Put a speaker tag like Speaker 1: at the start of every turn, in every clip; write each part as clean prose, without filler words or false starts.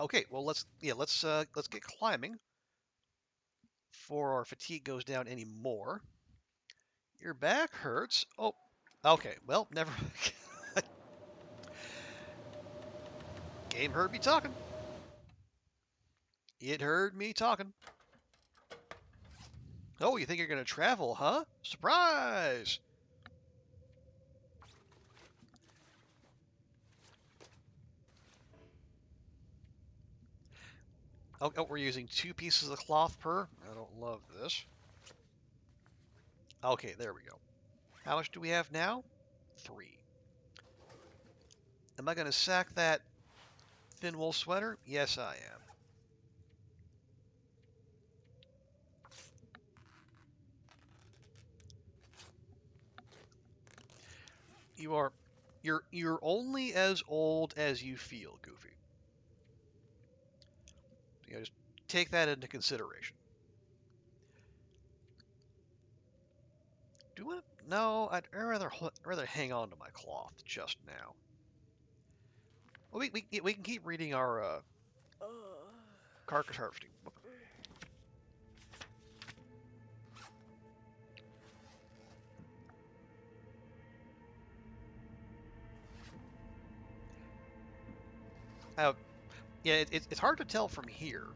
Speaker 1: Okay, well let's get climbing before our fatigue goes down any more. Your back hurts. Oh, okay. Well, never. Game heard me talking. It heard me talking. Oh, you think you're gonna travel, huh? Surprise! Oh, we're using 2 pieces of cloth per. I don't love this. Okay, there we go. How much do we have now? 3. Am I gonna sack that thin wool sweater? Yes, I am. You are. You're only as old as you feel, Goofy. Just take that into consideration. Do I? No, I'd rather hang on to my cloth just now. Well, we can keep reading our carcass harvesting book. Uh, yeah, it's hard to tell from here,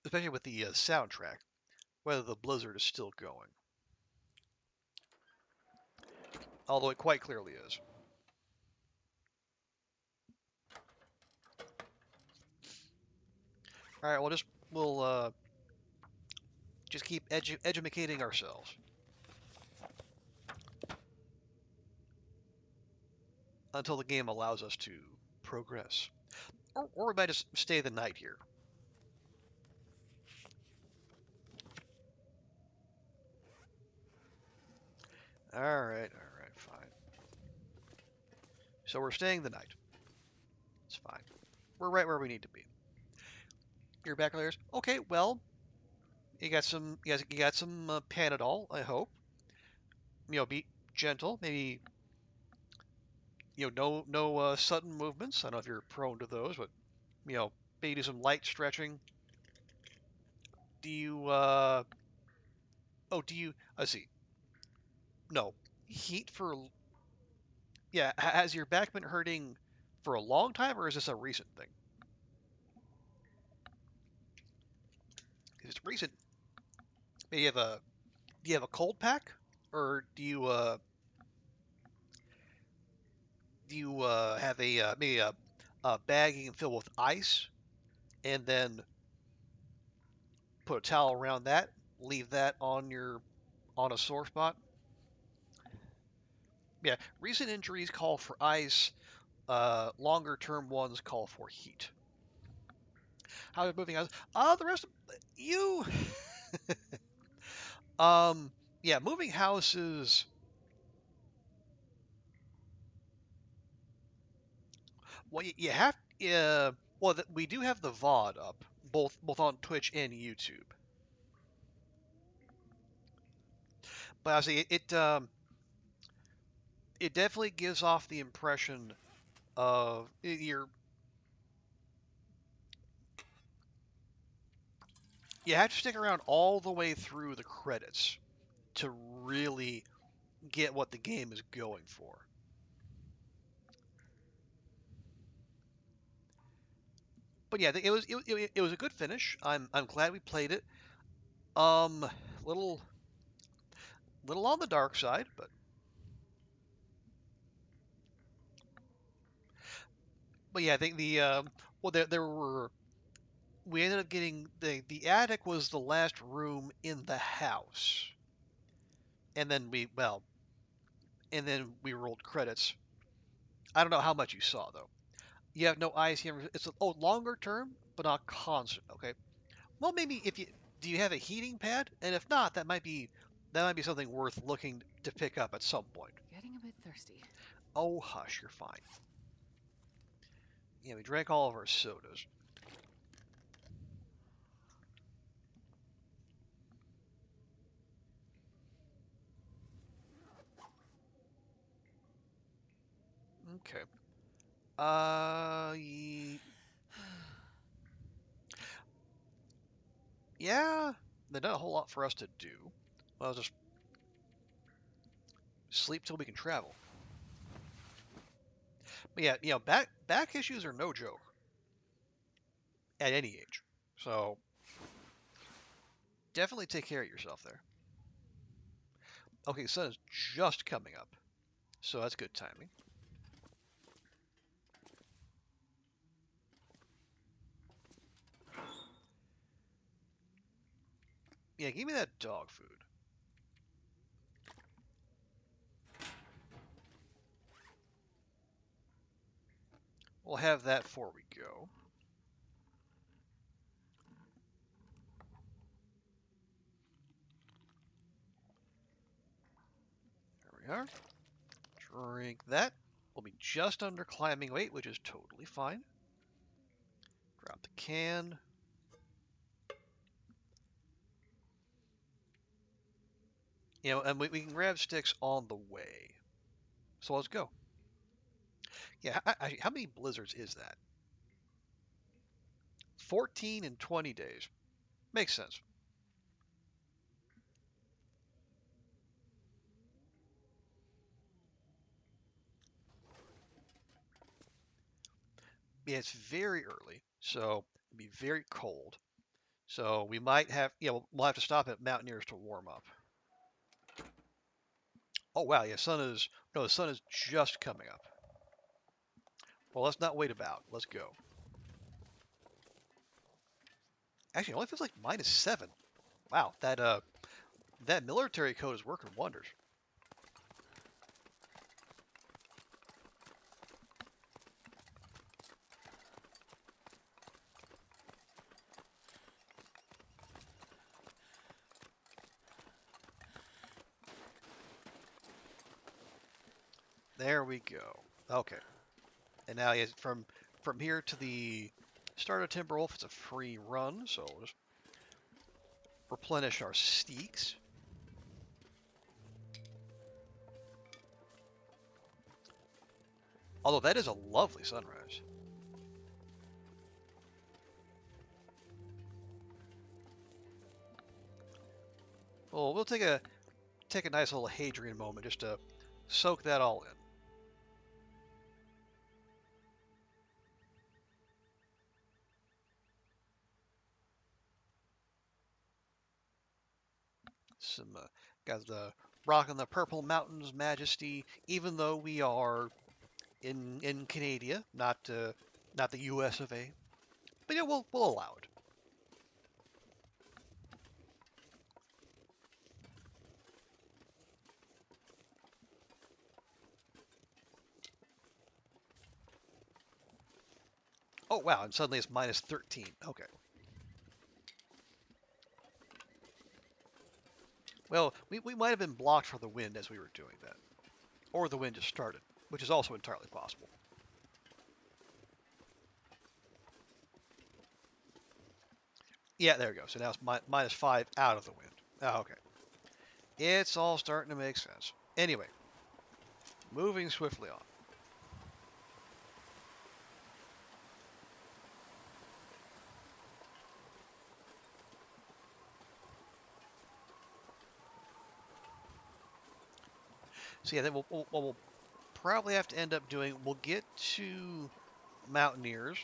Speaker 1: especially with the soundtrack, whether the blizzard is still going. Although it quite clearly is. All right, we'll just keep educating ourselves until the game allows us to progress, or we might just stay the night here. All right, fine. So we're staying the night. It's fine. We're right where we need to be. Your back layers. Okay, well, you got some Panadol. I hope. Be gentle. Maybe no sudden movements. I don't know if you're prone to those, but maybe do some light stretching. Do you? Oh, do you? I see. No, heat for. Yeah, has your back been hurting for a long time, or is this a recent thing? If it's recent, maybe do you have a cold pack, or do you have maybe a bag you can fill with ice, and then put a towel around that, leave that on a sore spot? Yeah, recent injuries call for ice. Longer term ones call for heat. How's moving houses? The rest of you. um, yeah, moving houses. Well, you have. Well, we do have the VOD up, both on Twitch and YouTube. But I see it definitely gives off the impression of you have to stick around all the way through the credits to really get what the game is going for. But yeah, it was a good finish. I'm glad we played it. Um, little little on the dark side, but yeah, I think well there were we ended up getting the attic was the last room in the house, and then we rolled credits. I don't know how much you saw though. You have no eyes here. It's longer term, but not constant. Okay. Well, maybe if you do you have a heating pad, and if not, that might be something worth looking to pick up at some point.
Speaker 2: Getting a bit thirsty.
Speaker 1: Oh, hush, you're fine. Yeah, we drank all of our sodas. Okay. Yeah, there's not a whole lot for us to do. Well, just sleep till we can travel. But yeah, back issues are no joke at any age. So definitely take care of yourself there. Okay, the sun is just coming up, so that's good timing. Yeah, give me that dog food. We'll have that before we go. There we are. Drink that. We'll be just under climbing weight, which is totally fine. Drop the can. And we can grab sticks on the way. So let's go. Yeah, how many blizzards is that? 14 in 20 days. Makes sense. Yeah, it's very early, so it'll be very cold. So we might have, we'll have to stop at Mountaineers to warm up. Oh wow, yeah, the sun is just coming up. Well, let's not wait about. Let's go. Actually, it only feels like -7. Wow, that military coat is working wonders. There we go. Okay. And now yes, from here to the start of Timberwolf, it's a free run, so we'll just replenish our steaks. Although that is a lovely sunrise. Well, we'll take a nice little Hadrian moment just to soak that all in. Some got the rock on the purple mountains majesty. Even though we are in Canada, not the U.S. of A. But yeah, we'll allow it. Oh wow, and suddenly it's -13. Okay. Well, we might have been blocked for the wind as we were doing that. Or the wind just started, which is also entirely possible. Yeah, there we go. So now it's -5 out of the wind. Oh, okay. It's all starting to make sense. Anyway, moving swiftly on. So yeah, then we'll probably have to end up doing, we'll get to Mountaineers.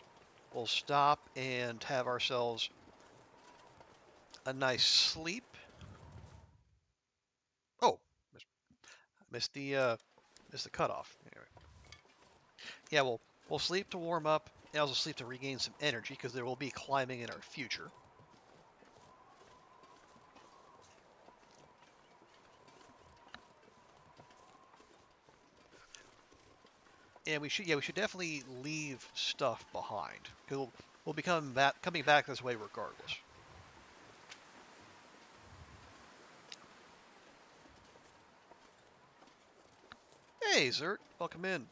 Speaker 1: We'll stop and have ourselves a nice sleep. Oh, missed the cutoff. Anyway. Yeah, we'll sleep to warm up and also sleep to regain some energy because there will be climbing in our future. And we should definitely leave stuff behind because we'll be coming back this way regardless. Hey, Zert, welcome in.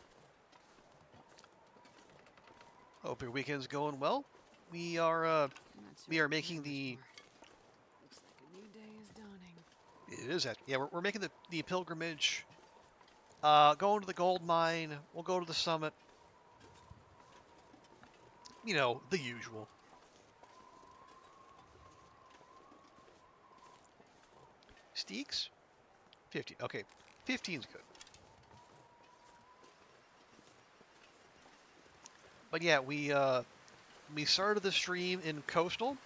Speaker 1: Hope your weekend's going well. We are making the.
Speaker 2: Looks like a new day is dawning.
Speaker 1: It is that. Yeah, we're making the pilgrimage. Going to the gold mine. We'll go to the summit. You know, the usual. Steaks? 15. Okay, 15's good. But yeah, we started the stream in coastal.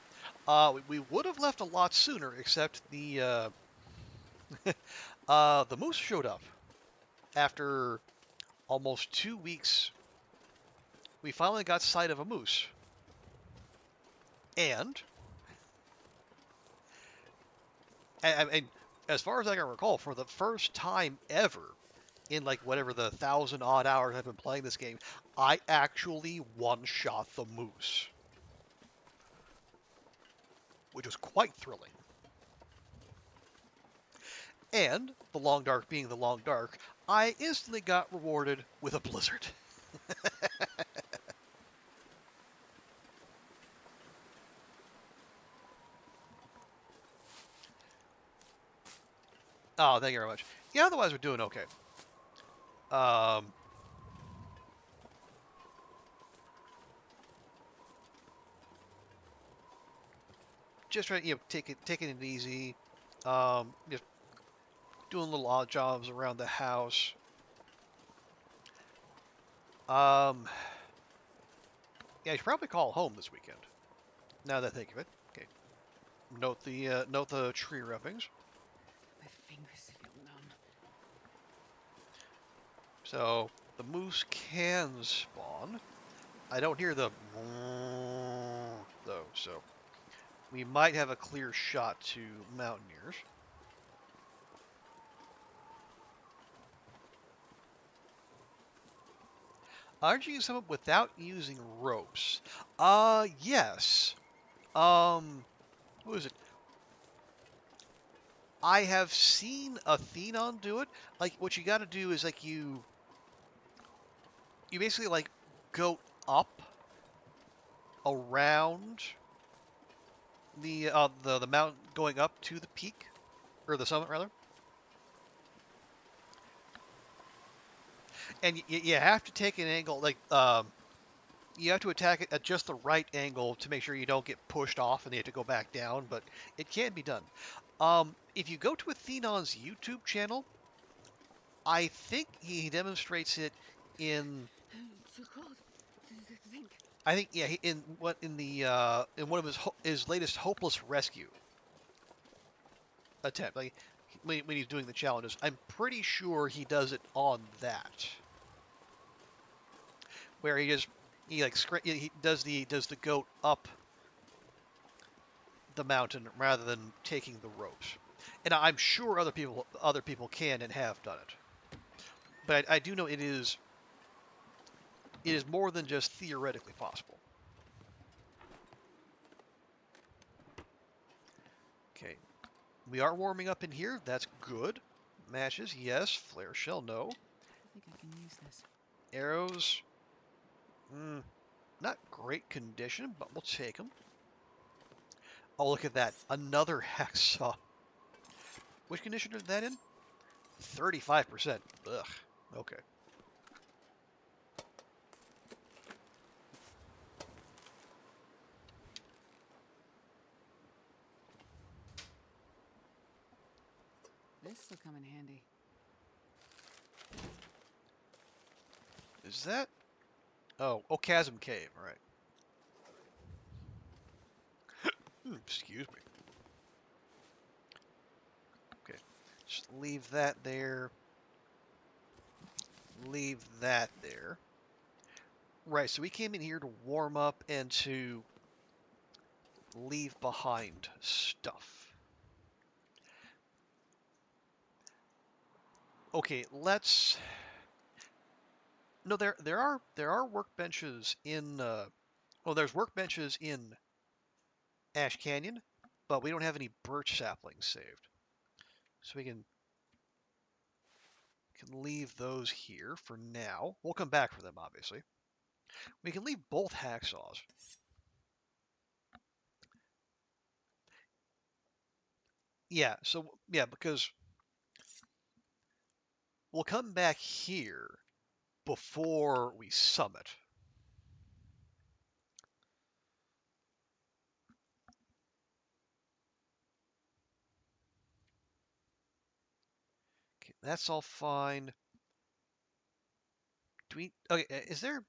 Speaker 1: We would have left a lot sooner, except the moose showed up after almost 2 weeks. We finally got sight of a moose, and and as far as I can recall, for the first time ever in like whatever the 1,000 odd hours I've been playing this game, I actually one-shot the moose, which was quite thrilling. And the long dark being the long dark, I instantly got rewarded with a blizzard. Oh, thank you very much. Yeah, otherwise we're doing okay. Um, just trying, taking it easy. Just doing little odd jobs around the house. Um, yeah, I should probably call home this weekend. Now that I think of it. Okay. Note the tree wrappings.
Speaker 2: My fingers feel numb.
Speaker 1: So the moose can spawn. I don't hear the though, so we might have a clear shot to Mountaineers. Aren't you using some without using ropes? Yes. Who is it? I have seen Athenon do it. Like, what you got to do is like you basically like go up around the mountain, going up to the peak or the summit rather, and you have to take an angle like you have to attack it at just the right angle to make sure you don't get pushed off and you have to go back down, but it can be done. If you go to Athenon's YouTube channel, I think he demonstrates it in.
Speaker 2: Too cold to think.
Speaker 1: I think yeah, in one of his latest hopeless rescue attempt, like when he's doing the challenges, I'm pretty sure he does it on that, where he like he does the goat up the mountain rather than taking the ropes. And I'm sure other people can and have done it. But I do know it is more than just theoretically possible. Okay. We are warming up in here. That's good. Matches, yes. Flare shell, no.
Speaker 2: I think I can use this.
Speaker 1: Arrows, not great condition, but we'll take them. Oh, look at that. Another hacksaw. Which condition is that in? 35%. Ugh. Okay.
Speaker 2: This will come in handy.
Speaker 1: Is that? Oh, Chasm Cave. All right. Excuse me. Okay. Just leave that there. Leave that there. Right, so we came in here to warm up and to leave behind stuff. Okay, let's. No, there are workbenches in. Well, there's workbenches in Ash Canyon, but we don't have any birch saplings saved, so we can leave those here for now. We'll come back for them, obviously. We can leave both hacksaws. Yeah, so yeah, because we'll come back here before we summit. That's all fine. Do we? Okay, is there?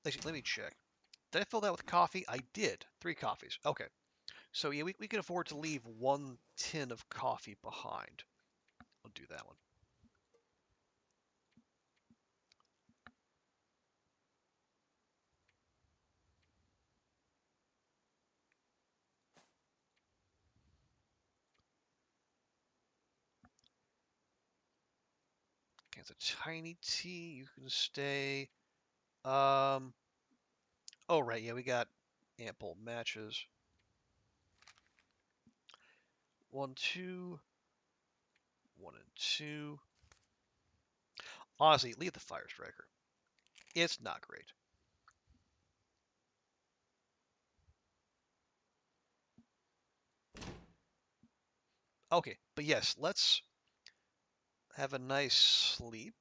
Speaker 1: Actually, let me check. Did I fill that with coffee? I did. 3 coffees. Okay. So yeah, we can afford to leave 1 tin of coffee behind. I'll do that one. Okay, it's a tiny tea. You can stay. Um. Oh right, yeah, we got ample matches. 1, 2. 1 and 2. Honestly, leave the fire striker. It's not great. Okay, but yes, let's have a nice sleep.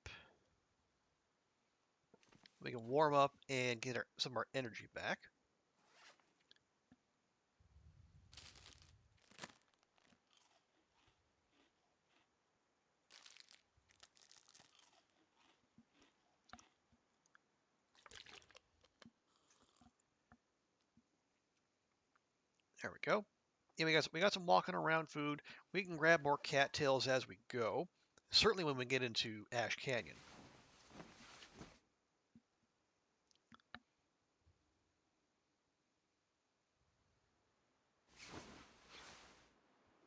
Speaker 1: We can warm up and get some of our energy back. There we go. Yeah, we got some walking around food. We can grab more cattails as we go. Certainly when we get into Ash Canyon.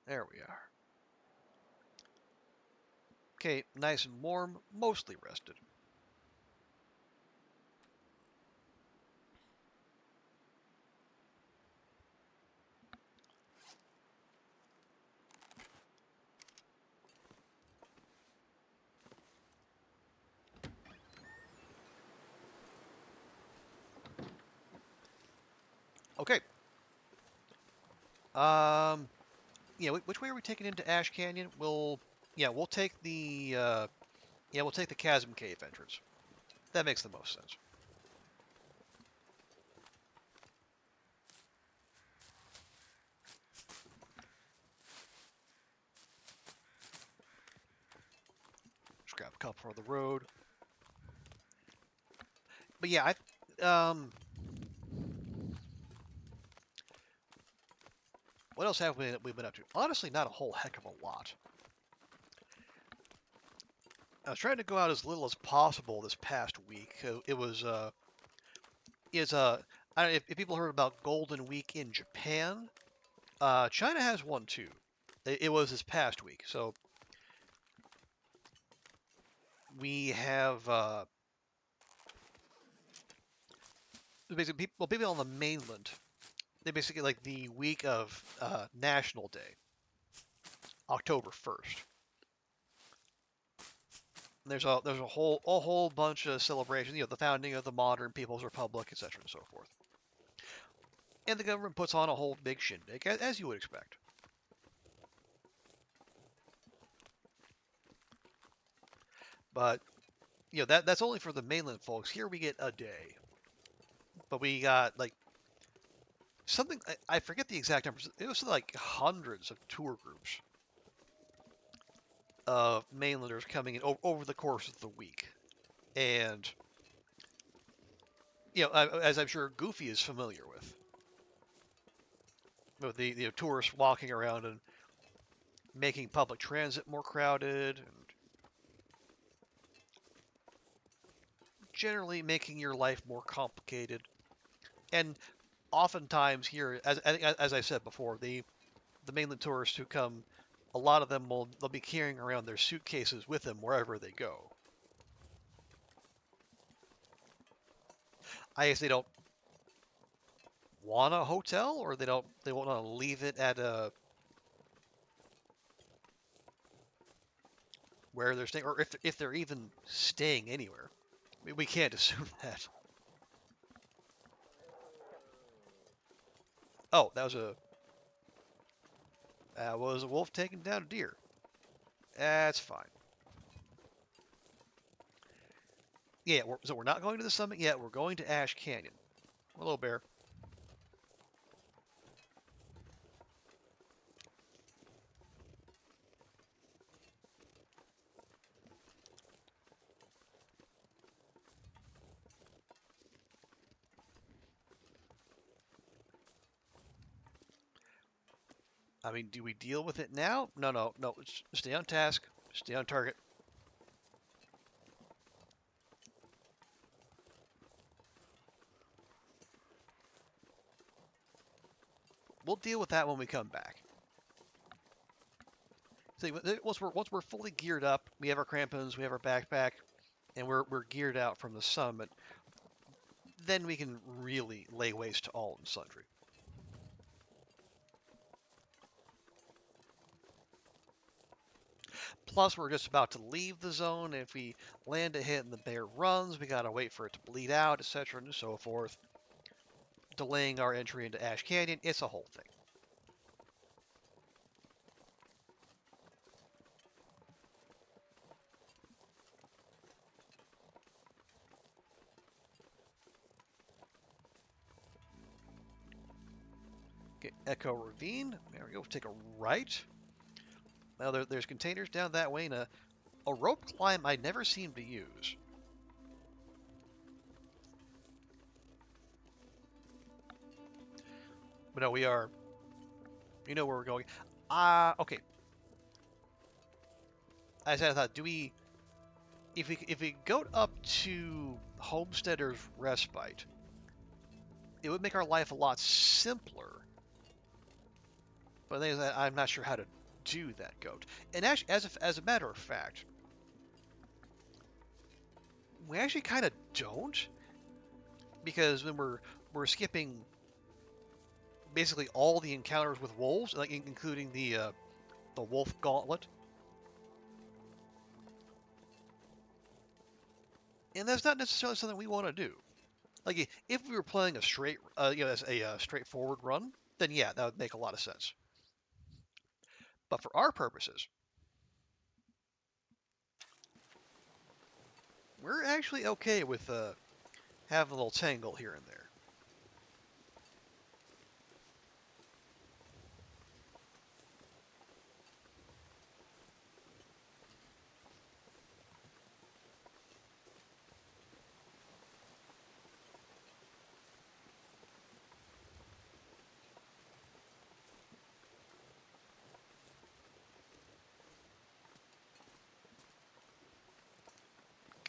Speaker 1: There we are. Okay, nice and warm, mostly rested. Okay. Yeah, which way are we taking into Ash Canyon? We'll take the we'll take the Chasm Cave entrance. That makes the most sense. Just grab a couple for the road. But yeah, what else have we been up to? Honestly, not a whole heck of a lot. I was trying to go out as little as possible this past week. It was I don't know if people heard about Golden Week in Japan. China has one too. It was this past week, so we have basically people on the mainland. They basically like the week of National Day, October 1st. There's a whole bunch of celebrations. You know, the founding of the modern People's Republic, etc. and so forth. And the government puts on a whole big shindig, as you would expect. But you know that's only for the mainland folks. Here we get a day, but we got like something I forget the exact numbers. It was like hundreds of tour groups of mainlanders coming in over the course of the week, and you know, as I'm sure Goofy is familiar with the tourists walking around and making public transit more crowded, and generally making your life more complicated. And oftentimes here, as I said before, the mainland tourists who come, a lot of them they'll be carrying around their suitcases with them wherever they go. I guess they don't want a hotel, or they won't want to leave it at a where they're staying, or if they're even staying anywhere. We can't assume that. Oh, that was a wolf taking down a deer. That's fine. Yeah, so we're not going to the summit yet. We're going to Ash Canyon. Hello, bear. I mean, do we deal with it now? No, no, no. Stay on task. Stay on target. We'll deal with that when we come back. See, once we're fully geared up, we have our crampons, we have our backpack, and we're geared out from the summit. Then we can really lay waste to all and sundry. Plus, we're just about to leave the zone. If we land a hit and the bear runs, we gotta wait for it to bleed out, etc., and so forth. Delaying our entry into Ash Canyon, it's a whole thing. Okay, Echo Ravine. There we go. Take a right. Now there's containers down that way, and a rope climb I never seem to use. But no, we are. You know where we're going. Okay. I thought, do we? If we go up to Homesteader's Respite, it would make our life a lot simpler. But the thing is that I'm not sure how to do that, goat. And actually, as a matter of fact, we actually kind of don't, because when we're skipping basically all the encounters with wolves, like including the wolf gauntlet, and that's not necessarily something we want to do. Like if we were playing a as a straightforward run, then yeah, that would make a lot of sense. But for our purposes, we're actually okay with having a little tangle here and there.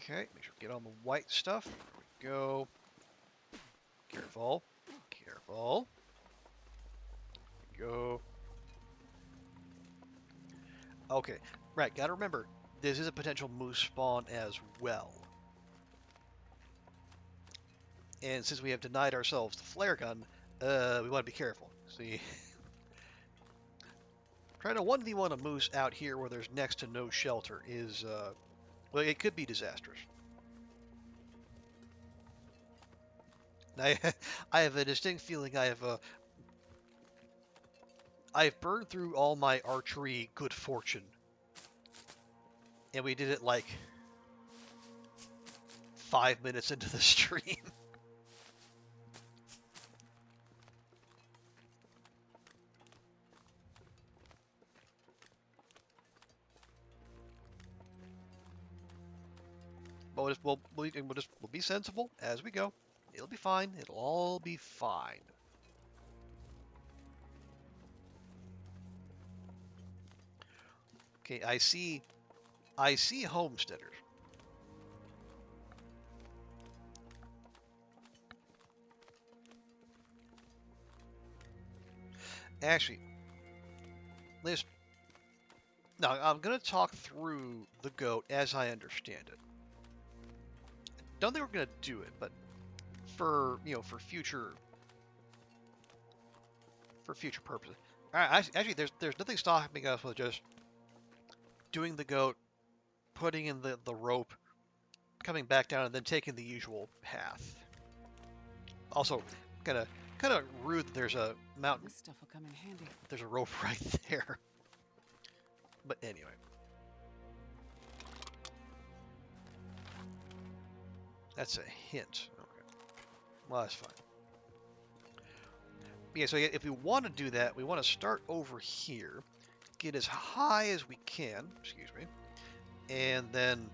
Speaker 1: Okay, make sure to get on the white stuff. There we go. Careful. Careful. Go. Okay, right, gotta remember, this is a potential moose spawn as well. And since we have denied ourselves the flare gun, we want to be careful. See, trying to 1v1 a moose out here where there's next to no shelter is, well, it could be disastrous. I, I have a distinct feeling I've burned through all my archery good fortune. And we did it like 5 minutes into the stream. But we'll be sensible as we go. It'll be fine. It'll all be fine. Okay, I see homesteaders. Actually, let's. Now I'm gonna talk through the goat as I understand it. Don't think we're gonna do it, but for future purposes. Actually, there's nothing stopping us with just doing the goat, putting in the rope, coming back down, and then taking the usual path. Also, kind of rude that there's a mountain.
Speaker 2: This stuff will come in handy.
Speaker 1: There's a rope right there. But anyway. That's a hint. Okay. Well, that's fine. Yeah, so if we want to do that, we want to start over here, get as high as we can, excuse me, and then,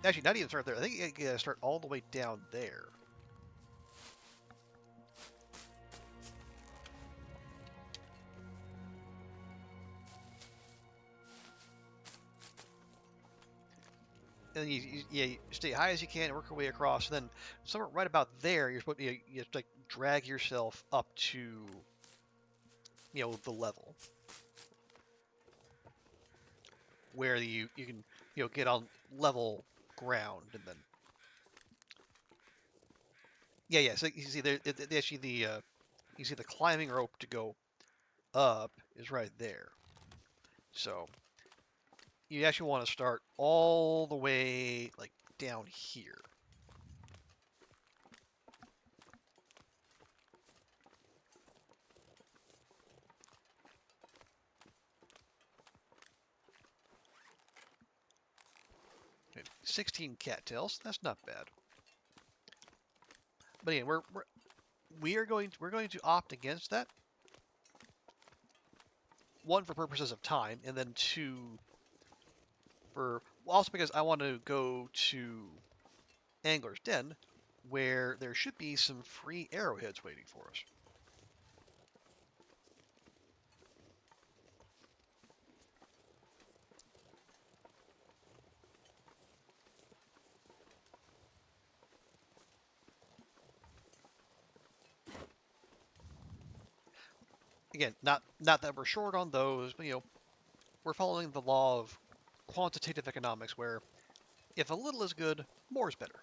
Speaker 1: actually, not even start there. I think you gotta start all the way down there. and you stay high as you can, work your way across. And then somewhere right about there, you're supposed to you have to, like, drag yourself up to the level where you can get on level ground, and then yeah. So you see there, actually you see the climbing rope to go up is right there. So you actually want to start all the way like down here. Okay, 16 cattails. That's not bad. But again, we're going to opt against that. One, for purposes of time, and then two, also because I want to go to Angler's Den, where there should be some free arrowheads waiting for us. Again, not that we're short on those, but we're following the law of quantitative economics, where if a little is good, more is better.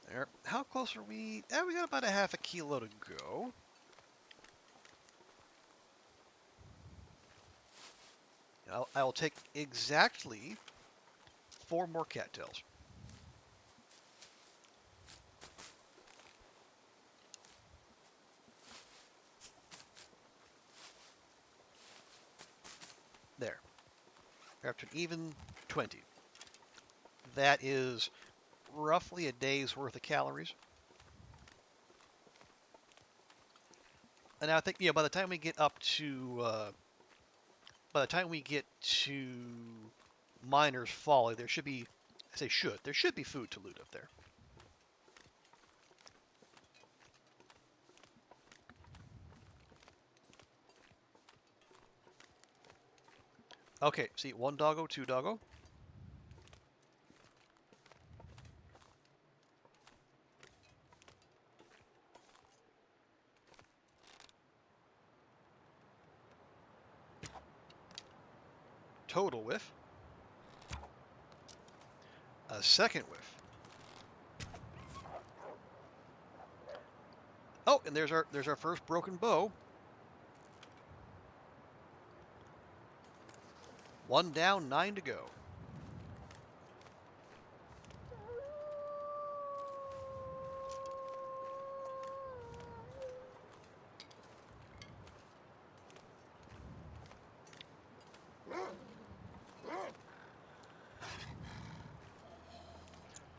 Speaker 1: There. How close are we? We got about a half a kilo to go. I'll take exactly 4 more cattails. There. We're up to an even 20. That is roughly a day's worth of calories. And I think by the time we get up to Miner's Folly, there should be, there should be food to loot up there. Okay, see, 1 doggo, 2 doggo. Total whiff. A second whiff. Oh, and there's our first broken bow. 1 down, 9 to go.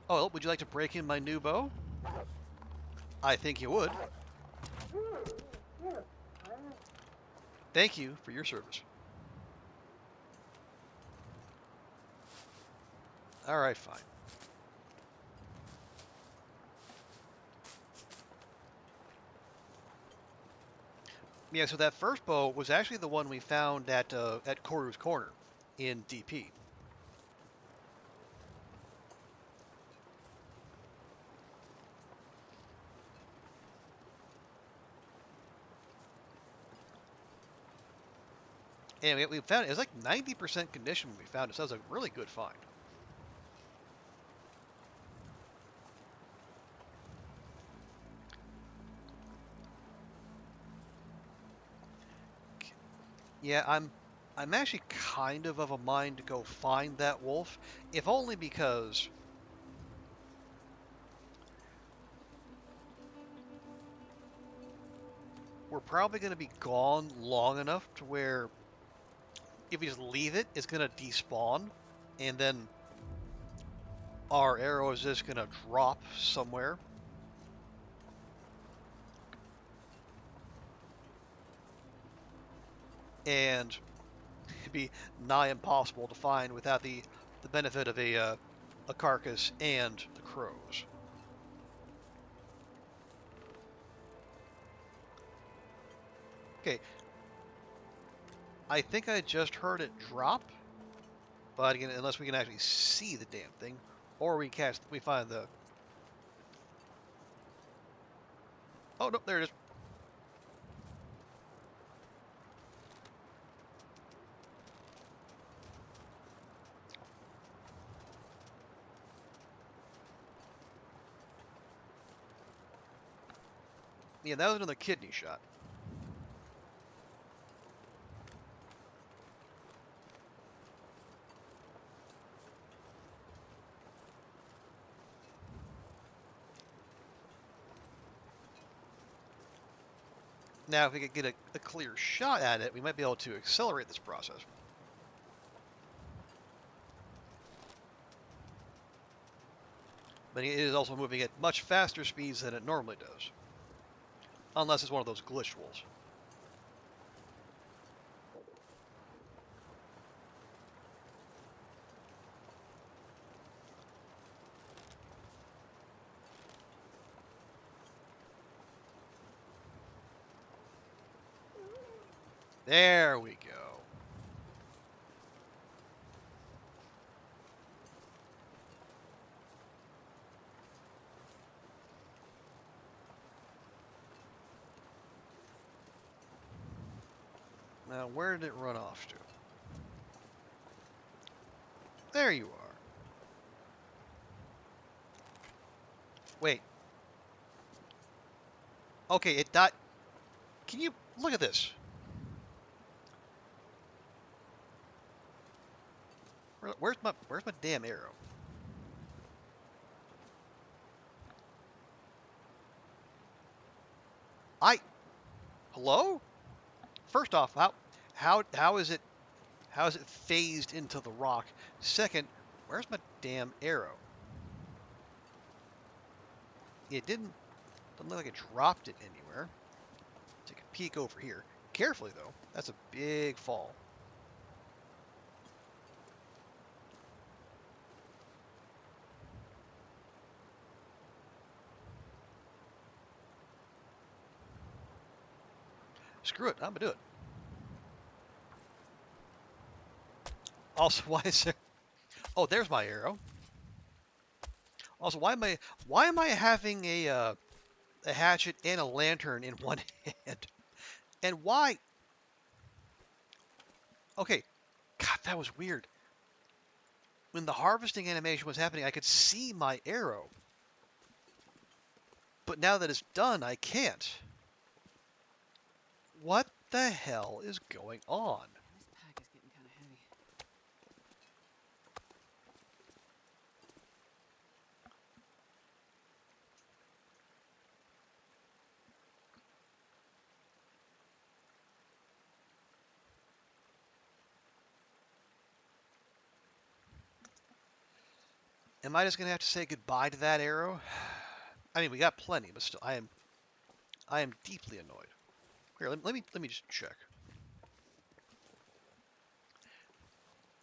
Speaker 1: Oh, would you like to break in my new bow? I think you would. Thank you for your service. All right, fine. Yeah, so that first bow was actually the one we found at Koru's Corner in DP. And we found it was like 90% condition when we found it, so that was a really good find. Yeah, I'm actually kind of a mind to go find that wolf, if only because we're probably going to be gone long enough to where if we just leave it, it's going to despawn, and then our arrow is just going to drop somewhere. and it'd be nigh impossible to find without the benefit of a carcass and the crows. Okay, I think I just heard it drop, but again, unless we can actually see the damn thing, or we find the. Oh no, there it is. Yeah, that was another kidney shot. Now, if we could get a clear shot at it, we might be able to accelerate this process. But it is also moving at much faster speeds than it normally does. Unless it's one of those glitch wolves. There we go. Now, where did it run off to? There you are. Wait. Okay, it died. Can you look at this? Where's my damn arrow? Hello? First off, how is it phased into the rock? Second, where's my damn arrow? It doesn't look like it dropped it anywhere. Take a peek over here. Carefully though, that's a big fall. Screw it, I'm gonna do it. Also, why is there? Oh, there's my arrow. Also, why am I having a hatchet and a lantern in one hand? And why? Okay, God, that was weird. When the harvesting animation was happening, I could see my arrow. But now that it's done, I can't. What the hell is going on?
Speaker 2: This pack is getting kind of heavy.
Speaker 1: Am I just gonna have to say goodbye to that arrow? I mean, we got plenty, but still, I am deeply annoyed. Here, let me just check.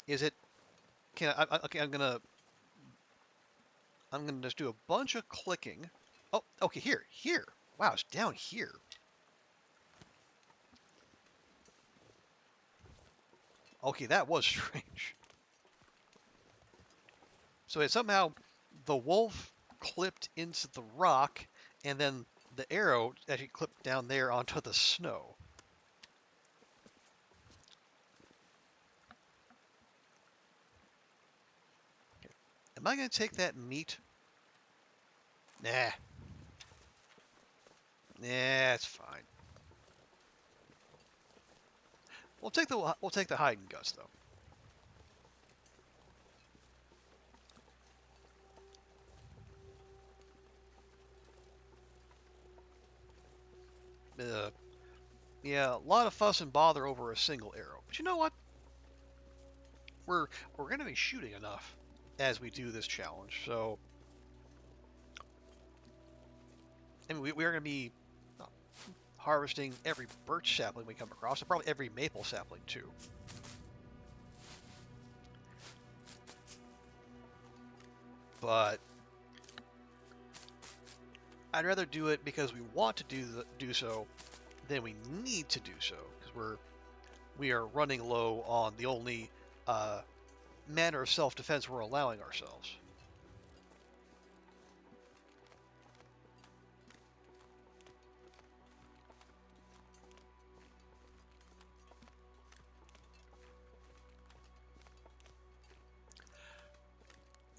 Speaker 1: Is it? Okay, I'm gonna just do a bunch of clicking. Oh, okay, here. Wow, it's down here. Okay, that was strange. So it somehow the wolf clipped into the rock, and then the arrow actually clipped down there onto the snow. Okay. Am I gonna take that meat? Nah. Nah, it's fine. We'll take the hide and guts though. Yeah, a lot of fuss and bother over a single arrow. But you know what? We're gonna be shooting enough as we do this challenge, so I mean we are gonna be harvesting every birch sapling we come across, and probably every maple sapling too. But I'd rather do it because we want to do so than we need to do so, because we are running low on the only manner of self-defense we're allowing ourselves.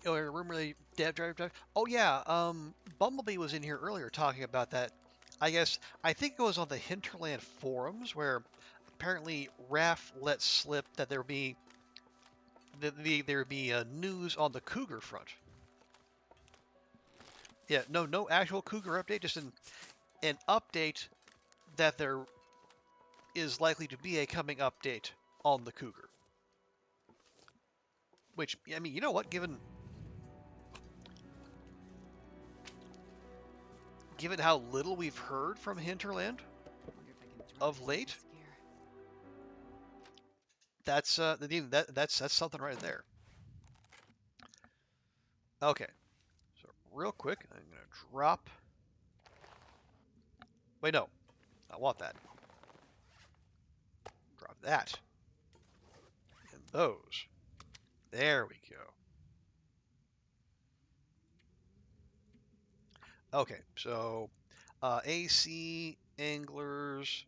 Speaker 1: Oh, rumor dev drive. Oh yeah, Bumblebee was in here earlier talking about that. I think it was on the Hinterland forums where apparently Raph let slip that there be news on the cougar front. Yeah, no actual cougar update, just an update that there is likely to be a coming update on the cougar. Which, I mean, you know what? Given how little we've heard from Hinterland of late, that's something right there. Okay, so real quick, I'm gonna drop. Wait, no, I want that. Drop that. And those. There we go. Okay, so AC anglers,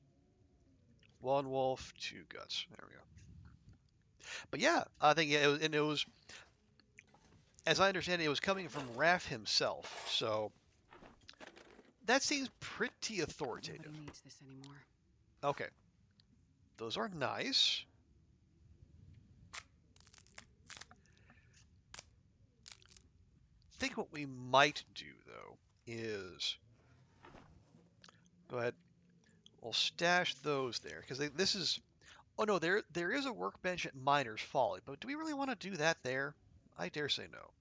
Speaker 1: one wolf, two guts. There we go. But yeah, I think it was, as I understand it was coming from Raph himself. So that seems pretty authoritative.
Speaker 2: Nobody needs this anymore.
Speaker 1: Okay, those are nice. I think what we might do though is go ahead. We'll stash those there because this is. Oh no, there is a workbench at Miner's Folly, but do we really want to do that there? I dare say no.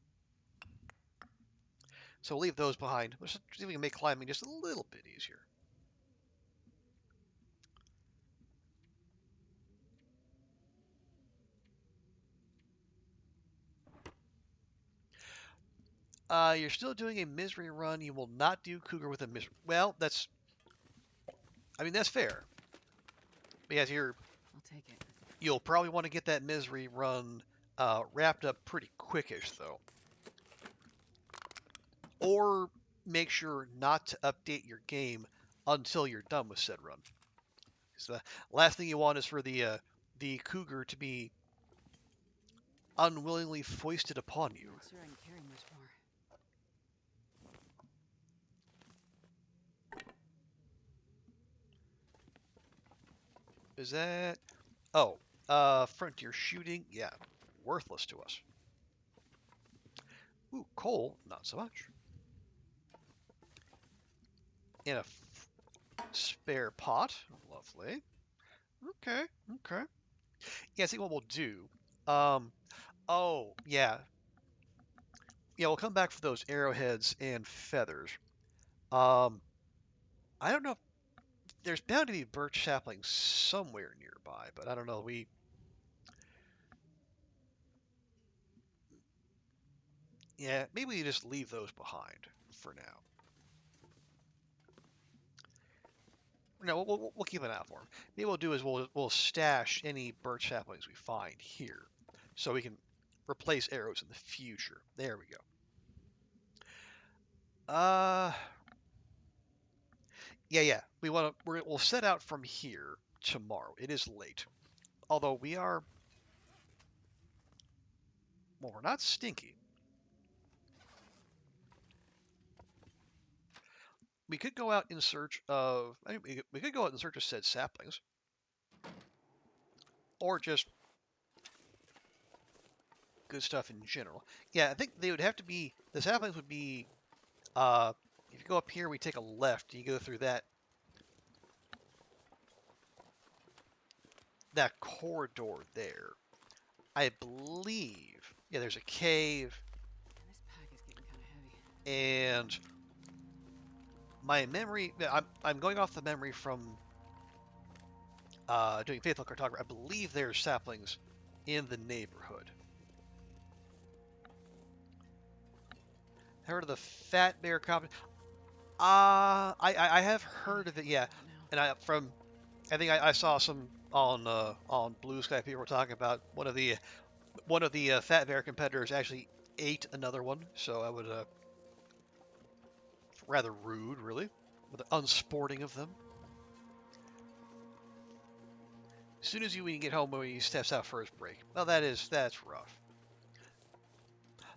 Speaker 1: So we'll leave those behind. Let's see if we can make climbing just a little bit easier. You're still doing a misery run. You will not do cougar with a misery. Well, that's. I mean, that's fair. Because
Speaker 2: I'll take it.
Speaker 1: you'll probably want to get that misery run wrapped up pretty quickish, though. Or make sure not to update your game until you're done with said run. So the last thing you want is for the cougar to be unwillingly foisted upon you.
Speaker 2: I'm not sure I can carry much more.
Speaker 1: Is that? Oh, frontier shooting. Yeah, worthless to us. Ooh, coal, not so much. In a spare pot. Lovely. Okay, okay. Yeah, see what we'll do. Oh, yeah. Yeah, we'll come back for those arrowheads and feathers. Um, I don't know if there's bound to be birch saplings somewhere nearby, but I don't know. Yeah, maybe we just leave those behind for now. No, we'll keep an eye for them. Maybe what we'll do is we'll stash any birch saplings we find here, so we can replace arrows in the future. There we go. Yeah. We'll set out from here tomorrow. It is late, although we're not stinky. We could go out in search of. I mean, we could go out in search of said saplings, or just good stuff in general. Yeah, I think they would have to be. The saplings would be. If you go up here, we take a left. You go through that corridor there. I believe. Yeah, there's a cave.
Speaker 2: And this pack is getting kind of heavy.
Speaker 1: And my memory. I'm going off the memory from doing faithful cartography. I believe there's saplings in the neighborhood. Heard of the fat bear company? I have heard of it. Yeah, and I think I saw some on Blue Sky. People were talking about one of the fat bear competitors actually ate another one. So I would rather rude, really, with unsporting of them. As soon as you get home, when he steps out for his break. Well, that's rough.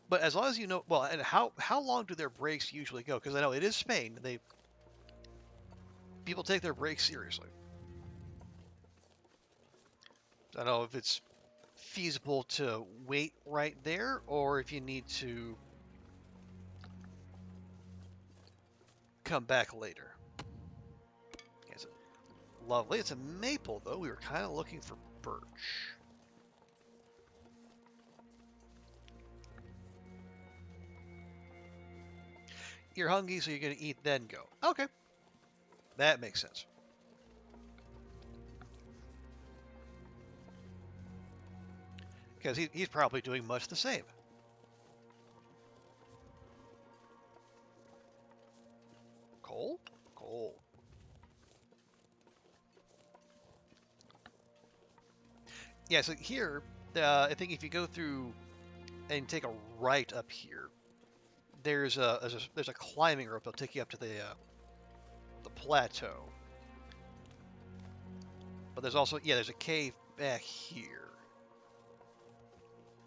Speaker 1: But as long as you know, well, and how long do their breaks usually go? Because I know it is Spain. People take their breaks seriously. I don't know if it's feasible to wait right there, or if you need to come back later. It's lovely. It's a maple, though. We were kind of looking for birch. You're hungry, so you're going to eat, then go. Okay. That makes sense. Because he's probably doing much the same. Coal? Coal. Yeah, so here, I think if you go through and take a right up here, there's a climbing rope that'll take you up to the plateau. But there's also there's a cave back here.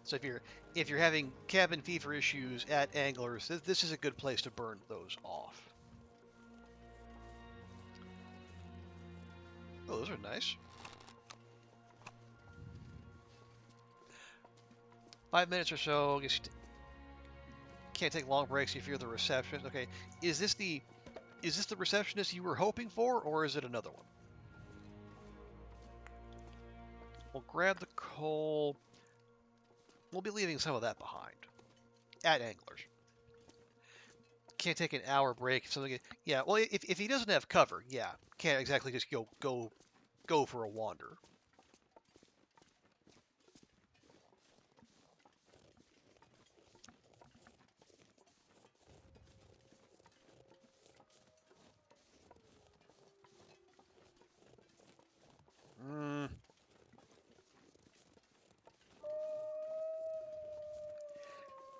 Speaker 1: So if you're having cabin fever issues at anglers, this is a good place to burn those off. Oh, those are nice. 5 minutes or so. I guess you can't take long breaks if you're the receptionist. Okay, is this the receptionist you were hoping for, or is it another one? We'll grab the coal. We'll be leaving some of that behind at anglers. Can't take an hour break. Something. Yeah. Well, if he doesn't have cover, yeah, can't exactly just go for a wander. Mm.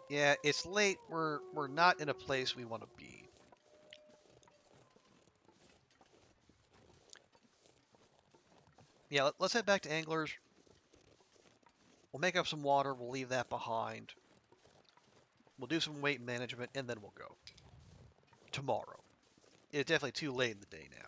Speaker 1: Yeah, it's late. We're not in a place we want to be. Yeah, let's head back to anglers. We'll make up some water. We'll leave that behind. We'll do some weight management, and then we'll go. Tomorrow. It's definitely too late in the day now.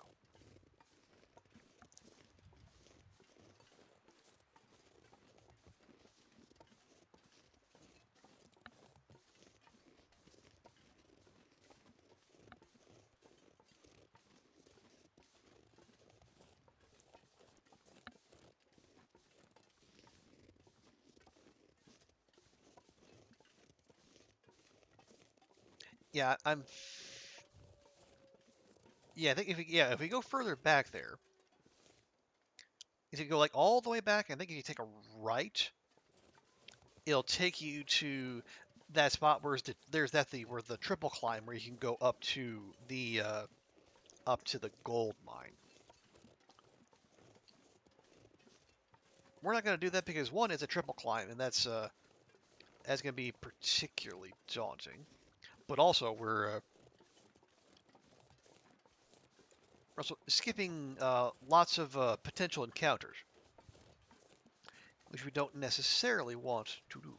Speaker 1: Yeah, Yeah, I think if we go further back there, if you go like all the way back, I think if you take a right, it'll take you to that spot where where the triple climb where you can go up to the gold mine. We're not going to do that because one, it's a triple climb, and that's going to be particularly daunting. But also we're also skipping lots of potential encounters, which we don't necessarily want to do.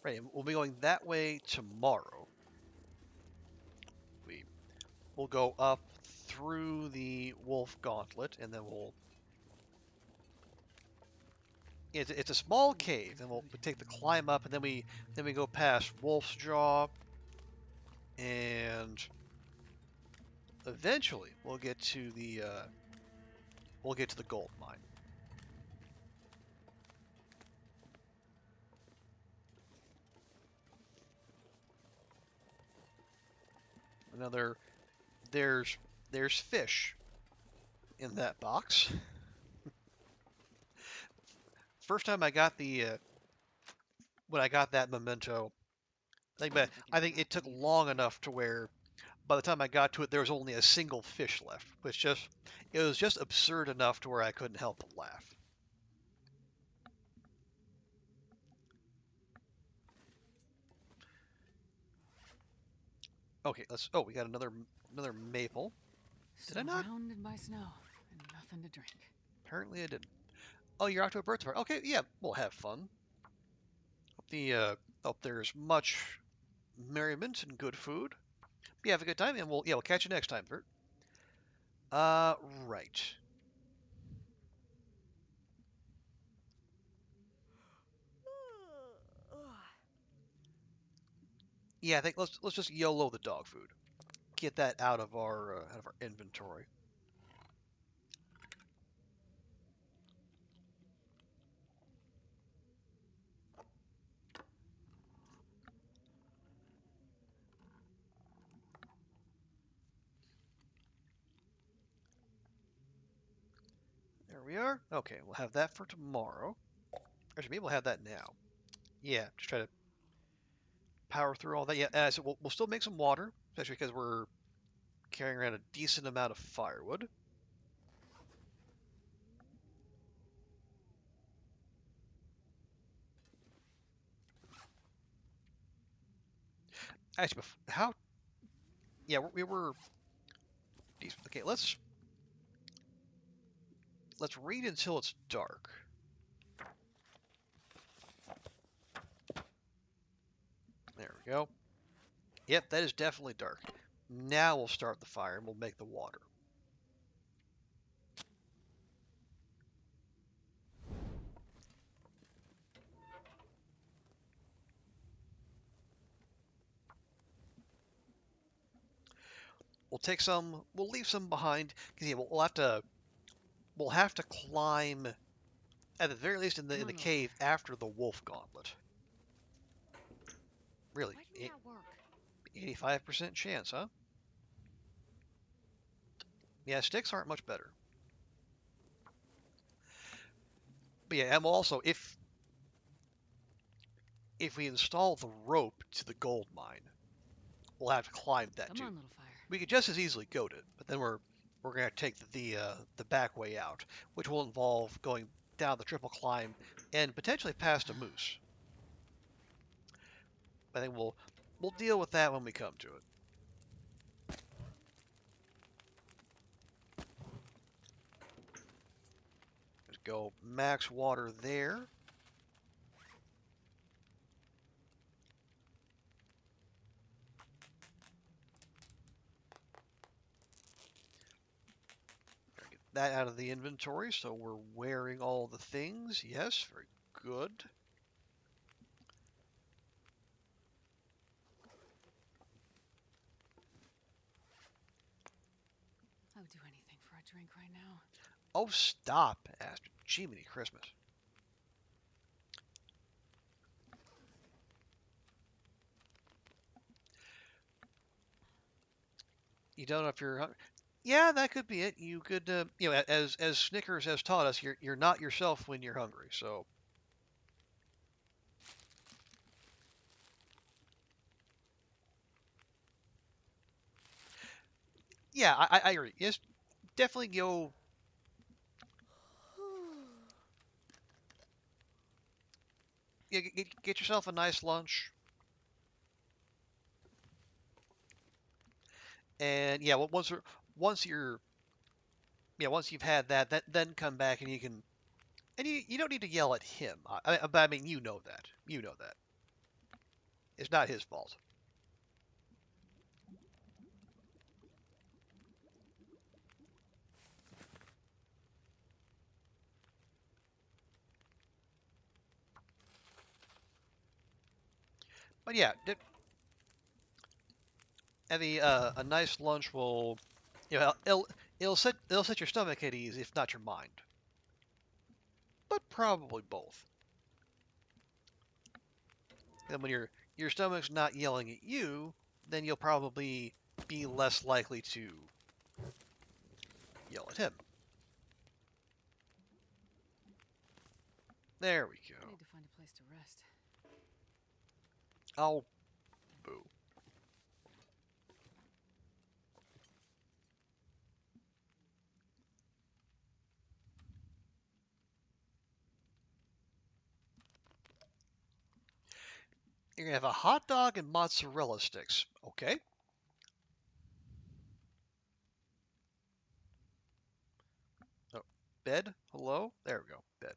Speaker 1: Right, we'll be going that way tomorrow. We'll go up through the wolf gauntlet, and then we'll It's a small cave, and we take the climb up, and then we go past Wolf's Jaw, and eventually we'll get to the gold mine. Another there's fish in that box. First time I got when I got that memento, I think it took long enough to where by the time I got to it, there was only a single fish left, which it was just absurd enough to where I couldn't help but laugh. Okay, we got another maple. Did I not?
Speaker 2: Surrounded by snow and nothing to drink.
Speaker 1: Apparently I didn't. Oh, you're out to a birthday party. Okay, yeah, we'll have fun. Hope there's much merriment and good food. You have a good time, and we'll catch you next time, Bert. Right. Yeah, I think let's just YOLO the dog food. Get that out of our inventory. There we are. Okay, we'll have that for tomorrow. Actually, maybe we'll have that now. Yeah, just try to power through all that. Yeah, so we'll still make some water, especially because we're carrying around a decent amount of firewood. Actually, how? Yeah, we were decent. Okay, let's read until it's dark. There we go. Yep, that is definitely dark. Now we'll start the fire and we'll make the water. We'll leave some behind because yeah, we'll have to climb at the very least in the cave after the wolf gauntlet. Really,
Speaker 2: Why didn't that work?
Speaker 1: 85% chance, huh? Yeah, sticks aren't much better. But yeah, and also if we install the rope to the gold mine, we'll have to climb that
Speaker 2: Come
Speaker 1: too.
Speaker 2: on, little fire.
Speaker 1: We could just as easily goat it, but then we're gonna take the back way out, which will involve going down the triple climb and potentially past a moose. I think we'll deal with that when we come to it. Let's go max water there. Get that out of the inventory, so we're wearing all the things. Yes, very good.
Speaker 2: I would do anything for a drink right now.
Speaker 1: Oh, stop, Astrid. Jiminy Christmas. You don't know if you're hungry. Yeah, that could be it. You could, as Snickers has taught us, you're not yourself when you're hungry. So, yeah, I agree. Yes, definitely go. Yeah, get yourself a nice lunch, and yeah, once you're once you've had that then come back and you don't need to yell at him. But I mean, you know that it's not his fault. But yeah, a nice lunch will, it'll set your stomach at ease, if not your mind, but probably both. And when your stomach's not yelling at you, then you'll probably be less likely to yell at him. There we
Speaker 2: I
Speaker 1: go.
Speaker 2: need to find a place to rest.
Speaker 1: I'll boo. You're gonna have a hot dog and mozzarella sticks. Okay. Oh, bed. Hello. There we go. Bed.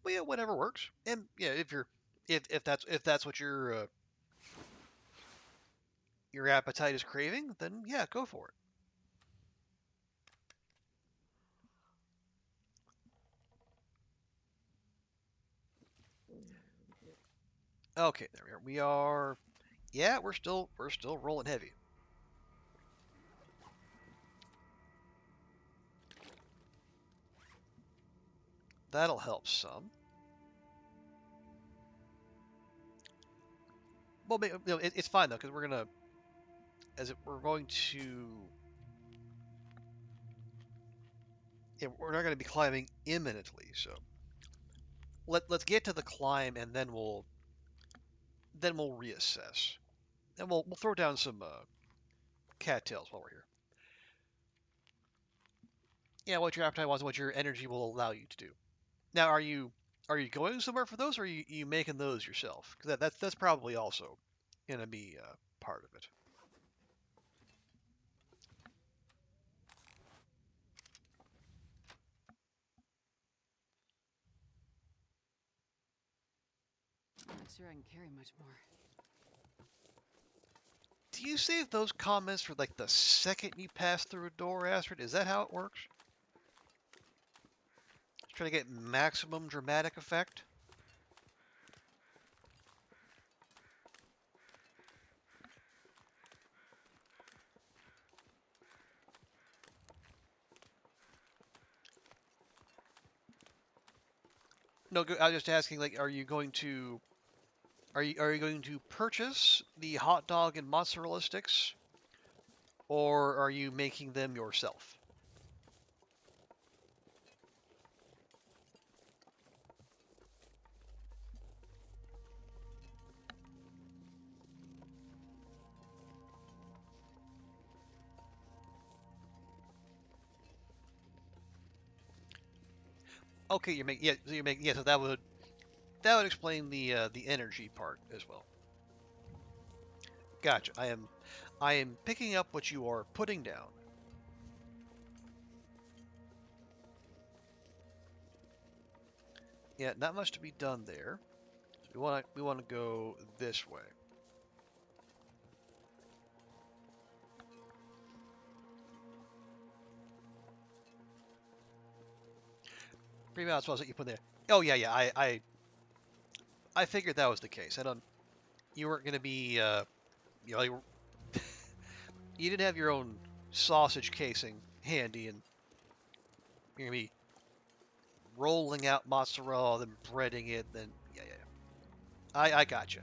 Speaker 1: Well, yeah, whatever works. And yeah, if that's what your appetite is craving, then yeah, go for it. Okay, there we are. We are. Yeah, we're still rolling heavy. That'll help some. Well, it's fine though, because we're going to, yeah, we're not going to be climbing imminently. So let's get to the climb, and then we'll reassess, and we'll throw down some cattails while we're here. Yeah, what your appetite wants, what your energy will allow you to do. Now, are you going somewhere for those, or are you making those yourself? Because that's probably also gonna be part of it.
Speaker 2: Not sure I can carry much more.
Speaker 1: Do you save those comments for like the second you pass through a door, Astrid? Is that how it works? Trying to get maximum dramatic effect. No, I was just asking. Like, are you going to purchase the hot dog and mozzarella sticks, or are you making them yourself? Okay, you make yeah. So you make yeah. So that would explain the energy part as well. Gotcha. I am picking up what you are putting down. Yeah, not much to be done there. So we want to go this way. Pretty much what you put there. Oh yeah, yeah. I figured that was the case. I don't. You weren't gonna be you didn't have your own sausage casing handy, and you're gonna be rolling out mozzarella, then breading it, then yeah, yeah, yeah. I gotcha.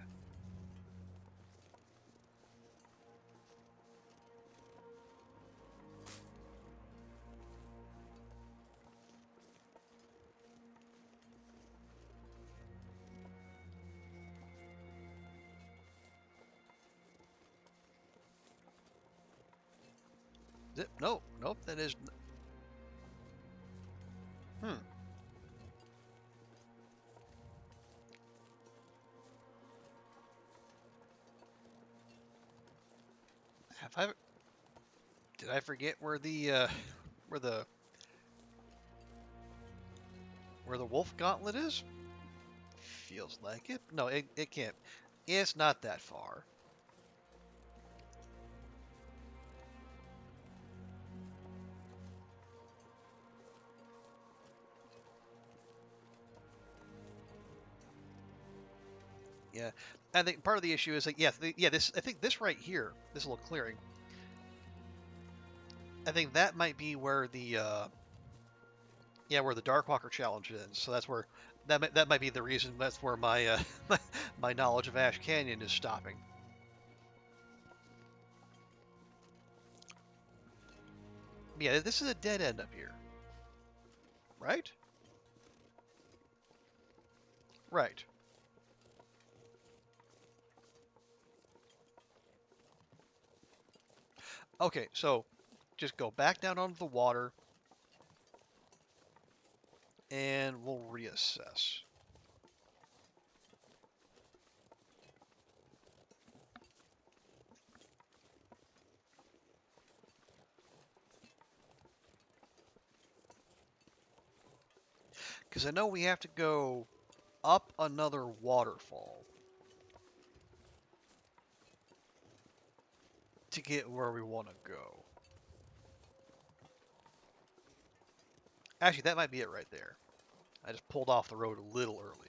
Speaker 1: No, nope. That is. Hmm. Have I? Did I forget where the where the wolf gauntlet is? Feels like it. No, it can't. It's not that far. Yeah, I think part of the issue is like, yeah, this I think this right here, this little clearing, I think that might be where the where the Darkwalker challenge ends. So that's where that might be the reason. That's where my my knowledge of Ash Canyon is stopping. Yeah, this is a dead end up here, right? Right. Okay, so just go back down onto the water, and we'll reassess. Because I know we have to go up another waterfall to get where we want to go. Actually, that might be it right there. I just pulled off the road a little early.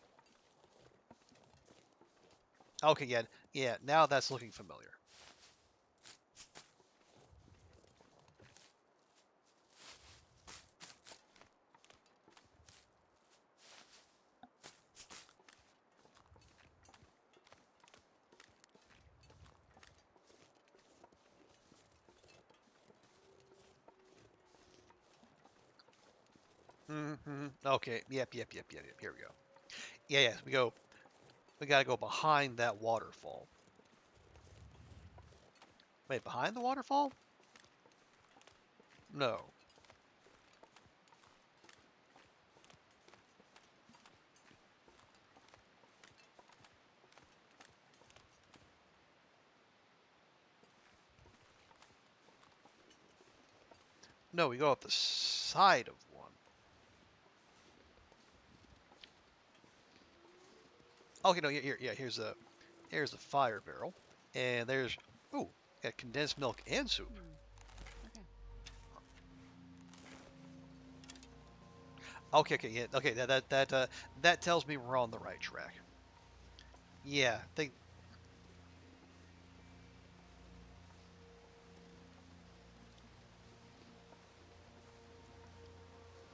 Speaker 1: Okay, yeah, now that's looking familiar. Okay, yep. Here we go. Yeah, we gotta go behind that waterfall. Wait, behind the waterfall? No. No, we go up the side of one. Okay, no, here's the fire barrel. And there's, ooh, got condensed milk and soup. Okay, yeah, okay, that tells me we're on the right track. Yeah,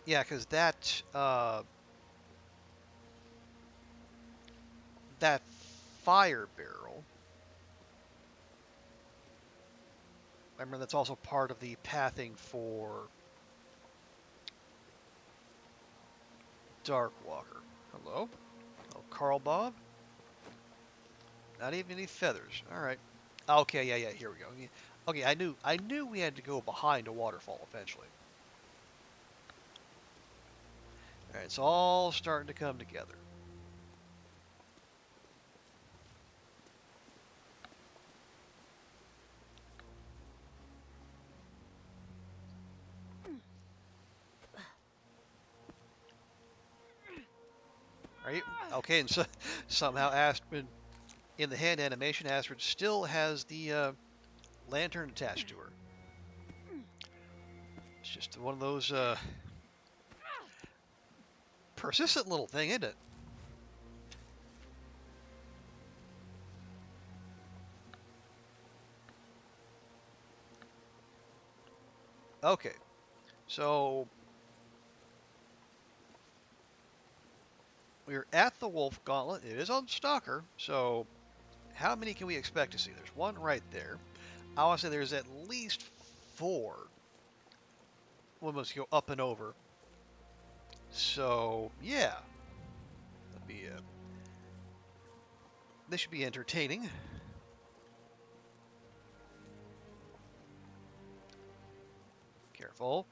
Speaker 1: yeah, because that fire barrel, I remember that's also part of the pathing for Darkwalker. Hello? Oh, Carl Bob? Not even any feathers. All right. Okay, yeah, here we go. Okay, I knew we had to go behind a waterfall eventually. All right, it's all starting to come together. All right. Okay, and so somehow Astrid, in the hand animation, Astrid still has the lantern attached to her. It's just one of those persistent little thing, isn't it? Okay, so we're at the wolf gauntlet. It is on Stalker, so how many can we expect to see? There's one right there. I want to say there's at least 4. One must go up and over. So yeah, that'd be this should be entertaining. Careful,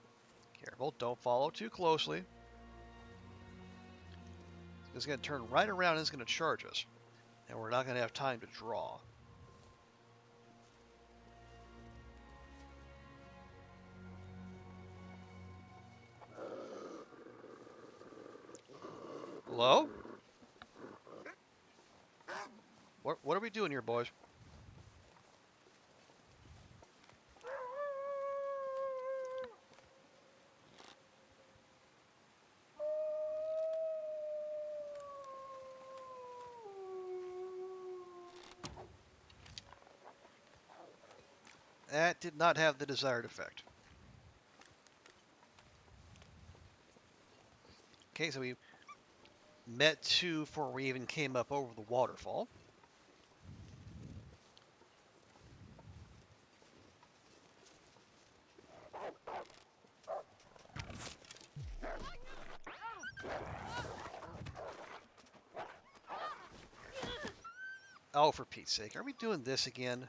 Speaker 1: careful! Don't follow too closely. It's going to turn right around and it's going to charge us, and we're not going to have time to draw. Hello? What are we doing here, boys? That did not have the desired effect. Okay, so we met two before we even came up over the waterfall. Oh, for Pete's sake, are we doing this again?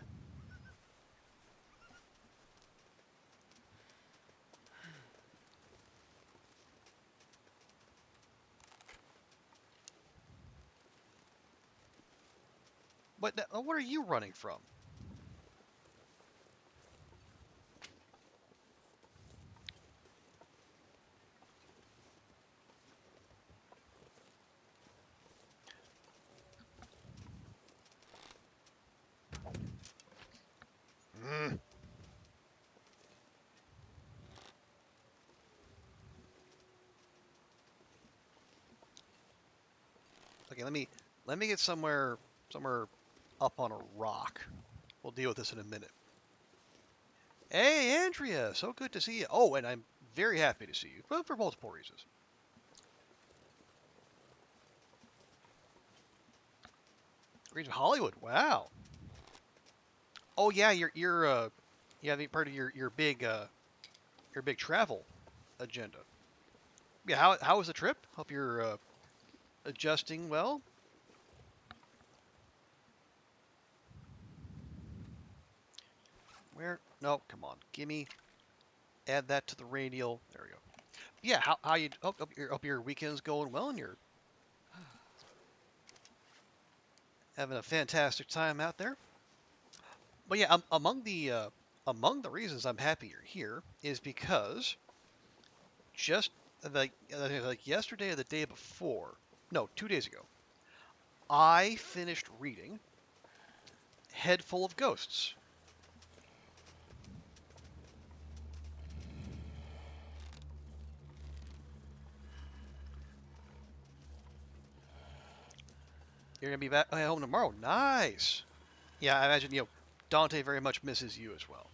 Speaker 1: What are you running from? Mm. Okay, let me get somewhere up on a rock. We'll deal with this in a minute. Hey, Andrea, so good to see you. Oh, and I'm very happy to see you, but for multiple reasons. Region Hollywood, wow. Oh yeah, yeah, the part of your big travel agenda. Yeah, how was the trip? Hope you're adjusting well. Where? No, come on, gimme. Add that to the radial. There we go. Yeah, how you? Hope your weekend's going well, and you're having a fantastic time out there. But yeah, among the reasons I'm happy you're here is because just like yesterday or the day before, no, 2 days ago, I finished reading Head Full of Ghosts. You're gonna be back home tomorrow. Nice. Yeah, I imagine Dante very much misses you as well.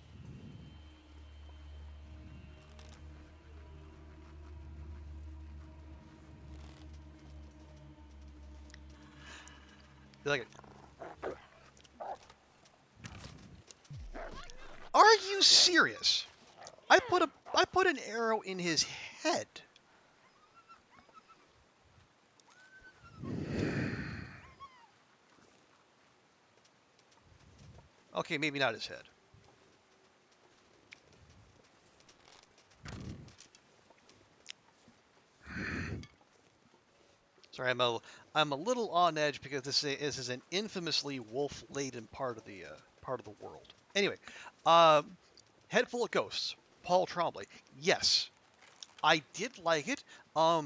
Speaker 1: Be like, are you serious? I put an arrow in his head. Okay, maybe not his head. Sorry, I'm a little on edge because this is an infamously wolf-laden part of the world. Anyway, um, Head Full of Ghosts, Paul Trombley. Yes, I did like it. I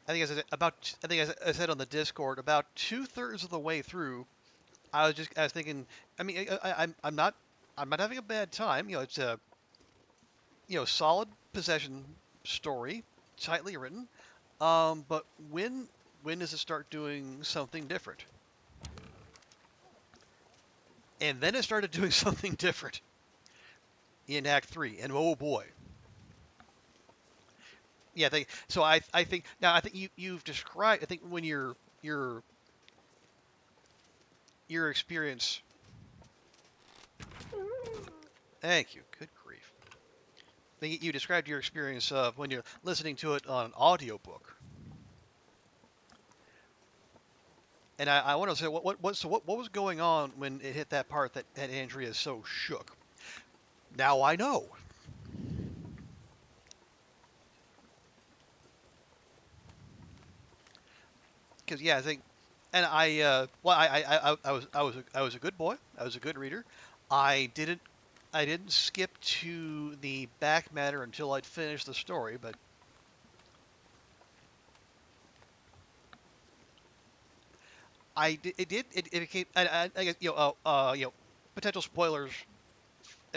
Speaker 1: think I said on the Discord about 2/3 of the way through. I was thinking. I mean, I'm not having a bad time. It's a solid possession story, tightly written. But when does it start doing something different? And then it started doing something different in Act Three, and oh boy, yeah. I think now I think you've described. I think when your experience. Thank you. Good grief. I think you described your experience of when you're listening to it on an audiobook. And I want to say what was going on when it hit that part that Andrea so shook. Now I know. Because yeah, I think, and I was a good boy. I was a good reader. I didn't I didn't skip to the back matter until I'd finished the story, but it became I guess potential spoilers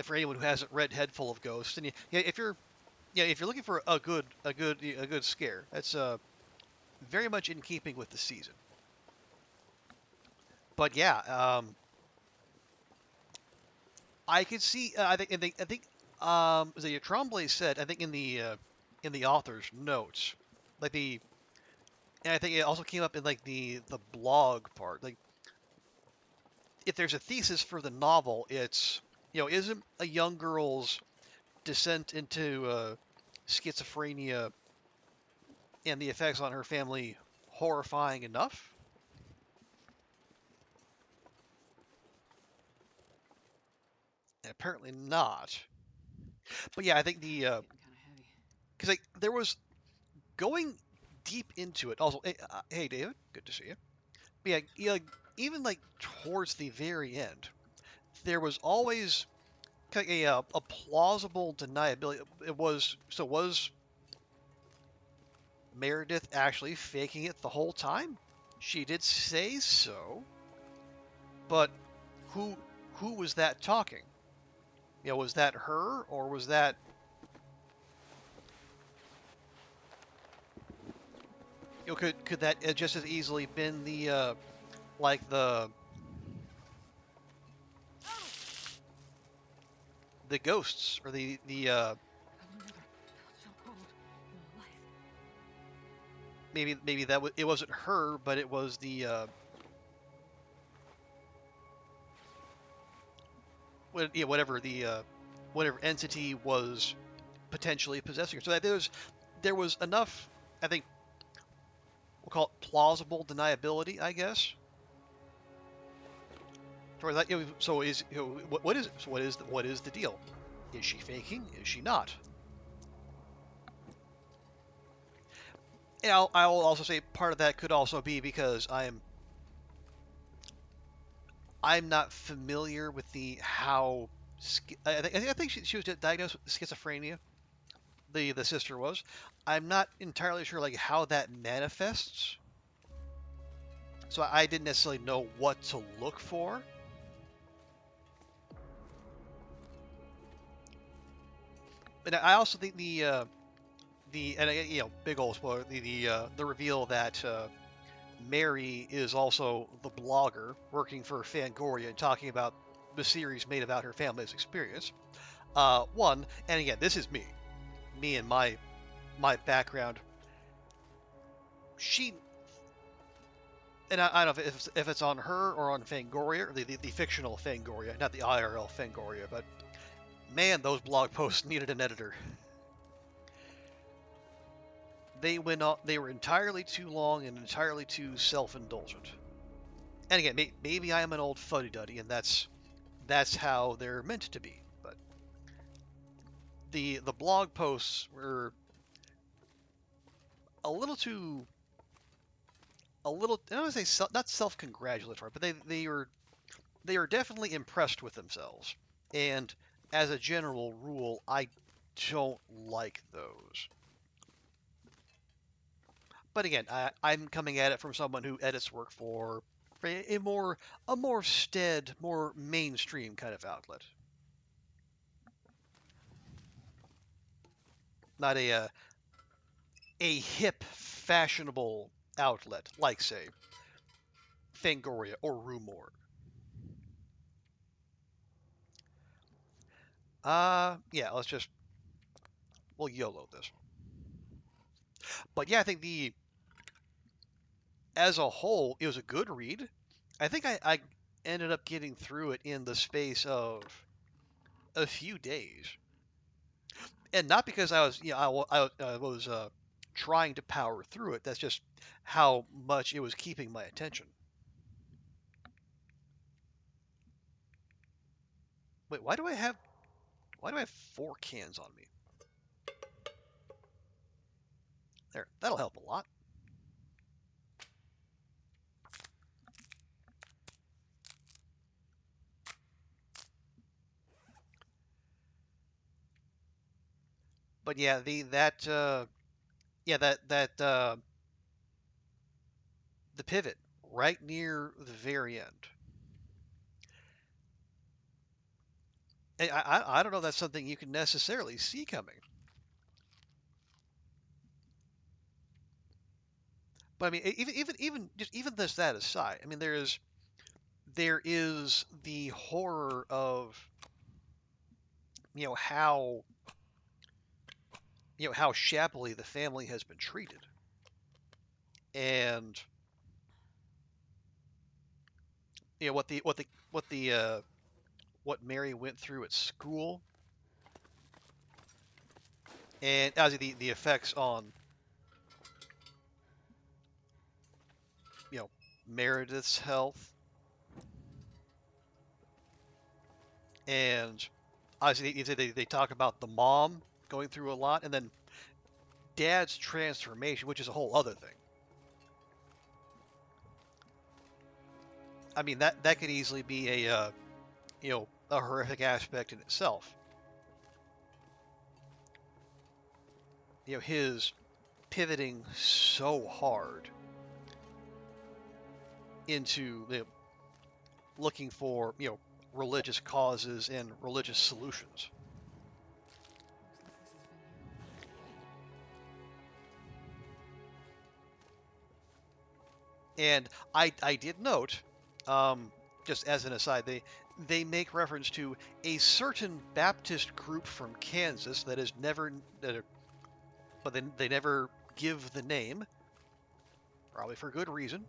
Speaker 1: for anyone who hasn't read Head Full of Ghosts. And if you're looking for a good scare, that's very much in keeping with the season. But yeah, I could see. I think. The Tremblay said. I think in the author's notes, like the, and I think it also came up in like the blog part. Like, if there's a thesis for the novel, it's, isn't a young girl's descent into schizophrenia and the effects on her family horrifying enough? Apparently not. But yeah, I think
Speaker 2: It's getting kind of heavy.
Speaker 1: because like there was going deep into it. Also, hey David, good to see you. But yeah, even like towards the very end, there was always kind of a plausible deniability. Was Meredith actually faking it the whole time? She did say so, but who who was that talking? Was that her, or was that, could that just as easily been the like the ghosts, or the
Speaker 2: I've never felt so cold in my life.
Speaker 1: maybe it wasn't her, but it was the whatever the whatever entity was potentially possessing her. So that there was enough, I think we'll call it plausible deniability, I guess. So that, so is, what is it? So what is the deal? Is she faking? Is she not? And I'll also say part of that could also be because I'm not familiar with the how. I think she was diagnosed with schizophrenia. The sister was. I'm not entirely sure like how that manifests, so I didn't necessarily know what to look for. But I also think the and big old spoiler, the reveal that Mary is also the blogger working for Fangoria and talking about the series made about her family's experience. One, and again, this is me and my background. She, and I don't know if it's on her or on Fangoria, or the fictional Fangoria, not the IRL Fangoria, but man, those blog posts needed an editor. They were entirely too long and entirely too self-indulgent. And again, maybe I am an old fuddy-duddy, and that's how they're meant to be. But the blog posts were a little too I don't want to say not self-congratulatory, but they are definitely impressed with themselves. And as a general rule, I don't like those. But again, I'm coming at it from someone who edits work for a more stead, more mainstream kind of outlet, not a hip, fashionable outlet like, say, Fangoria or Rumor. Yeah, we'll YOLO this. But yeah, I think as a whole, it was a good read. I think I ended up getting through it in the space of a few days, and not because I was, I was trying to power through it. That's just how much it was keeping my attention. Wait, why do I have 4 cans on me? There, that'll help a lot. But yeah, the pivot right near the very end. I don't know if that's something you can necessarily see coming. But I mean, even this that aside, I mean, there is the horror of how how shabbily the family has been treated, and what Mary went through at school, and obviously the effects on you know Meredith's health, and obviously they talk about the mom going through a lot, and then dad's transformation, which is a whole other thing. I mean that could easily be a horrific aspect in itself. His pivoting so hard into looking for religious causes and religious solutions. And I did note, just as an aside, they make reference to a certain Baptist group from Kansas that is never, but they never give the name, probably for good reason.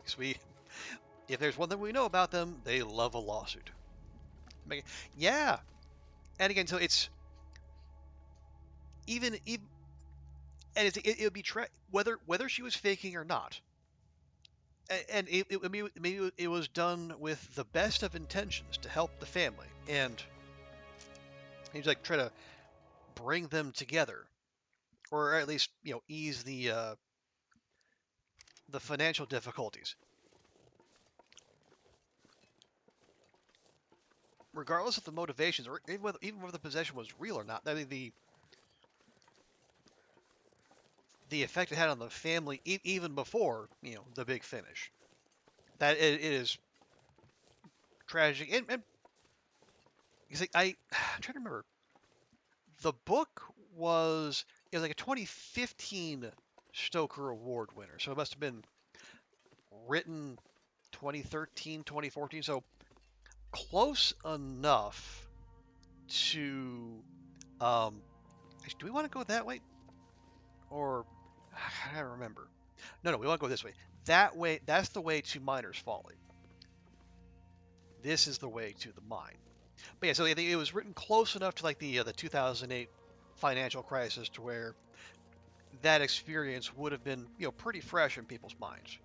Speaker 1: Because if there's one thing we know about them, they love a lawsuit. Yeah, and again, so it's even and it would be whether she was faking or not, and maybe it was done with the best of intentions to help the family, and he's like try to bring them together, or at least ease the financial difficulties, regardless of the motivations, or even whether the possession was real or not. I mean the effect it had on the family even before the big finish. That it is tragic, and you see, I'm trying to remember. The book it was like a 2015 Stoker Award winner, so it must have been written 2013, 2014, so close enough to. Um, do we want to go that way, or I don't remember? No, we want to go this way. That way, that's the way to Miner's Folly. This is the way to the mine. But yeah, so it was written close enough to like the 2008 financial crisis to where that experience would have been pretty fresh in people's minds.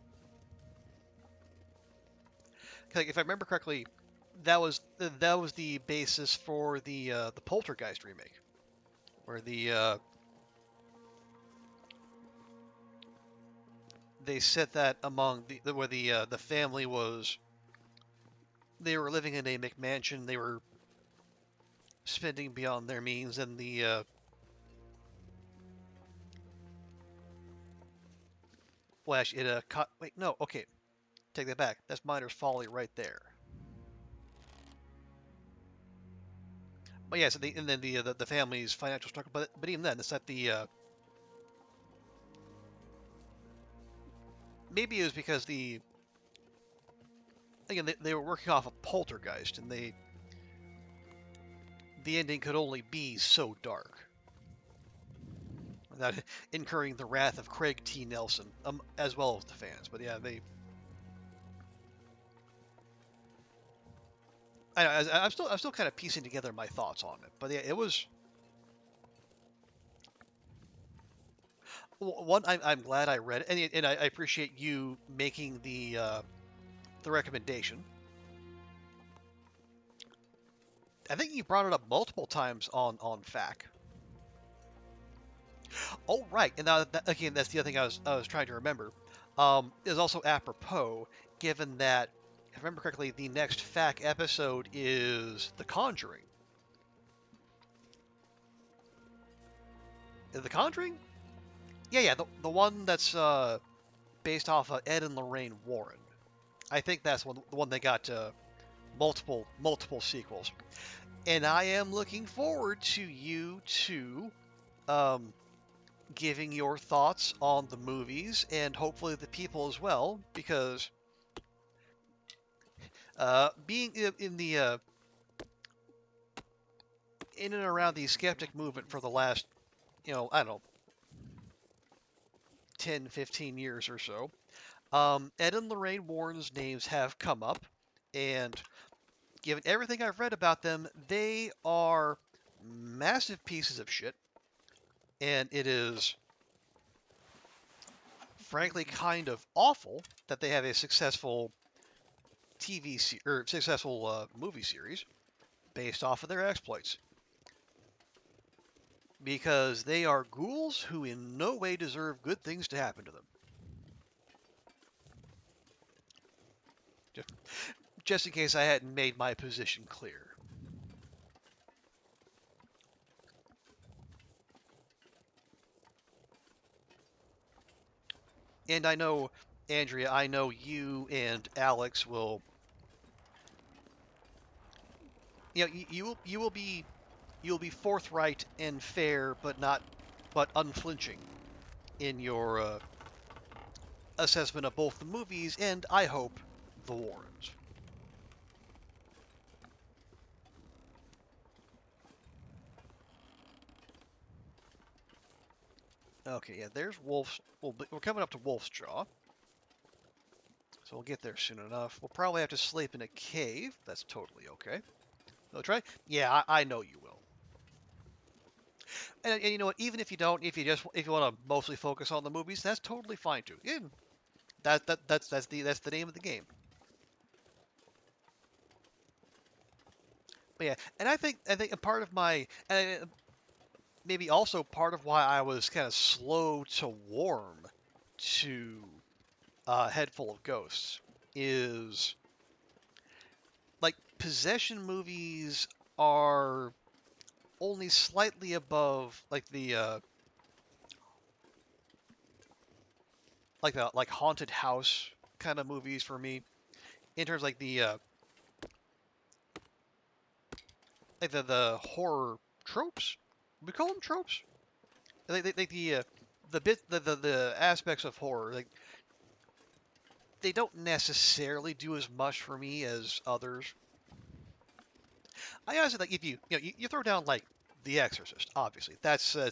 Speaker 1: Like, if I remember correctly, that was the basis for the Poltergeist remake, where they set that among where the family was, they were living in a McMansion, they were spending beyond their means, and well, actually, wait, no, okay, take that back. That's Miner's Folly right there. But yeah, so and then the family's financial struggle. But even then, it's that maybe it was because again they were working off a Poltergeist, and the ending could only be so dark without incurring the wrath of Craig T. Nelson, as well as the fans. But yeah, I'm still kind of piecing together my thoughts on it. But yeah, it was one. I'm glad I read it, and I appreciate you making the recommendation. I think you brought it up multiple times on FAQ. Oh right, and again, that's the other thing I was trying to remember. Is also apropos, given that if I remember correctly, the next FAQ episode is The Conjuring. Is The Conjuring? Yeah, the one that's based off of Ed and Lorraine Warren. I think that's the one that got multiple sequels, and I am looking forward to you two um, giving your thoughts on the movies and hopefully the people as well, because being in the in and around the skeptic movement for the last, I don't know, 10, 15 years or so, Ed and Lorraine Warren's names have come up, and given everything I've read about them, they are massive pieces of shit, and it is frankly kind of awful that they have a successful or successful movie series based off of their exploits, because they are ghouls who in no way deserve good things to happen to them. Just in case I hadn't made my position clear. And I know, Andrea, I know you and Alex will, you'll be forthright and fair, but unflinching in your assessment of both the movies and, I hope, the Warrens. Okay, yeah, there's Wolf's. We're coming up to Wolf's Jaw, so we'll get there soon enough. We'll probably have to sleep in a cave. That's totally okay. No try? Yeah, I know you will. And you know what? Even if you don't, if you want to mostly focus on the movies, that's totally fine too. Yeah, that's the name of the game. But yeah, and I think a part of my and maybe also part of why I was kind of slow to warm to Head Full of Ghosts is like possession movies are only slightly above like haunted house kind of movies for me in terms of the horror tropes. We call them tropes. Like the aspects of horror, like they don't necessarily do as much for me as others. I honestly like if you throw down like The Exorcist, obviously that's a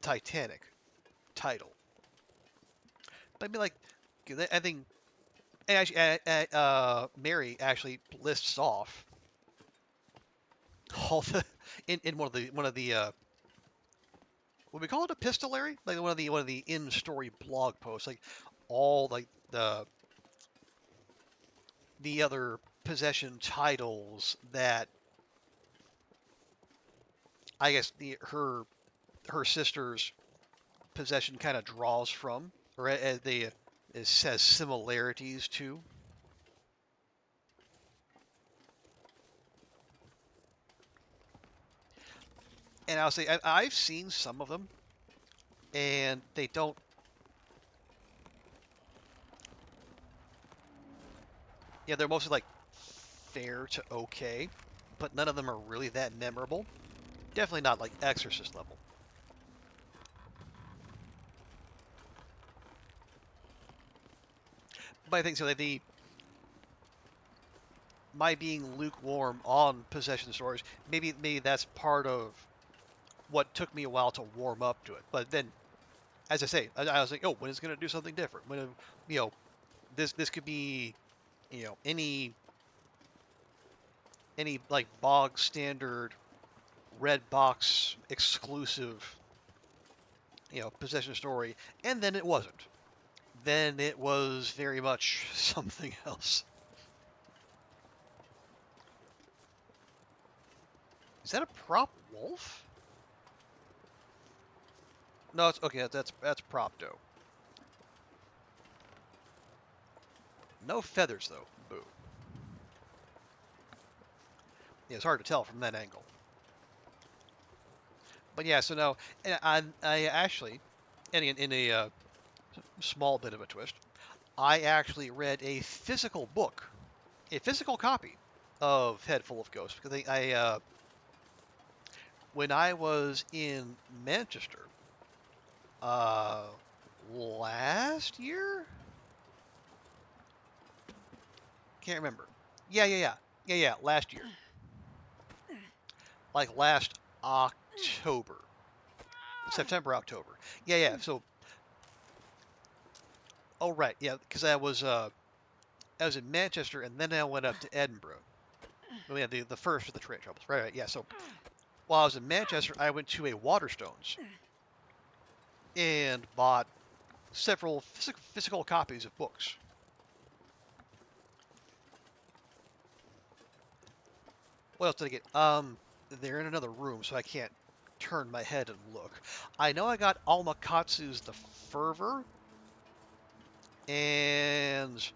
Speaker 1: Titanic title. But I mean, like, I think and actually, Mary actually lists off all the in one of the would we call it epistolary? Like one of the in-story blog posts, like all like the other possession titles that I guess her sister's possession kind of draws from, or as they it says similarities to. And I'll say I've seen some of them, and they don't. Yeah, they're mostly like fair to okay, but none of them are really that memorable. Definitely not like Exorcist level. But I think so. That the my being lukewarm on possession stories, maybe that's part of what took me a while to warm up to it. But then, as I say, I was like, oh, when is it going to do something different? When you know this could be any like bog standard red box exclusive possession story, and then it wasn't. Then it was very much something else. Is that a prop wolf? No, it's okay. That's propto. No feathers though. Boo. Yeah, it's hard to tell from that angle. But yeah, so no, and I actually, and in a small bit of a twist, I actually read a physical book, a physical copy of Head Full of Ghosts, because when I was in Manchester, Uh, last year? Can't remember. Yeah, last year. Like last October. September, October. Yeah. So, oh right, yeah, because I was in Manchester and then I went up to Edinburgh. We had the first of the train troubles. Right. Yeah. So while I was in Manchester, I went to a Waterstones and bought several physical copies of books. What else did I get? They're in another room, so I can't turn my head and look. I know I got Alma Katsu's The Fervor, and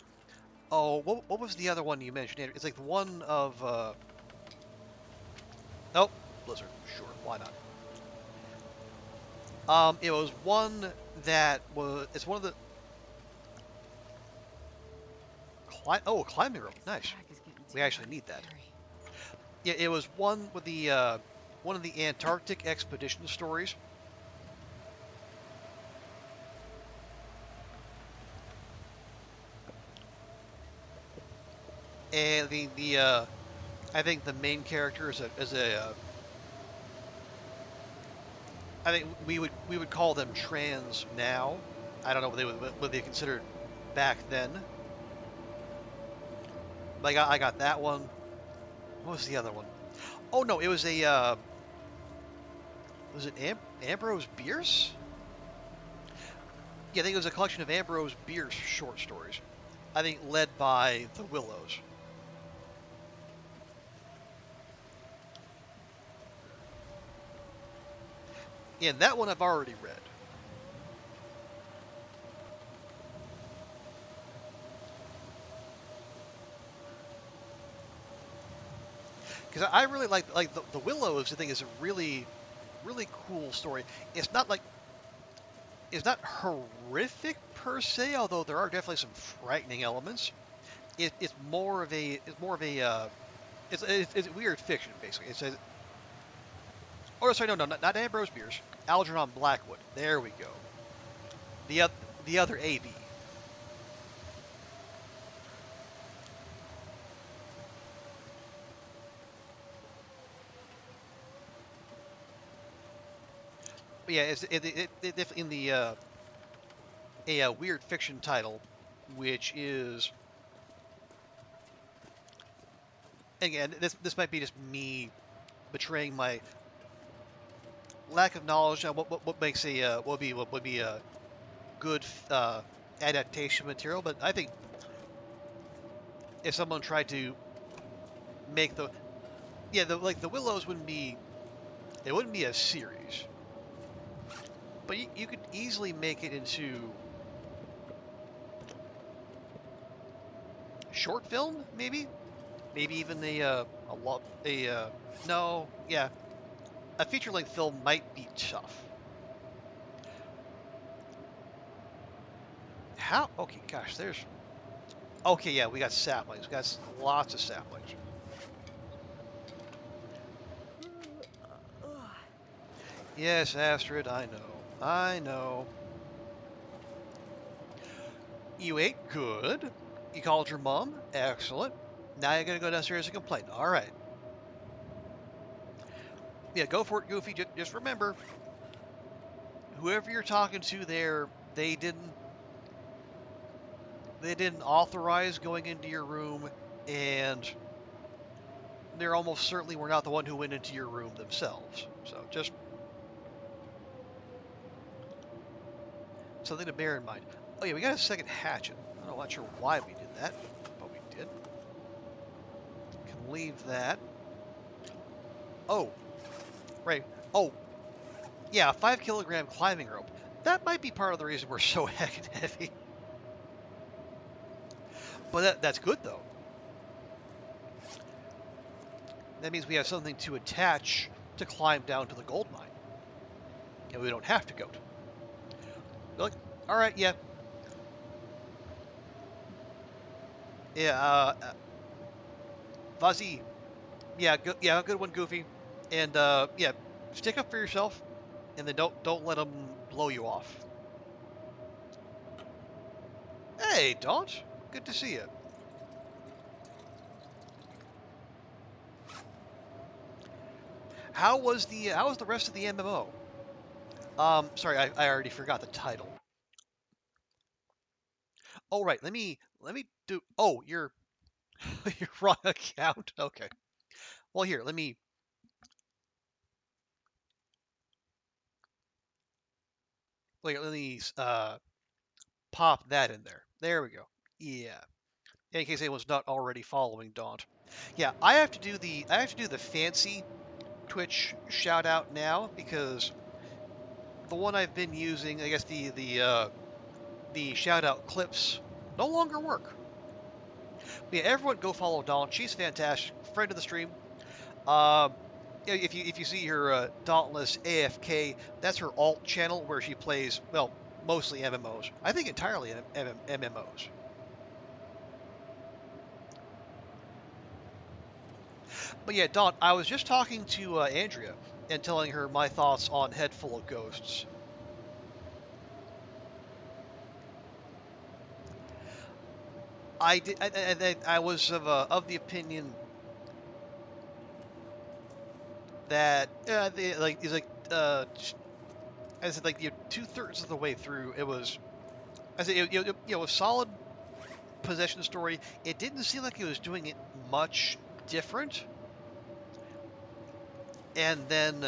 Speaker 1: oh, what was the other one you mentioned? It's like the one of oh, Blizzard. Sure, why not? It was one that was. It's one of the. Climbing rope. Nice. We actually need that. Yeah, it was one with the one of the Antarctic expedition stories. And the I think the main character is a I think we would call them trans now. I don't know what they considered back then. But I got that one. What was the other one? Oh no, it was a was it Ambrose Bierce? Yeah, I think it was a collection of Ambrose Bierce short stories. I think led by the Willows. Yeah, that one I've already read. Because I really like the Willows. I think is a really cool story. It's not like it's not horrific per se, although there are definitely some frightening elements. It's more of a it's weird fiction basically. It's a oh sorry no not Ambrose Bierce, Algernon Blackwood. There we go. The the other AB. But yeah, it's in the a weird fiction title, which is again this might be just me betraying my lack of knowledge on what makes a what would be a good adaptation material. But I think if someone tried to make the yeah like the Willows wouldn't be it wouldn't be a series, but you could easily make it into short film maybe even a lot a no yeah a feature length film might be tough. How okay gosh there's okay yeah we got saplings we got lots of saplings. Yes, Astrid, I know. I know. You ate good. You called your mom. Excellent. Now you're gonna go downstairs and complain. All right. Yeah, go for it, Goofy. Just remember, whoever you're talking to there, they didn't authorize going into your room, and they're almost certainly were not the one who went into your room themselves. So just something to bear in mind. Oh yeah, we got a second hatchet. I'm not sure why we did that, but we did. Can leave that. Oh, right. Oh, yeah, a 5 kilogram climbing rope. That might be part of the reason we're so heckin' heavy. But that's good though. That means we have something to attach to climb down to the gold mine. And we don't have to goat. Like, all right, yeah. Yeah, Fuzzy. Yeah, good one, Goofy. And yeah, stick up for yourself, and then don't let them blow you off. Hey, Daunt. Good to see you. How was the rest of the MMO? Sorry, I already forgot the title. Oh right, let me do. Oh, you're you're wrong account. Okay. Well, here, let me pop that in there. There we go. Yeah. In case anyone's not already following Daunt. Yeah, I have to do the fancy Twitch shout out now because the one I've been using, I guess the shout out clips no longer work. But yeah, everyone go follow Daunt. She's fantastic. Friend of the stream. Um, yeah, if you see her Dauntless AFK, that's her alt channel where she plays well mostly MMOs. I think entirely MMOs. But yeah, Daunt, I was just talking to Andrea and telling her my thoughts on Head Full of Ghosts. I was of the opinion that is like I said like 2/3 of the way through it was I said a solid possession story. It didn't seem like it was doing it much different, and then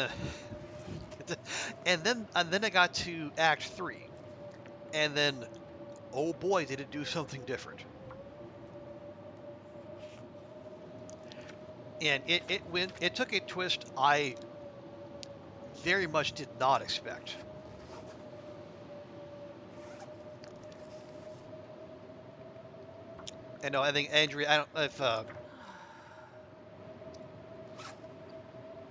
Speaker 1: and then I got to Act 3, and then oh boy did it do something different, and it took a twist I very much did not expect. And no, I think Andrea, I don't if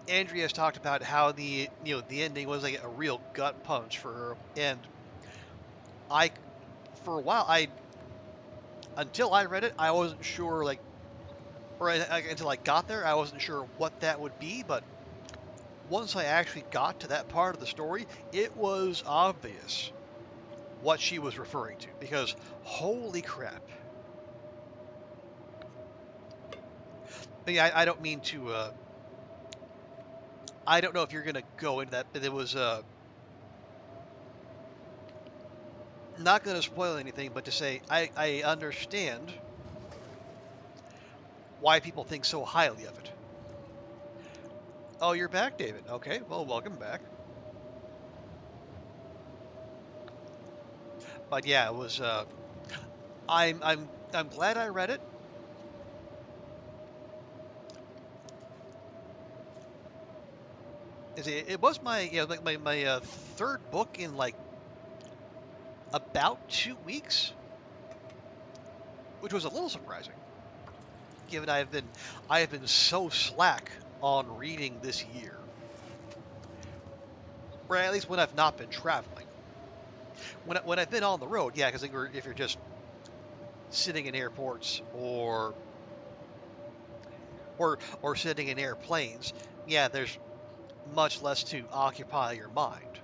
Speaker 1: Andrea has talked about how the ending was like a real gut punch for her, and I for a while I until I read it I wasn't sure like until I got there I wasn't sure what that would be, but once I actually got to that part of the story, it was obvious what she was referring to because holy crap. But yeah, I don't mean to I don't know if you're gonna go into that, but it was not gonna spoil anything, but to say I understand why people think so highly of it. Oh, you're back, David. Okay, well, welcome back. But yeah, it was. I'm glad I read it. It was my like my third book in like about 2 weeks, which was a little surprising, given I have been so slack on reading this year, or at least when I've not been traveling. When I've been on the road, yeah, because if you're just sitting in airports or sitting in airplanes, yeah, there's much less to occupy your mind.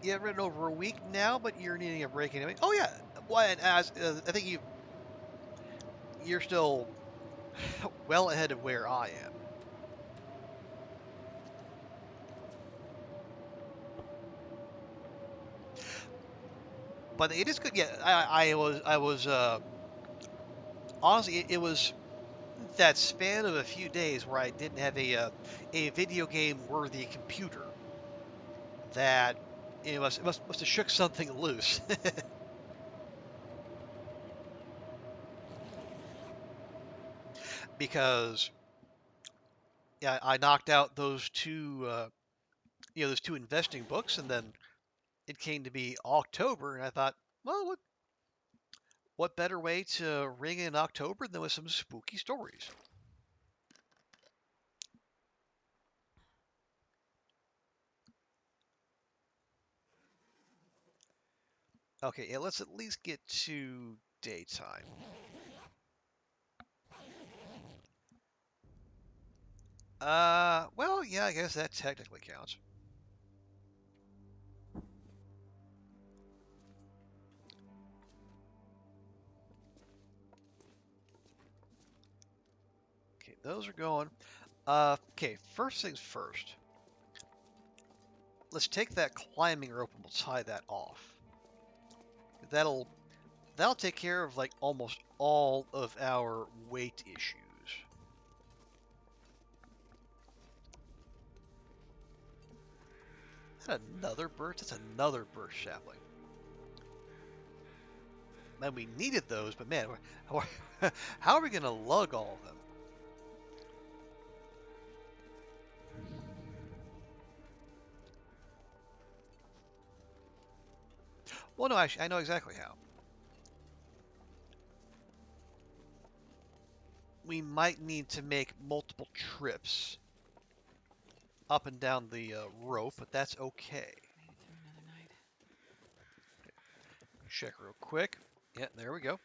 Speaker 1: You haven't written over a week now, but you're needing a break anyway. Oh yeah, well, and as I think you're still well ahead of where I am. But it is good. Yeah, I was honestly it was that span of a few days where I didn't have a video game worthy computer that it must have shook something loose. Because yeah, I knocked out those two investing books, and then it came to be October, and I thought, well, what better way to ring in October than with some spooky stories? Okay, yeah, let's at least get to daytime. Well, yeah, I guess that technically counts. Okay, those are going. Okay, first things first. Let's take that climbing rope and we'll tie that off. That'll take care of like almost all of our weight issues. Is that another birch? That's another birch sapling. Man, we needed those, but man, how are we gonna lug all of them? Well, no, actually, I know exactly how. We might need to make multiple trips up and down the rope, but that's okay.
Speaker 2: Made it through another night.
Speaker 1: Check real quick. Yeah, there we go.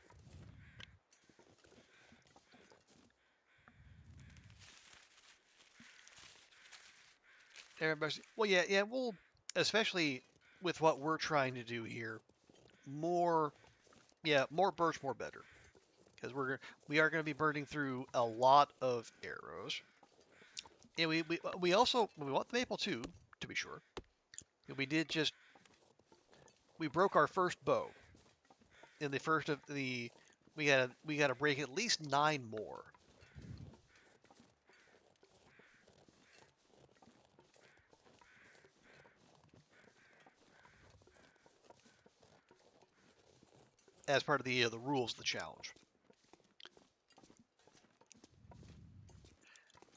Speaker 1: Everybody's, well, yeah, we'll, especially with what we're trying to do here, more, more birch, more better, because we are going to be burning through a lot of arrows. And we also we want the maple too, to be sure. We did just we broke our first bow in the first of the we gotta break at least 9 more. As part of the rules of the challenge.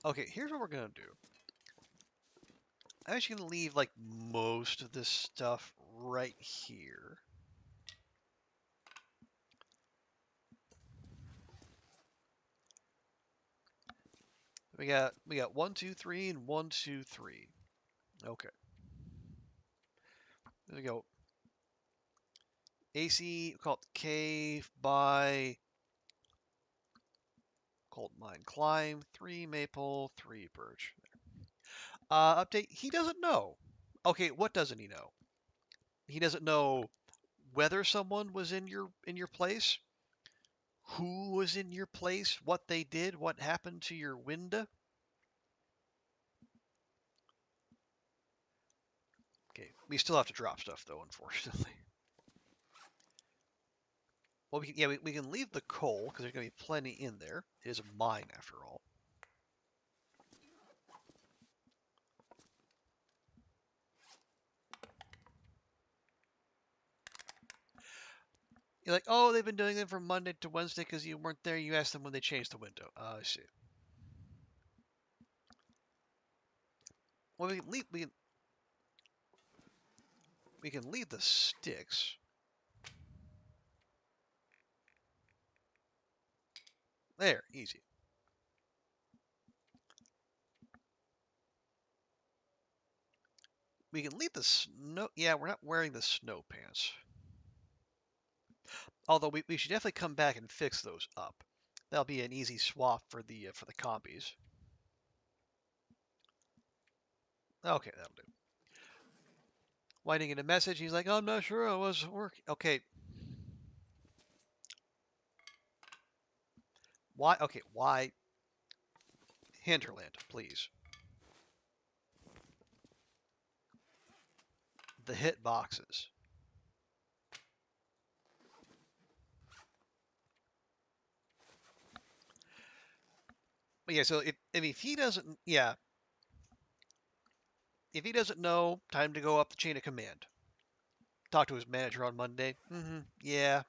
Speaker 1: Okay, here's what we're gonna do. I'm actually gonna leave like most of this stuff right here. We got 1, 2, 3, and 1, 2, 3. Okay. There we go. AC, call it cave by cold mine climb, 3 maple, 3 birch. Update. He doesn't know. Okay, what doesn't he know? He doesn't know whether someone was in your place, who was in your place, what they did, what happened to your window. Okay, we still have to drop stuff though, unfortunately. Well, we can leave the coal because there's gonna be plenty in there. It is a mine after all. You're like, oh, they've been doing it from Monday to Wednesday because you weren't there. You asked them when they changed the window. I see. Well, we can leave the sticks. There, easy. We can leave the snow. Yeah, we're not wearing the snow pants. Although we should definitely come back and fix those up. That'll be an easy swap for the compies. Okay, that'll do. Why didn't get a message? He's like, oh, I'm not sure I was working. Okay. Why? Okay, why? Hinterland, please. The hit boxes. But yeah, so if he doesn't, yeah, if he doesn't know, time to go up the chain of command. Talk to his manager on Monday. Yeah.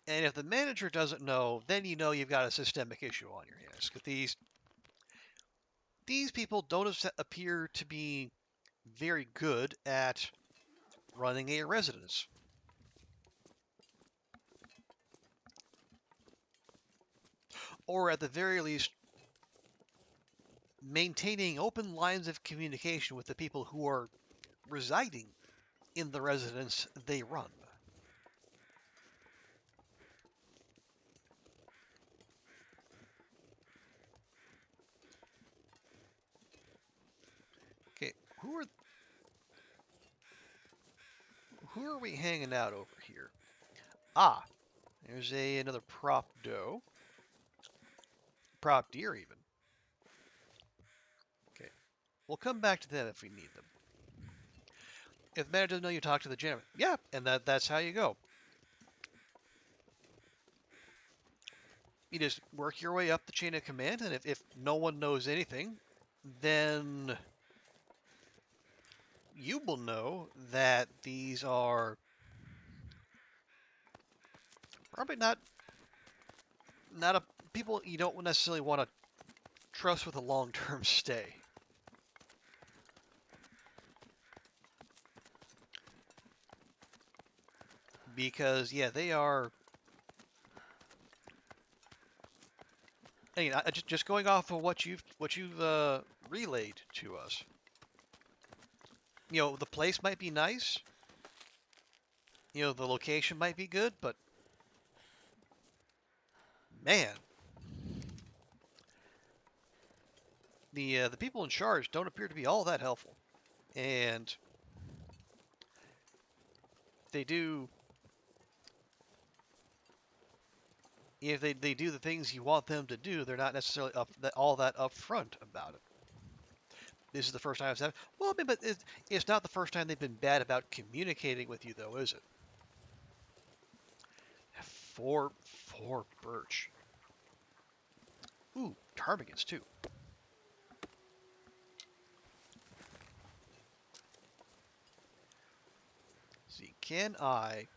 Speaker 1: And if the manager doesn't know, then you know you've got a systemic issue on your hands. Because these people don't appear to be very good at running a residence. Or at the very least, maintaining open lines of communication with the people who are residing in the residence they run. who are who are we hanging out over here? Ah, there's another prop doe, prop deer even. Okay, we'll come back to them if we need them. If the manager doesn't know, you talk to the gentleman. Yeah, and that's how you go. You just work your way up the chain of command, and if no one knows anything, then you will know that these are probably not a people you don't necessarily want to trust with a long-term stay. Because yeah, they are. I mean, just going off of what you've relayed to us. You know, the place might be nice. You know, the location might be good, but man, the people in charge don't appear to be all that helpful, and they do. If they do the things you want them to do, they're not necessarily all that upfront about it. This is the first time I've said, well, I mean, but it's not the first time they've been bad about communicating with you, though, is it? Four birch. Ooh, ptarmigans too. See, can I?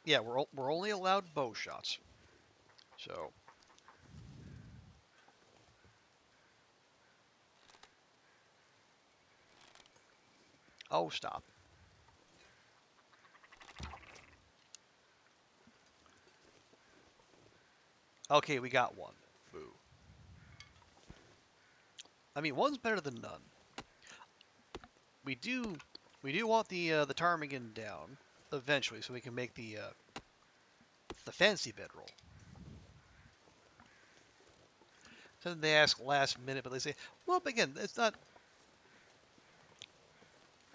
Speaker 1: Yeah, we're only allowed bow shots. So, oh, stop. Okay, we got one. Boo. I mean, one's better than none. We do want the ptarmigan down eventually, so we can make the fancy bedroll. So they ask last minute, but they say, well, again, it's not.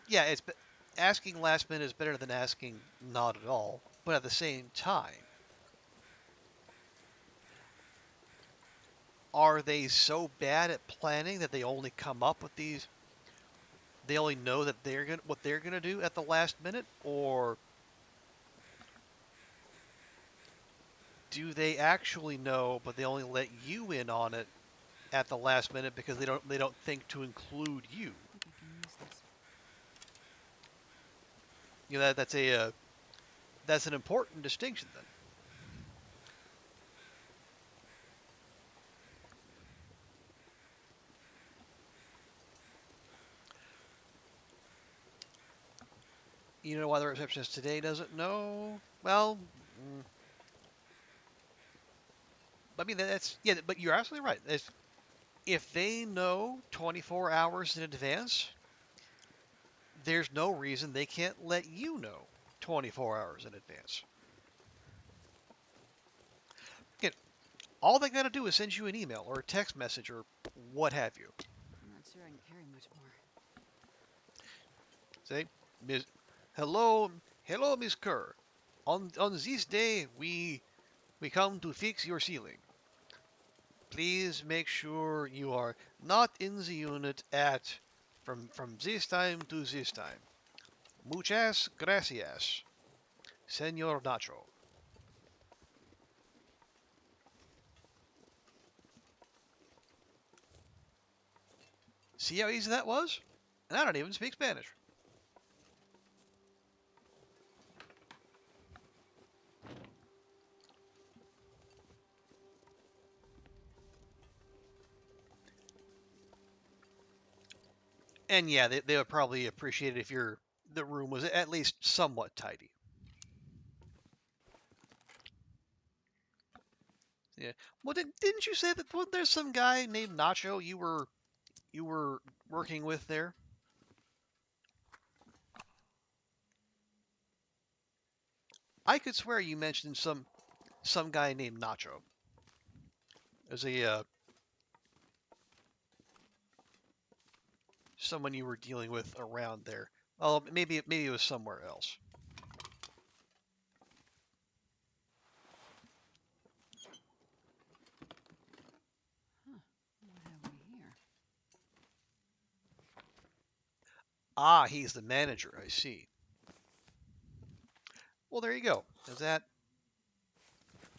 Speaker 1: Yeah, asking last minute is better than asking not at all. But at the same time, are they so bad at planning that they only come up with these? They only know that what they're gonna do at the last minute, or do they actually know, but they only let you in on it at the last minute because they don't think to include you?
Speaker 2: I think I can use this.
Speaker 1: You know that's an important distinction then. You know why the receptionist today doesn't know? Well, I mean that's yeah, but you're absolutely right. If they know 24 hours in advance, there's no reason they can't let you know 24 hours in advance. Again, all they got to do is send you an email or a text message or what have you.
Speaker 2: I'm not sure I can carry much more.
Speaker 1: Say, Miss, hello, Miss Kerr. On this day, we come to fix your ceiling. Please make sure you are not in the unit at from this time to this time. Muchas gracias, Senor Nacho. See how easy that was? And I don't even speak Spanish. And yeah, they would probably appreciate it if the room was at least somewhat tidy. Yeah. Well, didn't you say that wasn't there some guy named Nacho you were working with there? I could swear you mentioned some guy named Nacho as a someone you were dealing with around there. Well, maybe it was somewhere else.
Speaker 2: Huh. What have we here?
Speaker 1: Ah, he's the manager. I see. Well, there you go. Is that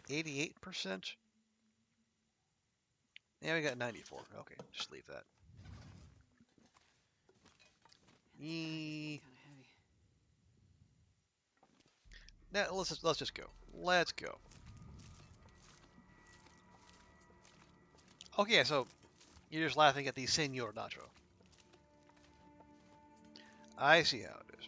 Speaker 1: 88%? Yeah, we got 94. Okay, just leave that.
Speaker 2: Kind of heavy.
Speaker 1: Now let's just go. Let's go. Okay, so you're just laughing at the Senor Nacho. I see how it is.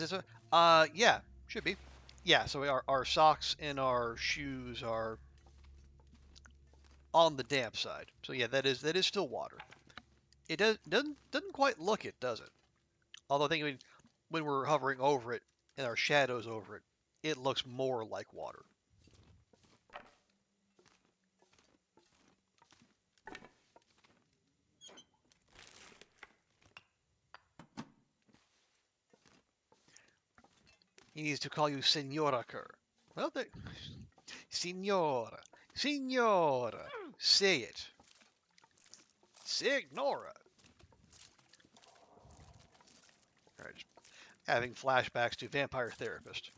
Speaker 1: Is this a? Yeah, should be. Yeah, so our socks and our shoes are on the damp side. So yeah, that is still water. It doesn't quite look it, does it? Although I think when we're hovering over it and our shadows over it, it looks more like water. He needs to call you Senora Kerr. Well, Senora, Senora, say it. Signora. All right, just having flashbacks to Vampire Therapist.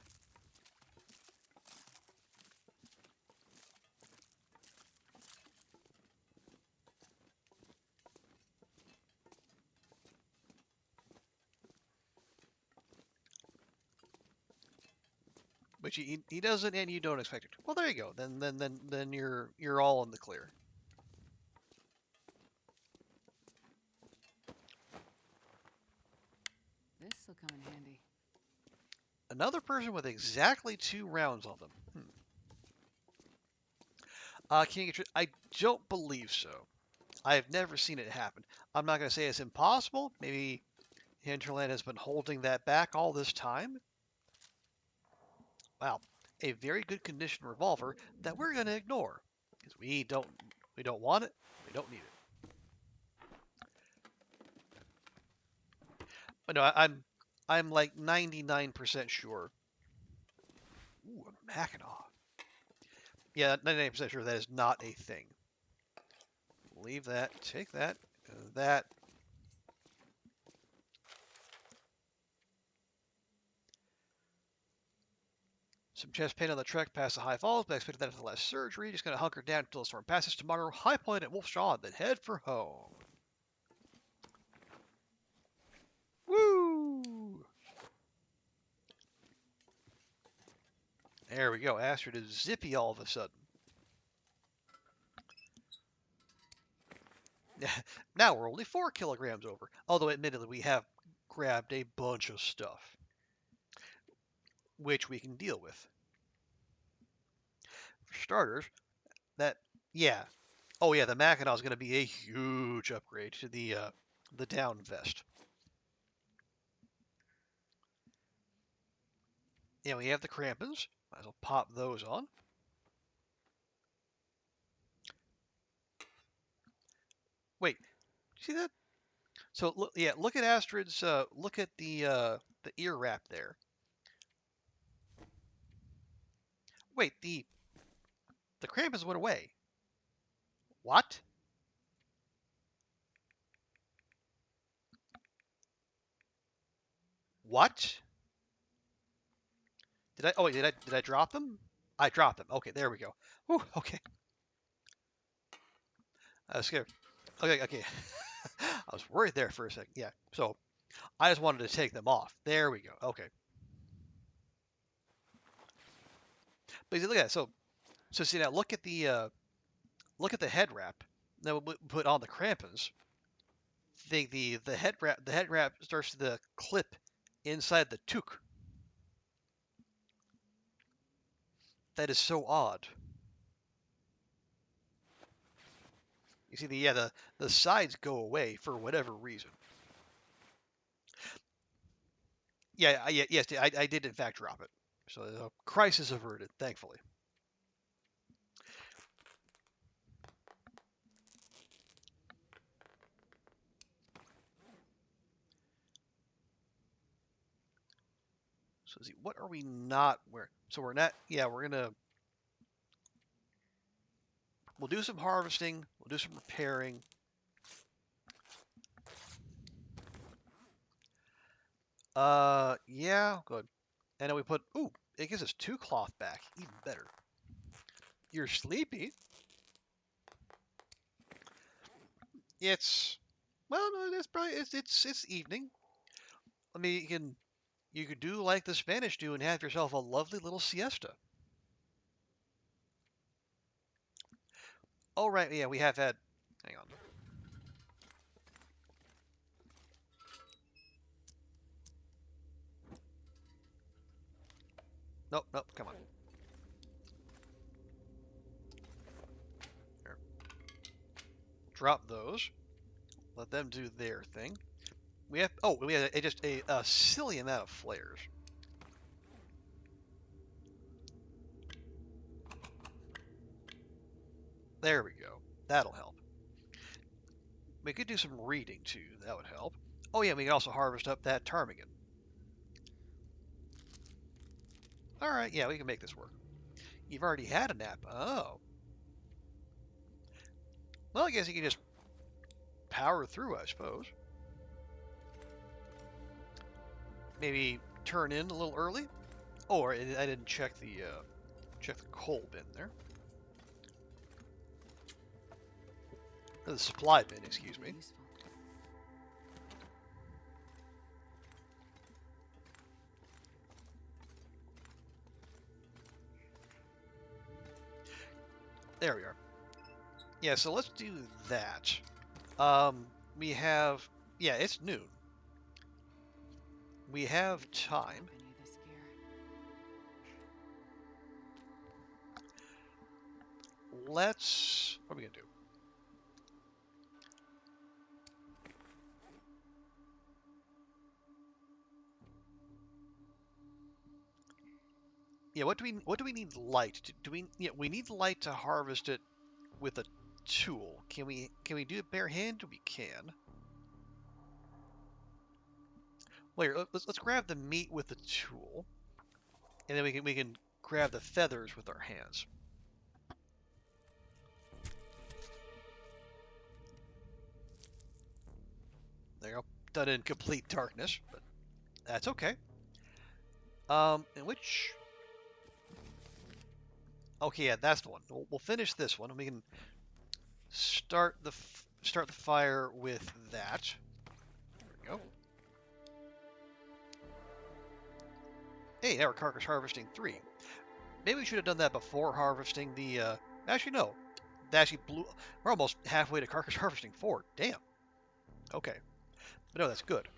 Speaker 1: Which he doesn't, and you don't expect it. Well, there you go. Then you're all in the clear.
Speaker 2: This'll come in handy.
Speaker 1: Another person with exactly 2 rounds on them. Can you get? I don't believe so. I've never seen it happen. I'm not going to say it's impossible. Maybe Hinterland has been holding that back all this time. Wow, a very good condition revolver that we're going to ignore because we don't want it. We don't need it. But no, I'm like 99% sure. Ooh, a Mackinaw. Yeah, 99% sure that is not a thing. Leave that. Take that. That. Some chest pain on the trek past the high falls, but I expected that after the last surgery. Just gonna hunker down until the storm passes tomorrow. High point at Wolf Shaw, then head for home. Woo! There we go. Astrid is zippy all of a sudden. Now we're only 4 kilograms over. Although, admittedly, we have grabbed a bunch of stuff, which we can deal with. For starters, yeah. Oh, yeah, the Mackinaw is going to be a huge upgrade to the down vest. And we have the crampons. Might as well pop those on. Wait, see that? So look at Astrid's. Look at the ear wrap there. Wait, the crampons went away. What? What? Did I? Oh wait, did I drop them? I dropped them. Okay, there we go. Whew, okay. I was scared. Okay. I was worried there for a second. Yeah. So I just wanted to take them off. There we go. Okay. But look at that. So see now look at the head wrap that we put on the crampons. The head wrap starts to clip inside the toque. That is so odd. You see the sides go away for whatever reason. Yeah, yes, I did in fact drop it. So the crisis averted, thankfully. So let's see, what are we not wearing? So we're not, yeah, we'll do some harvesting, we'll do some repairing. Yeah, good. And then we put, ooh, it gives us 2 cloth back, even better. You're sleepy? It's, well, no, it's probably, it's evening. I mean, you could do like the Spanish do and have yourself a lovely little siesta. Oh, right, yeah, we have had, hang on. Nope, nope, come on. There. Drop those. Let them do their thing. We have, oh, we have just a silly amount of flares. There we go. That'll help. We could do some reading too. That would help. Oh yeah, we can also harvest up that ptarmigan. All right, yeah, we can make this work. You've already had a nap. Oh. Well, I guess you can just power through, I suppose. Maybe turn in a little early. Oh, I didn't check the coal bin there. The supply bin, excuse me.
Speaker 2: Useful.
Speaker 1: There we are. Yeah, so let's do that. We have, yeah, it's noon. We have time.
Speaker 2: Beneath this gear.
Speaker 1: Let's, what are we gonna do? Yeah, what do we need light to, do we, yeah, we need light to harvest it with a tool. Can we do it bare hand? We can. Wait, let's grab the meat with the tool, and then we can grab the feathers with our hands. There you go. Done in complete darkness, but that's okay. In which? Okay, yeah, that's the one. We'll finish this one, and we can start the fire with that. There we go. Hey, now we're carcass harvesting 3. Maybe we should have done that before harvesting the. Actually, no. That actually blew. We're almost halfway to carcass harvesting 4. Damn. Okay. But no, that's good.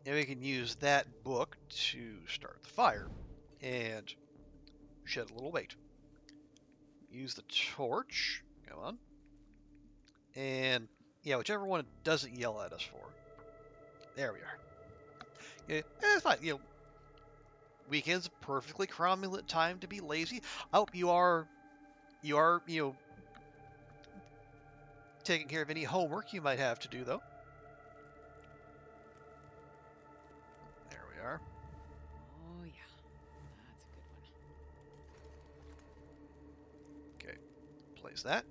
Speaker 1: And we can use that book to start the fire and shed a little weight. Use the torch. Come on. And yeah, whichever one it doesn't yell at us for. There we are. Yeah, it's fine. You know, weekends perfectly cromulent time to be lazy. I hope you are, taking care of any homework you might have to do though. There we are.
Speaker 2: Oh yeah, that's a good one.
Speaker 1: Okay, place that.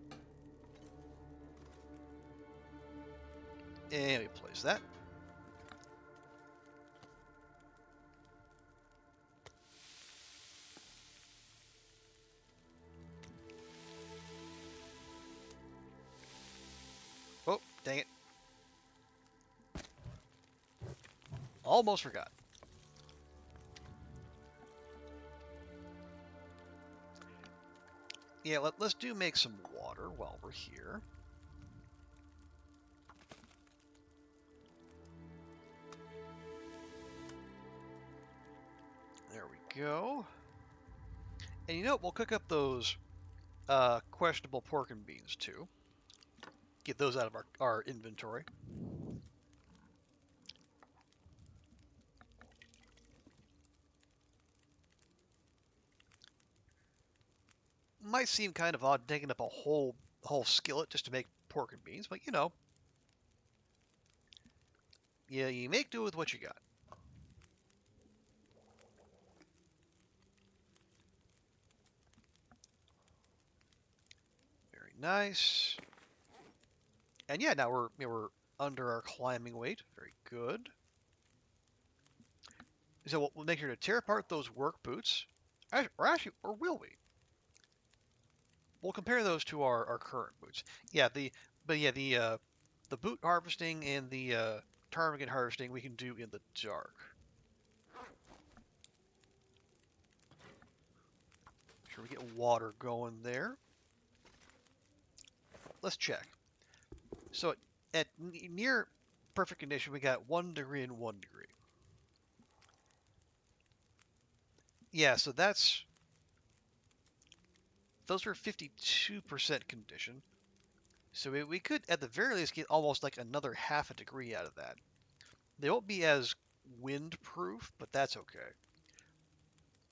Speaker 1: And we place that. Oh, dang it. Almost forgot. Yeah, let's make some water while we're here. There we go. And you know what? We'll cook up those questionable pork and beans too. Get those out of our inventory. Might seem kind of odd taking up a whole whole skillet just to make pork and beans, but you know, yeah, you make do with what you got. Very nice. And yeah, now we're under our climbing weight. Very good. So we'll make sure to tear apart those work boots, or will we? We'll compare those to our current boots. Yeah, the boot harvesting and the ptarmigan harvesting we can do in the dark. Make sure we get water going there. Let's check. So at near perfect condition, we got 1 degree and 1 degree. Yeah, so those are 52% condition. So we could, at the very least, get almost like another half a degree out of that. They won't be as wind-proof, but that's okay.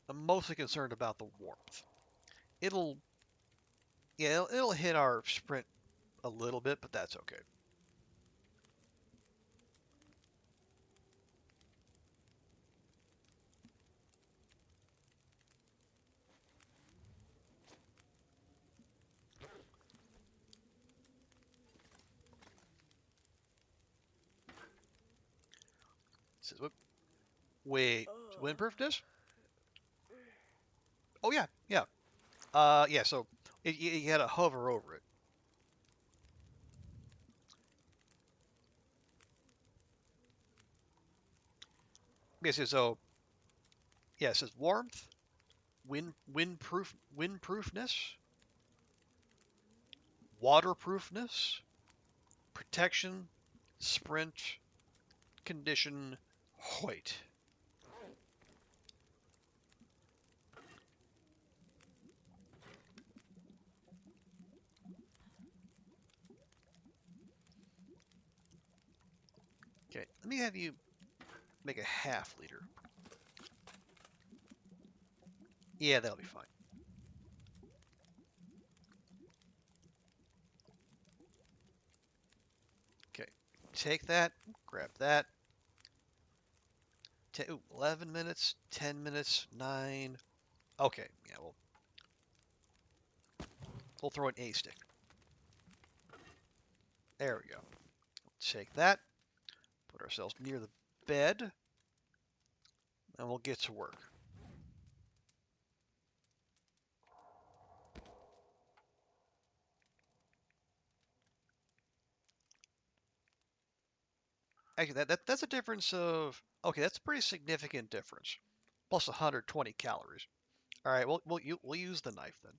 Speaker 1: I'm mostly concerned about the warmth. It'll, yeah, it'll hit our sprint a little bit, but that's okay. Says, wait, windproofness? Oh yeah, yeah. Yeah. So you had to hover over it. Okay, so yeah, it says warmth, windproofness, waterproofness, protection, sprint, condition, height. Okay, let me have you make a half liter. Yeah, that'll be fine. Okay, take that, grab that. 11 minutes, 10 minutes, 9. Okay, yeah, we'll throw an A stick. There we go. Take that, put ourselves near the bed, and we'll get to work. Actually, that's a difference of, okay, that's a pretty significant difference. Plus 120 calories. All right, we'll use the knife then.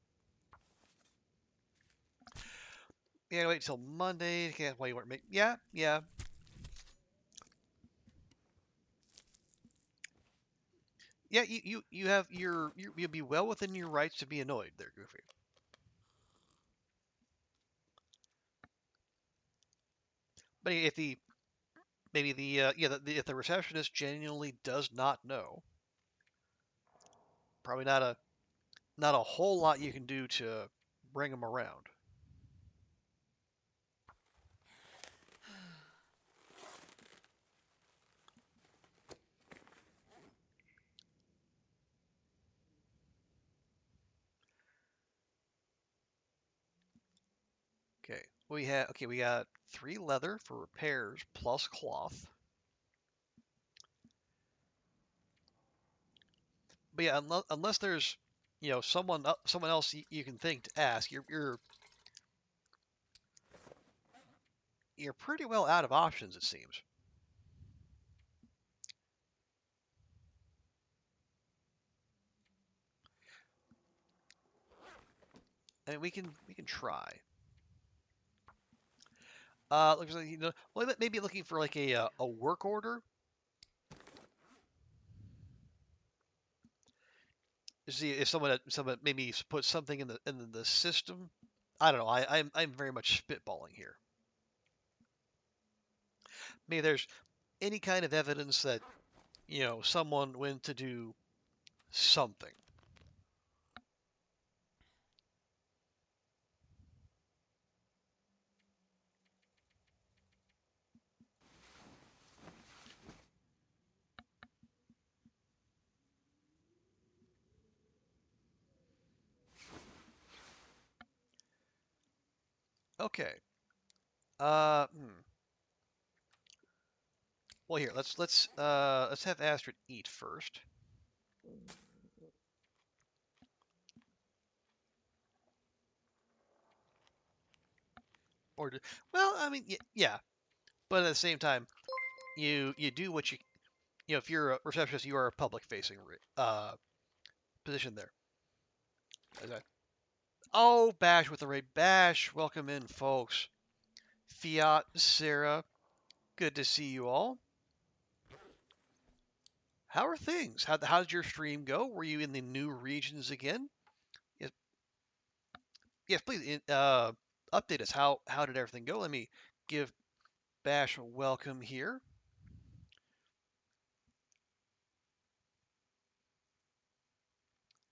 Speaker 1: Yeah, wait until Monday. Can't wait. Yeah, yeah. Yeah, you have you'll be well within your rights to be annoyed there, Goofy. But if the maybe the if the receptionist genuinely does not know, probably not a whole lot you can do to bring them around. We got 3 leather for repairs plus cloth. But yeah, unless there's someone else you can think to ask, you're pretty well out of options, it seems. I mean, we can try. Looks like well, maybe looking for like a work order. See if someone maybe put something in the system. I don't know. I'm very much spitballing here. Maybe there's any kind of evidence that someone went to do something. Okay. Well, here let's have Astrid eat first. Or well, I mean, yeah, but at the same time, you do what you know. If you're a receptionist, you are a public facing position there. Okay. Oh, Bash with the raid. Bash, welcome in, folks. Fiat, Sarah, good to see you all. How are things? How did your stream go? Were you in the new regions again? Yes, yes. Please update us. How did everything go? Let me give Bash a welcome here.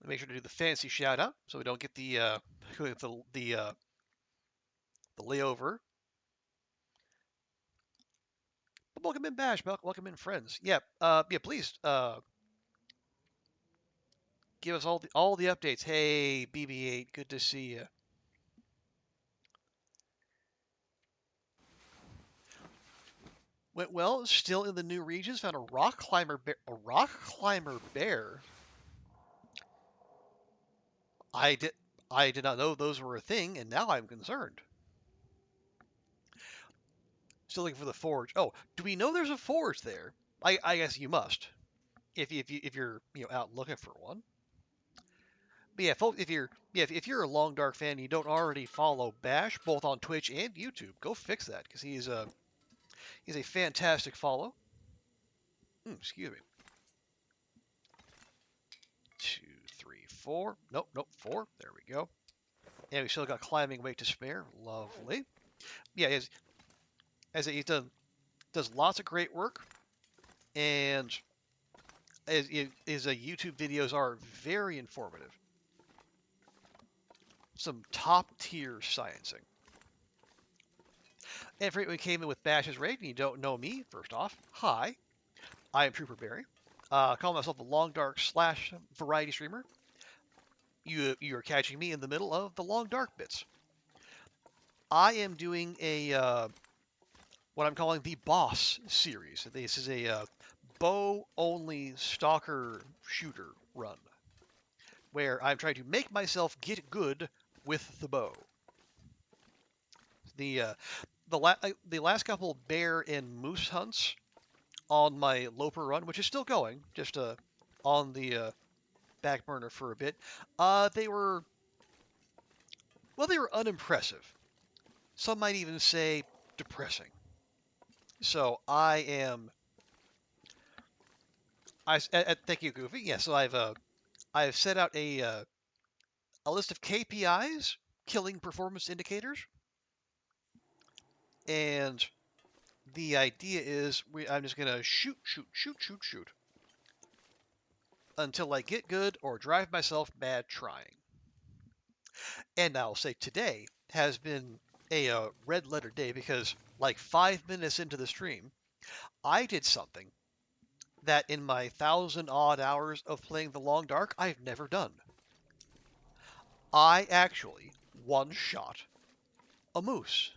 Speaker 1: Make sure to do the fancy shout out so we don't get the layover. But welcome in, Bash. Welcome in, friends. Yeah. Yeah. Please give us all the updates. Hey, BB8, good to see you. Went well. Still in the new regions. Found a rock climber bear. A rock climber bear. I did. I did not know those were a thing, and now I'm concerned. Still looking for the forge. Oh, do we know there's a forge there? I guess you must. If you're out looking for one. But yeah, folks, if you're a Long Dark fan and you don't already follow Bash both on Twitch and YouTube, go fix that because he's a fantastic follow. Excuse me. 2, 3, 4. Nope, 4. There we go. And we still got climbing weight to spare. Lovely. Yeah, as he does lots of great work, and his YouTube videos are very informative. Some top tier sciencing. And for anyone who came in with Bash's raid and you don't know me, first off, hi, I am Trooper Barry. Call myself a long dark slash variety streamer. You are catching me in the middle of the long dark bits. I am doing what I'm calling the boss series. This is a bow only stalker shooter run where I'm trying to make myself get good with the bow. The the last couple bear and moose hunts on my Loper run, which is still going, just on the back burner for a bit. They were unimpressive. Some might even say depressing. So I am. Thank you, Goofy. Yeah, so I've set out a list of KPIs, killing performance indicators, and the idea is I'm just gonna shoot until I get good or drive myself mad trying. And I'll say today has been a red letter day because like 5 minutes into the stream, I did something that in my 1,000 odd hours of playing the Long Dark, I've never done. I actually one shot a moose.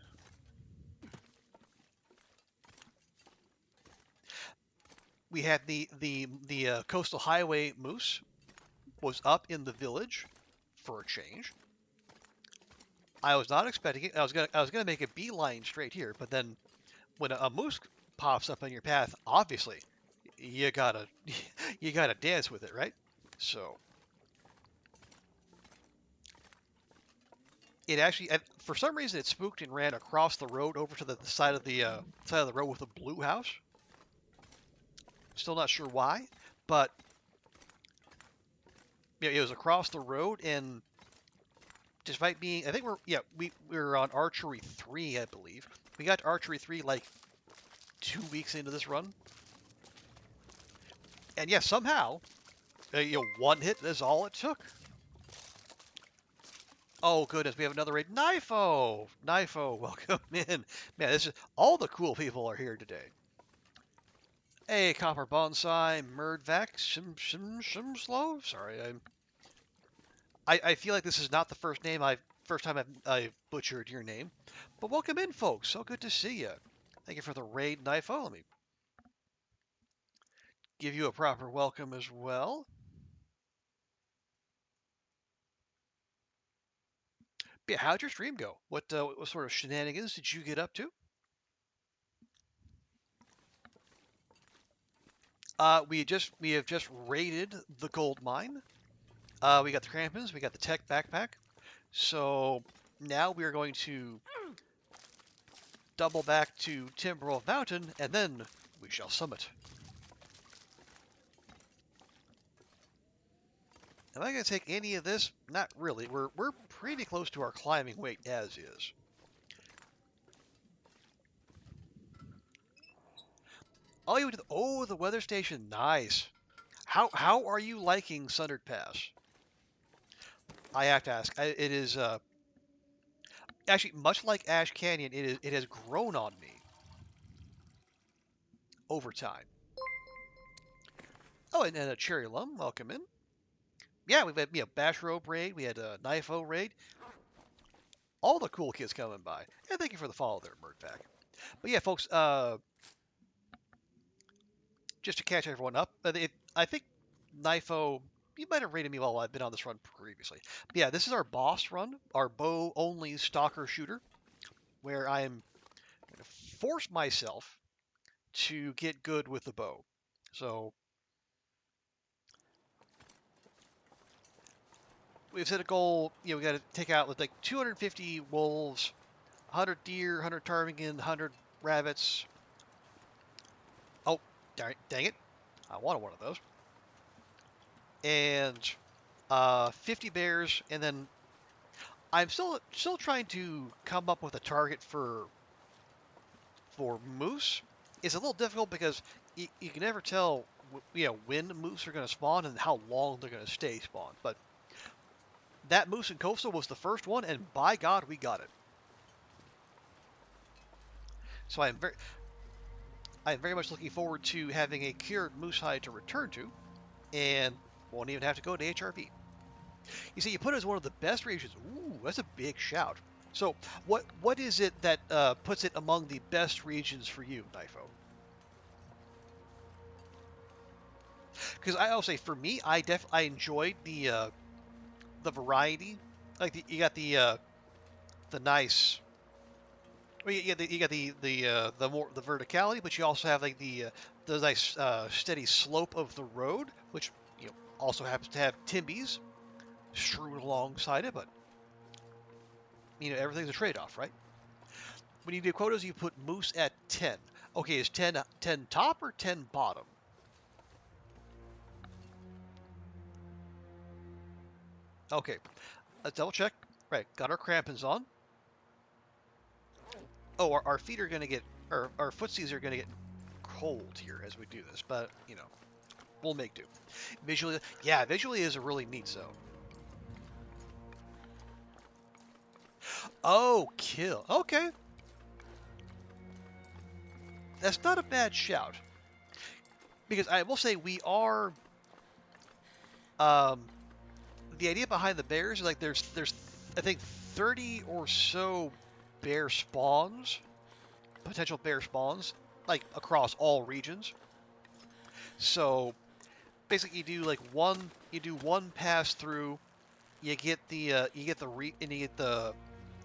Speaker 1: We had the coastal highway moose was up in the village for a change. I was not expecting it. I was gonna make a beeline straight here, but then when a moose pops up on your path, obviously you gotta you gotta dance with it, right? So it actually, for some reason, it spooked and ran across the road over to the side of the road with a blue house. Still not sure why, but it was across the road, and despite being, I think we were on archery 3, I believe. We got to archery 3 like 2 weeks into this run, and yeah, somehow, one hit is all it took. Oh goodness, we have another raid. Knifo, welcome in. Man, this is all the cool people are here today. Hey, Copper Bonsai, Murdvac, Shim Slow. Sorry, I feel like this is not the first name I've first time I've butchered your name. But welcome in, folks. So good to see you. Thank you for the raid, Knifo. Let me give you a proper welcome as well. But yeah, how'd your stream go? What sort of shenanigans did you get up to? We have just raided the gold mine. We got the crampons, we got the tech backpack. So now we are going to double back to Timberwolf Mountain, and then we shall summit. Am I going to take any of this? Not really. We're pretty close to our climbing weight as is. Oh, the weather station. Nice. How are you liking Sundered Pass? I have to ask. It is actually much like Ash Canyon. It has grown on me over time. Oh, and a Cherry Lum. Welcome in. Yeah, we've had Bash Robe raid. We had a Knifo raid. All the cool kids coming by. And thank you for the follow there, Murkpack. But yeah, folks. Just to catch everyone up, I think Knifo, you might have rated me while I've been on this run previously. But yeah, this is our boss run, our bow-only Stalker Shooter, where I'm going to force myself to get good with the bow. So we've set a goal, we got to take out like 250 wolves, 100 deer, 100 ptarmigan, 100 rabbits. Oh, dang it. I wanted one of those. And 50 bears, and then I'm still trying to come up with a target for moose. It's a little difficult because you can never tell when moose are going to spawn and how long they're going to stay spawned. But that moose in coastal was the first one, and by God, we got it. So I'm very much looking forward to having a cured moose hide to return to, and won't even have to go to HRP. You see, you put it as one of the best regions. Ooh, that's a big shout. So, what is it that puts it among the best regions for you, Knifo? Because I'll say for me, I enjoyed the variety. Like you got the nice. Well, you got the verticality, but you also have like the nice steady slope of the road, which also happens to have timbies strewn alongside it. But everything's a trade-off, right? When you do quotas, you put moose at 10. Okay, is 10 top or 10 bottom? Okay, let's double check. Right, got our crampons on. Oh, our feet are going to get, our footsies are going to get cold here as we do this, but, we'll make do. Visually is a really neat zone. Oh, kill. Okay. That's not a bad shout. Because I will say we are, the idea behind the bears is like there's I think 30 or so bear spawns, potential bear spawns, like across all regions. So basically, you do one pass through, you get the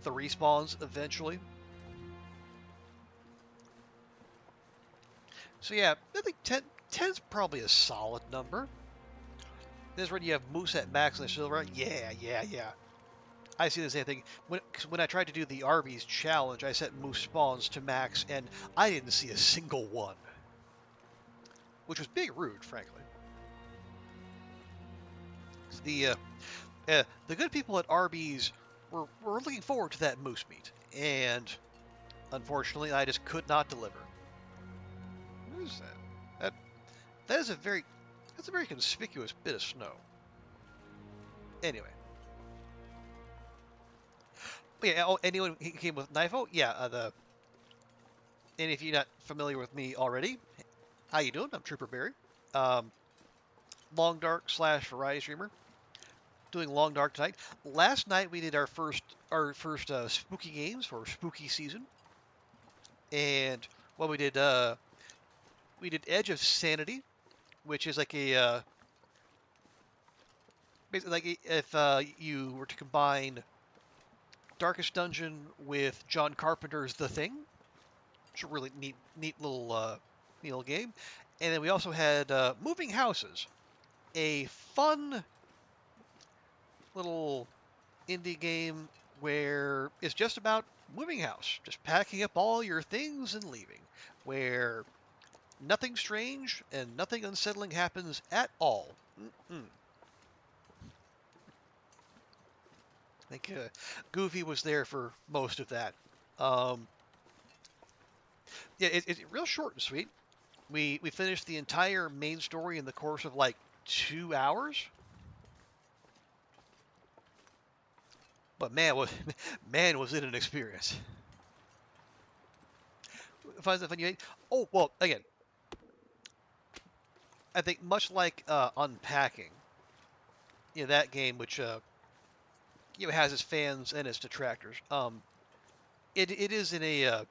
Speaker 1: respawns eventually. So yeah, I think 10's probably a solid number. This is when you have moose at max and the silver. Yeah. I see the same thing. When I tried to do the Arby's challenge, I set moose spawns to max, and I didn't see a single one, which was big rude, frankly. The good people at Arby's were looking forward to that moose meat, and unfortunately, I just could not deliver. What is that? That's a very conspicuous bit of snow. Anyway. But yeah, anyone who came with Knifo? Yeah, and if you're not familiar with me already, how you doing? I'm Trooper Barry. Long Dark / variety streamer. doing Long Dark Night. Last night we did our first spooky games for spooky season, and well, we did Edge of Sanity, which is like a basically like if you were to combine Darkest Dungeon with John Carpenter's The Thing. It's a really neat little game. And then we also had Moving Houses, a fun little indie game where it's just about moving house, just packing up all your things and leaving, where nothing strange and nothing unsettling happens at all. Mm-mm. I think Goofy was there for most of that. Um, yeah, it's real short and sweet. We finished the entire main story in the course of like 2 hours. But man, was man was it an experience. Finds it funny. Oh well, again, I think much like unpacking, that game which has its fans and its detractors. It is in a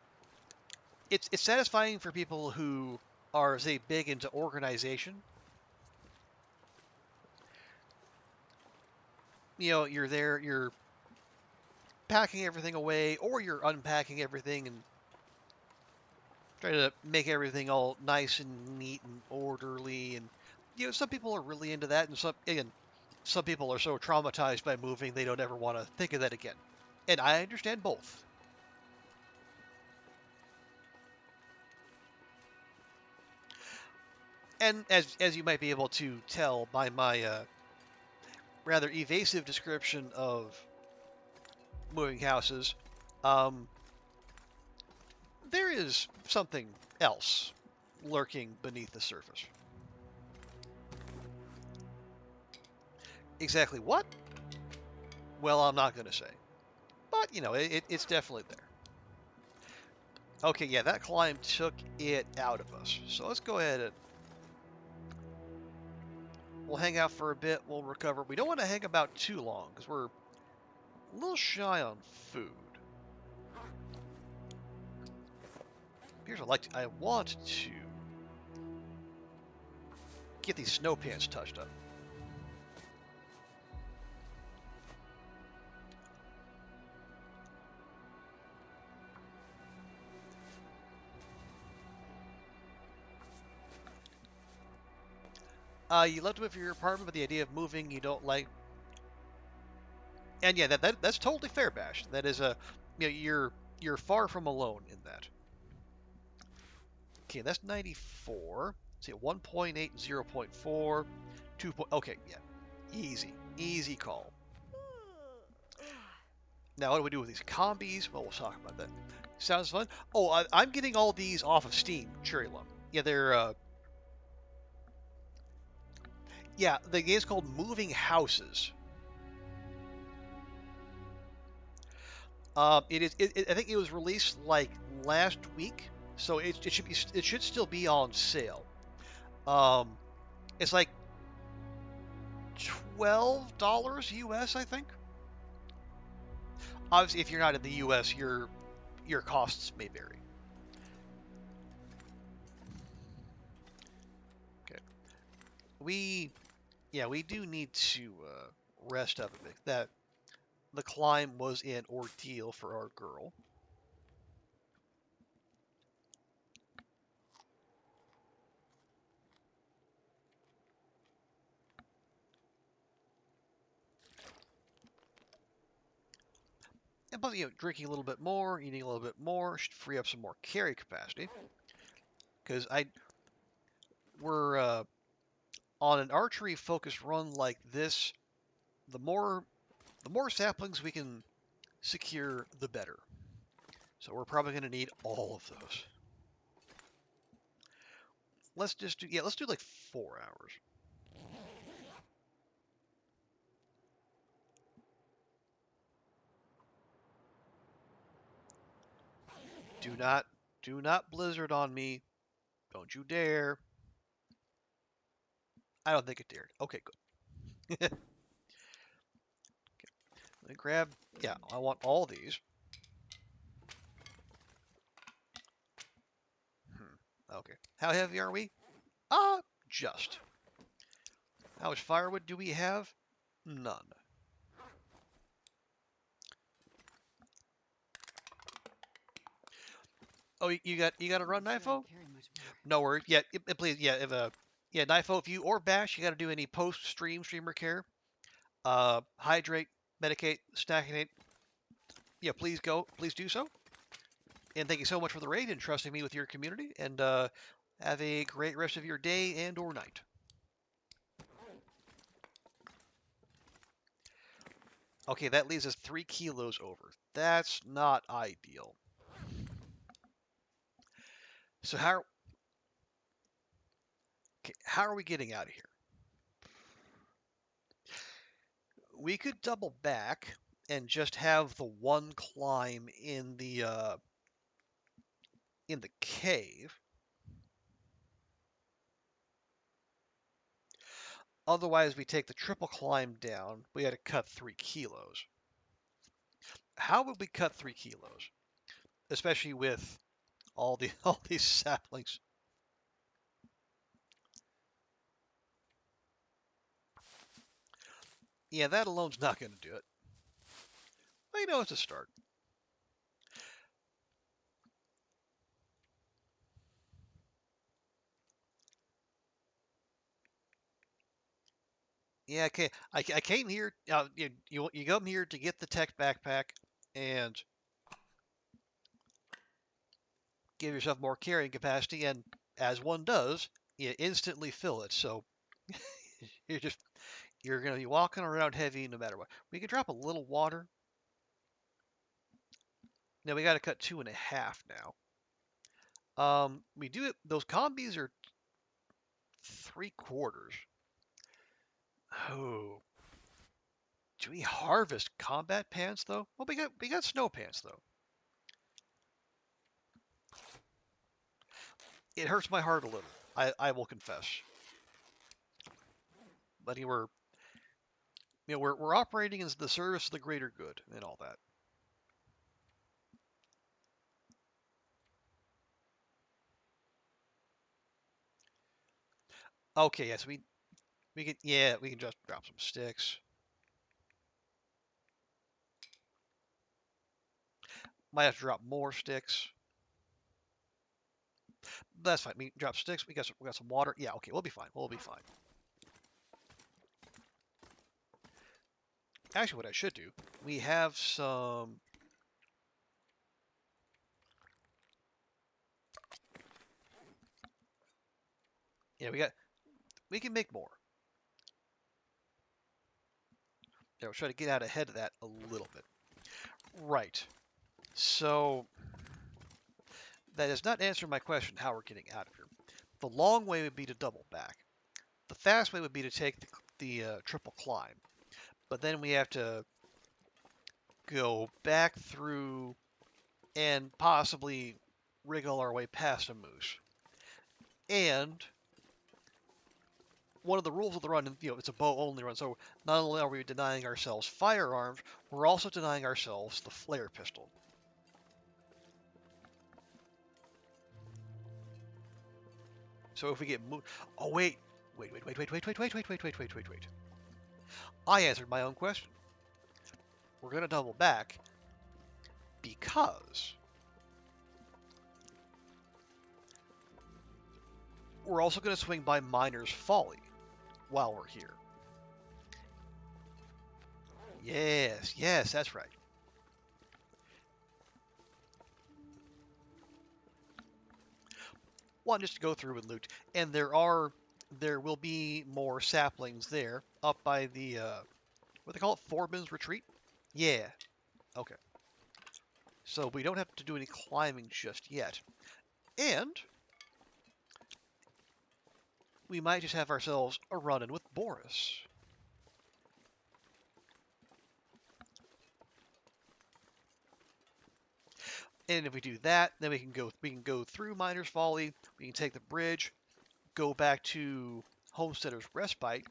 Speaker 1: it's satisfying for people who are say big into organization. You're there, you're packing everything away, or you're unpacking everything and trying to make everything all nice and neat and orderly. And some people are really into that, and some people are so traumatized by moving they don't ever want to think of that again. And I understand both. And as you might be able to tell by my rather evasive description of moving houses, um, there is something else lurking beneath the surface. Exactly what? Well, I'm not going to say. But, it's definitely there. Okay, yeah, that climb took it out of us. So let's go ahead and we'll hang out for a bit. We'll recover. We don't want to hang about too long because we're a little shy on food. Here's what I want to get these snow pants touched up. You love to move your apartment, but the idea of moving you don't like. And yeah, that's totally fair, Bash. That is you're far from alone in that. Okay, that's 94. See, 1.8, 0.4, 2. Okay, yeah, easy call. Now, what do we do with these combis? Well, we'll talk about that. Sounds fun. Oh, I'm getting all these off of Steam, Cherry Lump. Yeah, yeah, the game's called Moving Houses. I think it was released like last week, so it should still be on sale. Um, it's like $12 US, I think. Obviously, if you're not in the US, your costs may vary. Okay, we do need to rest up a bit. That the climb was an ordeal for our girl. And plus, drinking a little bit more, eating a little bit more should free up some more carry capacity. Because we're on an archery focused run like this, the more saplings we can secure, the better. So we're probably going to need all of those. Let's do like 4 hours. Do not blizzard on me. Don't you dare. I don't think it dared. Okay, good. Let me grab, yeah, I want all these. Okay. How heavy are we? Just. How much firewood do we have? None. Oh, you got to run,
Speaker 2: I'm sure I
Speaker 1: Knifo?
Speaker 2: carry much more.
Speaker 1: No worries. Yeah, please. Yeah, if yeah, Knifo, if you or Bash, you got to do any streamer care. Hydrate, medicate, stackinate. Yeah, please go. Please do so. And thank you so much for the raid and trusting me with your community. And have a great rest of your day and or night. Okay, that leaves us 3 kilos over. That's not ideal. So how are we getting out of here? We could double back and just have the one climb in the cave. Otherwise, we take the triple climb down. We got to cut 3 kilos. How would we cut 3 kilos? Especially with all these saplings. Yeah, that alone's not going to do it. But you know, it's a start. Yeah, okay. I came here. You come here to get the tech backpack and give yourself more carrying capacity, and as one does, you instantly fill it. So you're gonna be walking around heavy no matter what. We can drop a little water. Now we got to cut 2.5 now. We do it. Those combis are 3/4. Oh, do we harvest combat pants though? Well, we got snow pants though. It hurts my heart a little. I will confess. But we're operating in the service of the greater good and all that. Okay, yes, we can just drop some sticks. Might have to drop more sticks. That's fine. We can drop sticks. We got some water. Yeah, okay, we'll be fine. We'll be fine. Actually, what I should do, we have some. Yeah, we can make more. Yeah, we'll try to get out ahead of that a little bit. Right. So that does not answer my question how we're getting out of here. The long way would be to double back. The fast way would be to take the triple climb. But then we have to go back through and possibly wriggle our way past a moose. And one of the rules of the run, it's a bow only run, so not only are we denying ourselves firearms, we're also denying ourselves the flare pistol. So if we get oh wait. I answered my own question. We're gonna double back because we're also gonna swing by Miner's Folly while we're here. Yes, that's right. One just to go through and loot, and there will be more saplings there up by the what they call it, Foreman's retreat. Yeah. Okay. So we don't have to do any climbing just yet, and we might just have ourselves a run-in with Boris. And if we do that, then we can go through Miner's Folly. We can take the bridge, go back to Homesteader's Respite,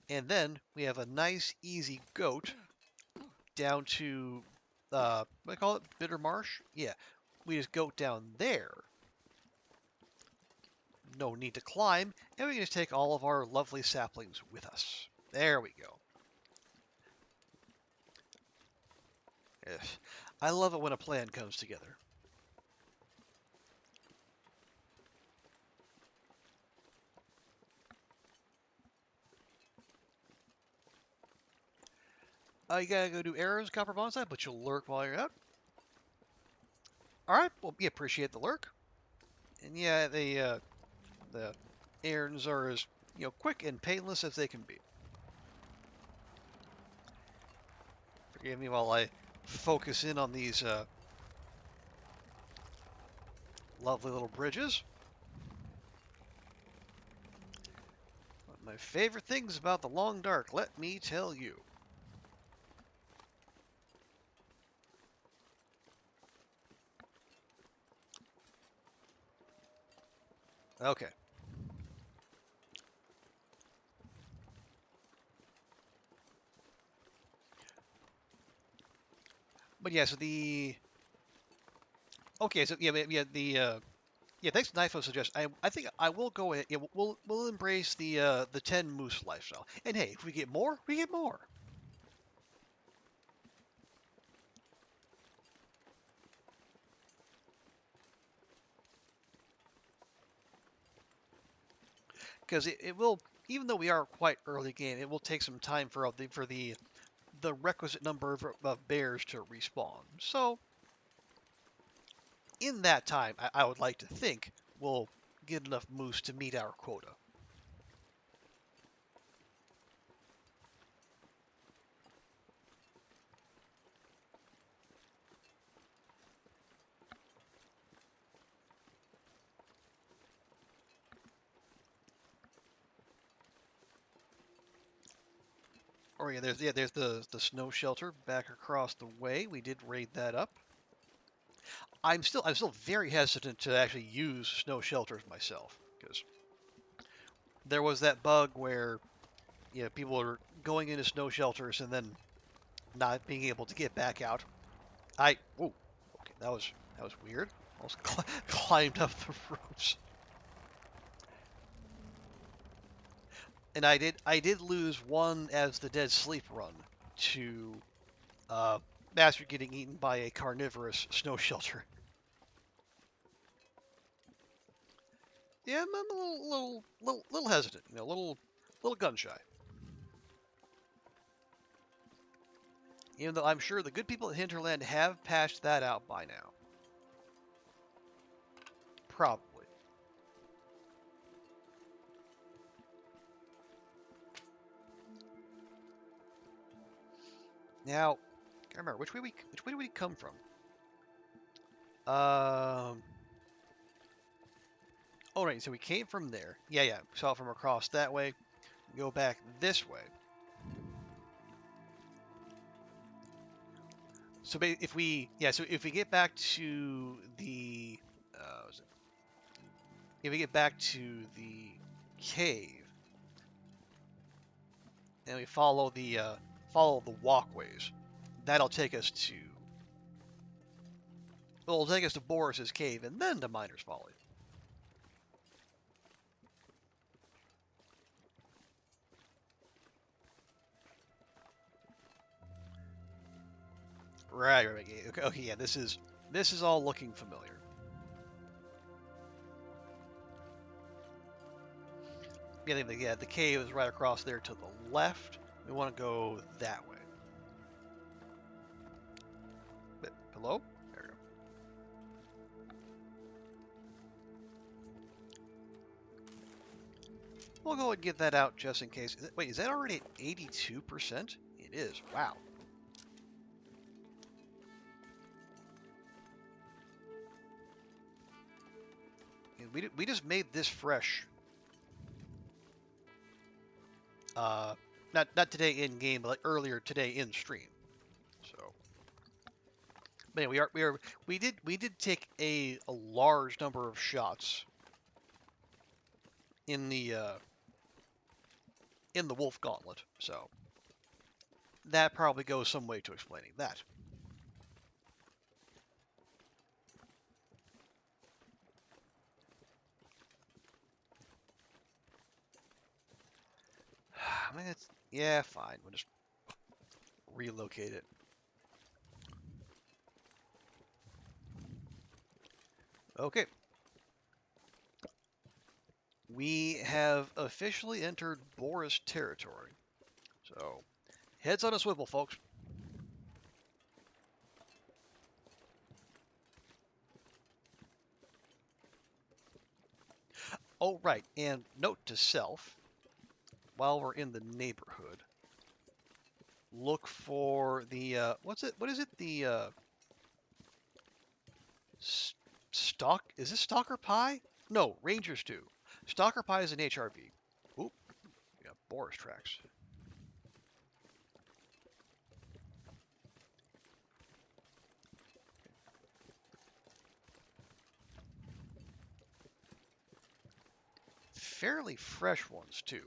Speaker 1: and then we have a nice, easy goat down to, what do I call it? Bitter Marsh? Yeah. We just go down there. No need to climb, and we can just take all of our lovely saplings with us. There we go. Yes. I love it when a plan comes together. You gotta go do errands, Copper Bonsai, but you'll lurk while you're out. Alright, well, we appreciate the lurk. And yeah, the errands are as, quick and painless as they can be. Forgive me while I focus in on these lovely little bridges. One of my favorite things about the long dark, let me tell you. Okay. But yeah, so the... Okay, so yeah, thanks to Knifo suggestion. I think I will go ahead. Yeah, we'll embrace the 10 moose lifestyle. And hey, if we get more, we get more. Because it will, even though we are quite early game, it will take some time for the requisite number of bears to respawn. So in that time, I would like to think we'll get enough moose to meet our quota. Oh there's the snow shelter back across the way. We did raid that up. I'm still very hesitant to actually use snow shelters myself because there was that bug where people are going into snow shelters and then not being able to get back out. Whoa, okay, that was weird. Almost climbed up the ropes, and I did lose one as the dead sleep run to Master getting eaten by a carnivorous snow shelter. Yeah, I'm a little hesitant, little gun shy. Even though I'm sure the good people at Hinterland have patched that out by now. Probably. Now, I can't remember which way did we come from? Oh right, so we came from there. Yeah, saw it from across that way. Go back this way. So if we get back to the if we get back to the cave and we follow the walkways, that'll take us to it'll take us to Boris's cave and then to Miner's Folly. Right. Okay, yeah, this is all looking familiar. Yeah, the cave is right across there to the left. We want to go that way. But, hello? There we go. We'll go and get that out just in case. Wait, is that already at 82%? It is. Wow. We just made this fresh. Not today in game, but like earlier today in stream. So, but yeah, we did take a large number of shots in the wolf gauntlet. So, that probably goes some way to explaining that. I mean, yeah, fine. We'll just relocate it. Okay. We have officially entered Boris territory. So, heads on a swivel, folks. Oh, right. And note to self, while we're in the neighborhood, look for the, what is it? The, is this Stalker Pie? No, Ranger Stew. Stalker Pie is an HRV. Oop, we got Boris tracks. Fairly fresh ones, too.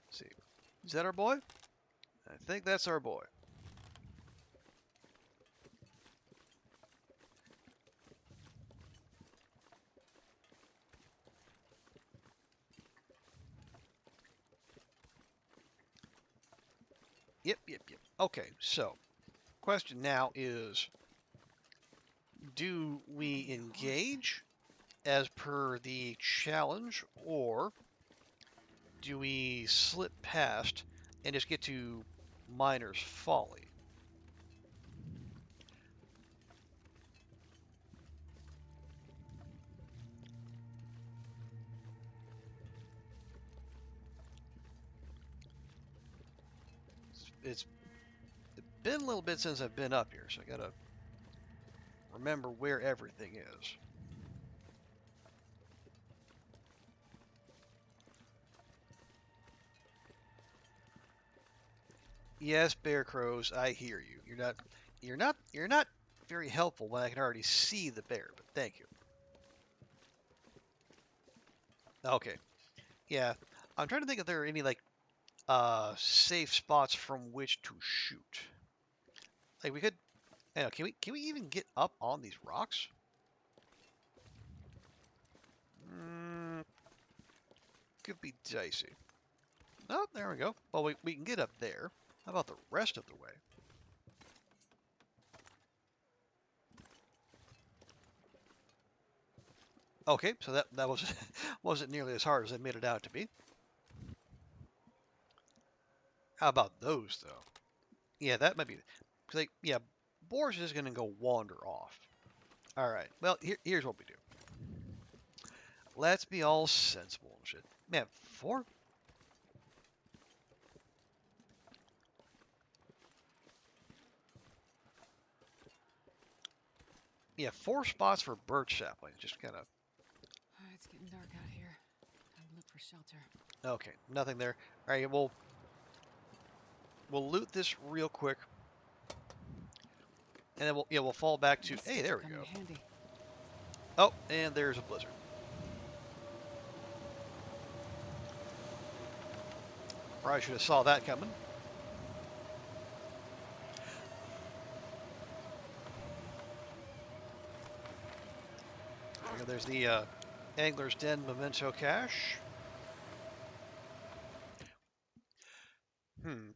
Speaker 1: Let's see. Is that our boy? I think that's our boy. Yep. Okay, so question now is, do we engage as per the challenge, or do we slip past and just get to Miner's Folly? It's been a little bit since I've been up here, so I gotta remember where everything is. Yes, Bear Crows, I hear you. You're not very helpful when I can already see the bear, but thank you. Okay. Yeah. I'm trying to think if there are any like safe spots from which to shoot. Like we could, you know, can we even get up on these rocks? Mm, could be dicey. Oh, there we go. Well, we can get up there. How about the rest of the way? Okay, so that was wasn't nearly as hard as I made it out to be. How about those though? Yeah, that might be. Like, yeah, Boris is gonna go wander off. All right. Well, here's what we do. Let's be all sensible and shit. Man, four. Yeah, 4 spots for birch saplings. Just kind of.
Speaker 2: It's getting dark out here. Time to look for shelter.
Speaker 1: Okay, nothing there. All right, we'll loot this real quick, and then we'll fall back to. Hey, there we go.
Speaker 2: Handy.
Speaker 1: Oh, and there's a blizzard. Probably should have saw that coming. There's the Angler's Den memento cache.
Speaker 2: And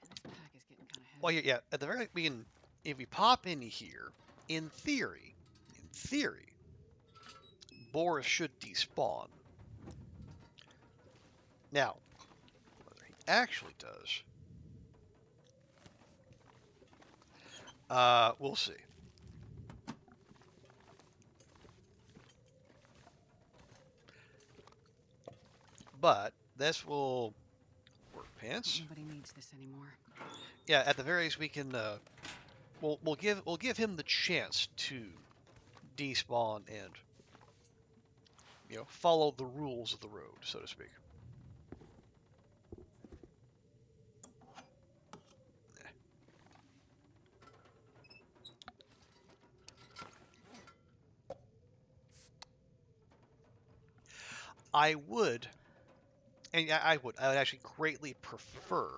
Speaker 2: this pack is getting kind of heavy.
Speaker 1: Well, yeah. At the very beginning, if we pop in here, in theory, Boris should despawn. Now, whether he actually does, we'll see. But this will work pants.
Speaker 2: Nobody needs this anymore.
Speaker 1: Yeah, at the very least, we can. We'll give him the chance to despawn and follow the rules of the road, so to speak. I would actually greatly prefer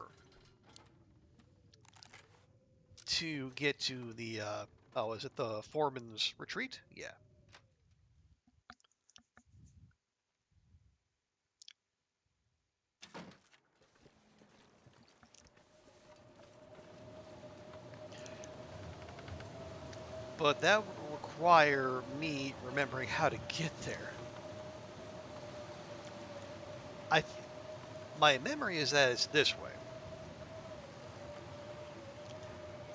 Speaker 1: to get to the, oh, is it the Foreman's retreat? Yeah. But that would require me remembering how to get there. My memory is that it's this way.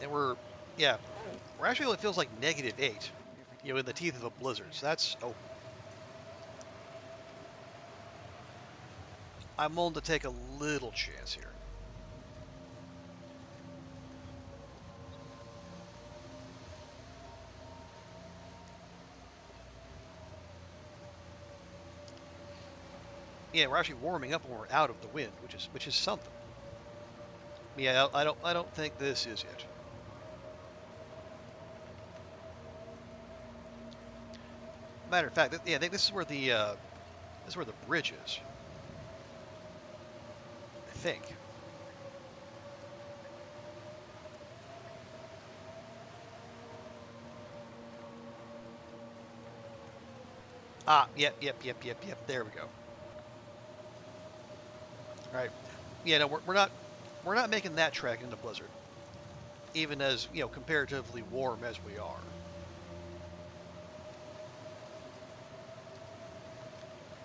Speaker 1: And yeah, we're actually, it feels like -8, in the teeth of a blizzard. So that's, oh, I'm willing to take a little chance here. Yeah, we're actually warming up when we're out of the wind, which is something. Yeah, I don't think this is it. Matter of fact, yeah, I think this is where the bridge is. I think. Ah, yep. There we go. All right. Yeah, no, we're not making that trek in the blizzard, even as comparatively warm as we are.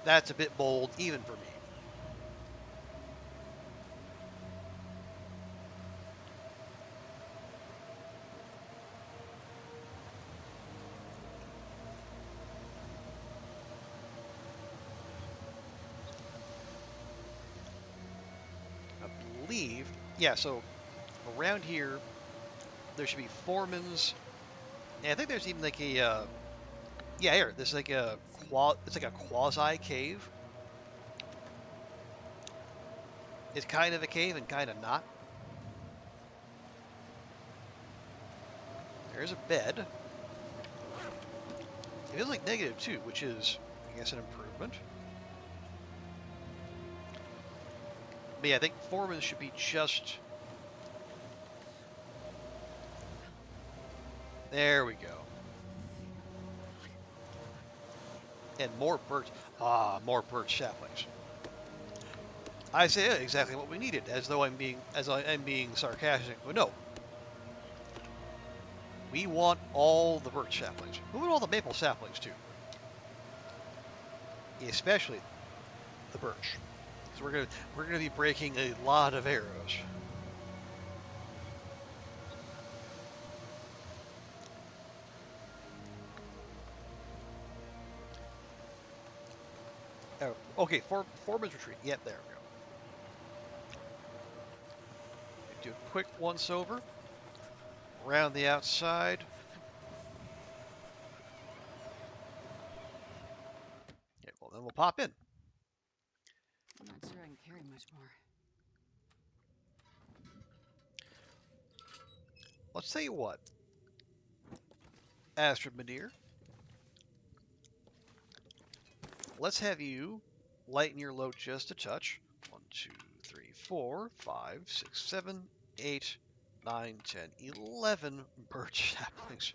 Speaker 1: That's a bit bold, even for me. I believe, yeah. So around here, there should be Foreman's, and I think there's even like a, yeah, here. There's like it's like a quasi cave. It's kind of a cave and kind of not. There's a bed. It feels like -2, which is, I guess, an improvement. But yeah, I think Foreman should be just... There we go. And more birch. Ah, more birch saplings. I say exactly what we needed, as though I'm being sarcastic. But no, we want all the birch saplings. We want all the maple saplings too, especially the birch. So we're gonna be breaking a lot of arrows. Oh, okay, Foreman's retreat. Yep, there we go. Do a quick once over around the outside. Okay, well then we'll pop in.
Speaker 2: I'm not sure I can carry much more.
Speaker 1: Let's tell you what, Astrid, let's have you lighten your load just a touch. 1, 2, 3, 4, 5, 6, 7, 8, 9, 10, 11 birch saplings.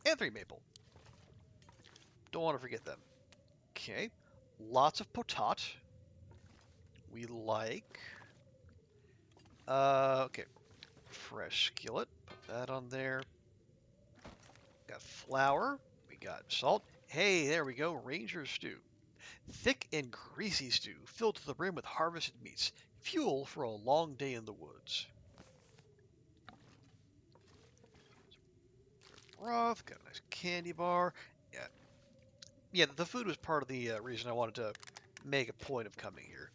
Speaker 1: And 3 maple. Don't want to forget them. Okay. Lots of potat. We like. Okay. Fresh skillet. Put that on there. Got flour. We got salt. Hey, there we go. Ranger stew. Thick and greasy stew, filled to the brim with harvested meats. Fuel for a long day in the woods. Broth, got a nice candy bar. Yeah, yeah. The food was part of the reason I wanted to make a point of coming here.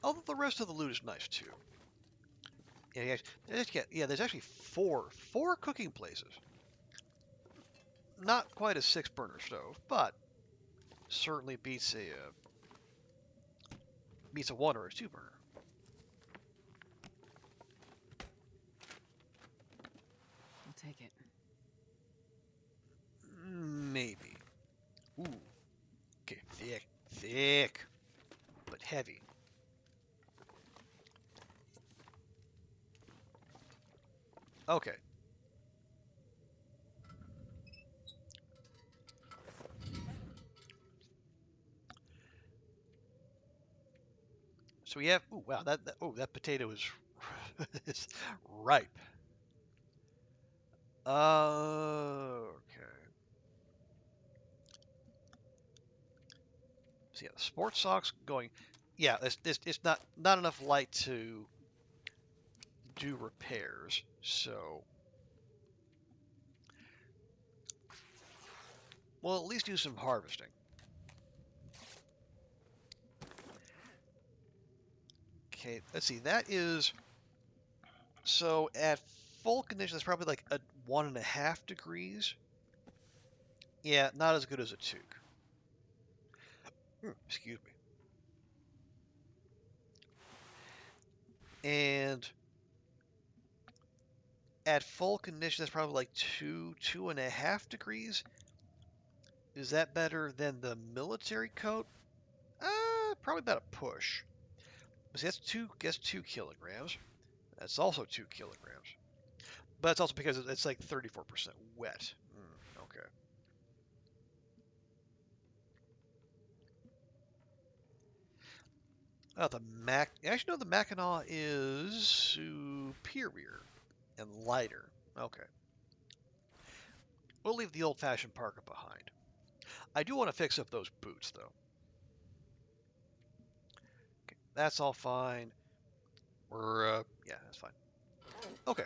Speaker 1: Although the rest of the loot is nice too. Yeah, there's actually four cooking places. Not quite a 6-burner stove, but certainly beats a 1 or a 2-burner.
Speaker 2: I'll take it.
Speaker 1: Maybe. Ooh. Okay, thick, but heavy. Okay. So we have. Ooh, wow. That potato is is ripe. Okay. So yeah, the sports socks going. Yeah, it's not enough light to do repairs. So we'll at least do some harvesting. Okay, let's see. That is so at full condition. That's probably like a 1.5 degrees. Yeah, not as good as a toque. Excuse me. And at full condition, that's probably like 2.5 degrees. Is that better than the military coat? Probably about a push. See, that's 2 kilograms. That's also 2 kilograms. But it's also because it's like 34% wet. Okay. Oh, actually no, the Mackinaw is superior and lighter. Okay. We'll leave the old-fashioned parka behind. I do want to fix up those boots though. Okay, that's all fine. Yeah, that's fine. Okay.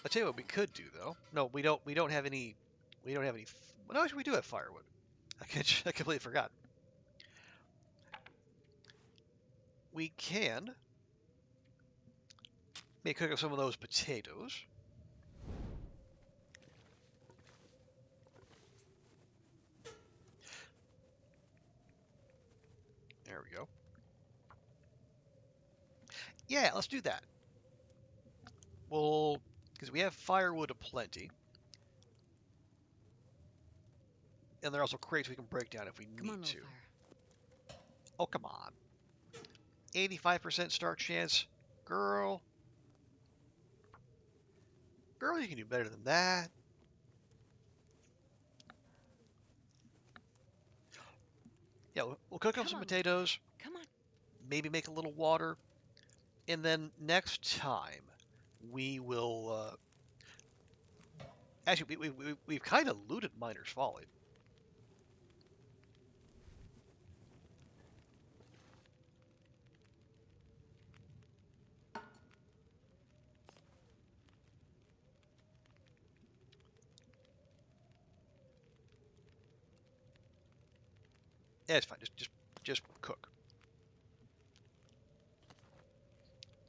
Speaker 1: I'll tell you what we could do though. No, we don't. We don't have any. We don't have any. Well, no, actually, we do have firewood. I completely forgot. We can maybe cook up some of those potatoes. There we go. Yeah, let's do that. Well, because we have firewood aplenty, and there are also crates we can break down if we
Speaker 2: Come on,
Speaker 1: need to.
Speaker 2: little fire.
Speaker 1: Oh, come on. 85% start chance. Girl. Girl, you can do better than that. Yeah, we'll cook up
Speaker 2: Come
Speaker 1: some
Speaker 2: on, little fire.
Speaker 1: potatoes,
Speaker 2: Come on.
Speaker 1: maybe make a little water, and then next time we will. Actually, we've kind of looted Miner's Folly. Yeah, it's fine. Just cook.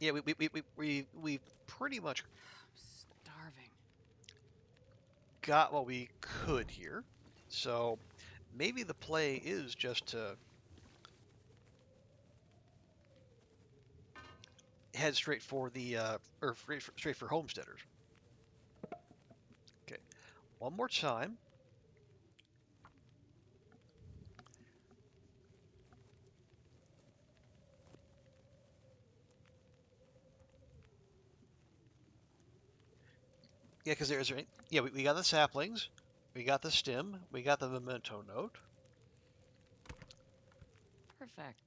Speaker 1: Yeah, we pretty much
Speaker 2: I'm starving.
Speaker 1: got what we could here. So maybe the play is just to head straight for the or straight for homesteaders. Okay, one more time. Yeah, because there's yeah we got the saplings, we got the stem, we got the memento note.
Speaker 2: Perfect.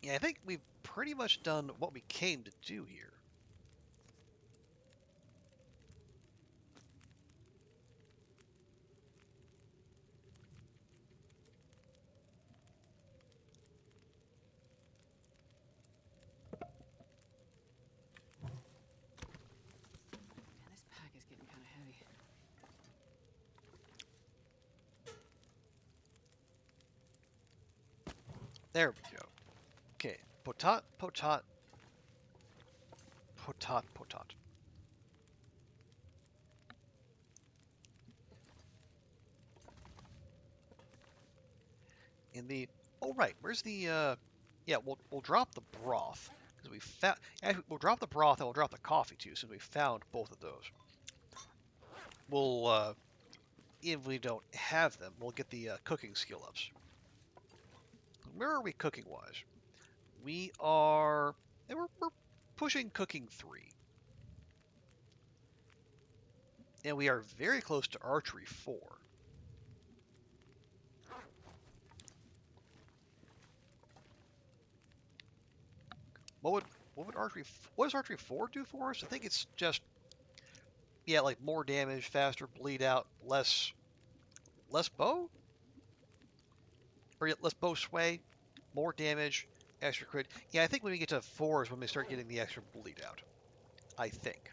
Speaker 1: Yeah, I think we've pretty much done what we came to do here.
Speaker 2: Man, this pack is getting kind of heavy.
Speaker 1: There we go. Okay, potat, potat, potat, potat. In the oh right, where's the yeah we'll drop the broth because we found actually, we'll drop the broth and we'll drop the coffee too since we found both of those. We'll if we don't have them, we'll get the cooking skill ups. Where are we cooking wise? We are And we're pushing cooking 3. And we are very close to archery 4. What would what does archery 4 do for us? I think it's just, yeah, like more damage, faster bleed out, less bow, or less bow sway, more damage, extra crit. Yeah, I think when we get to 4 is when we start getting the extra bleed out. I think.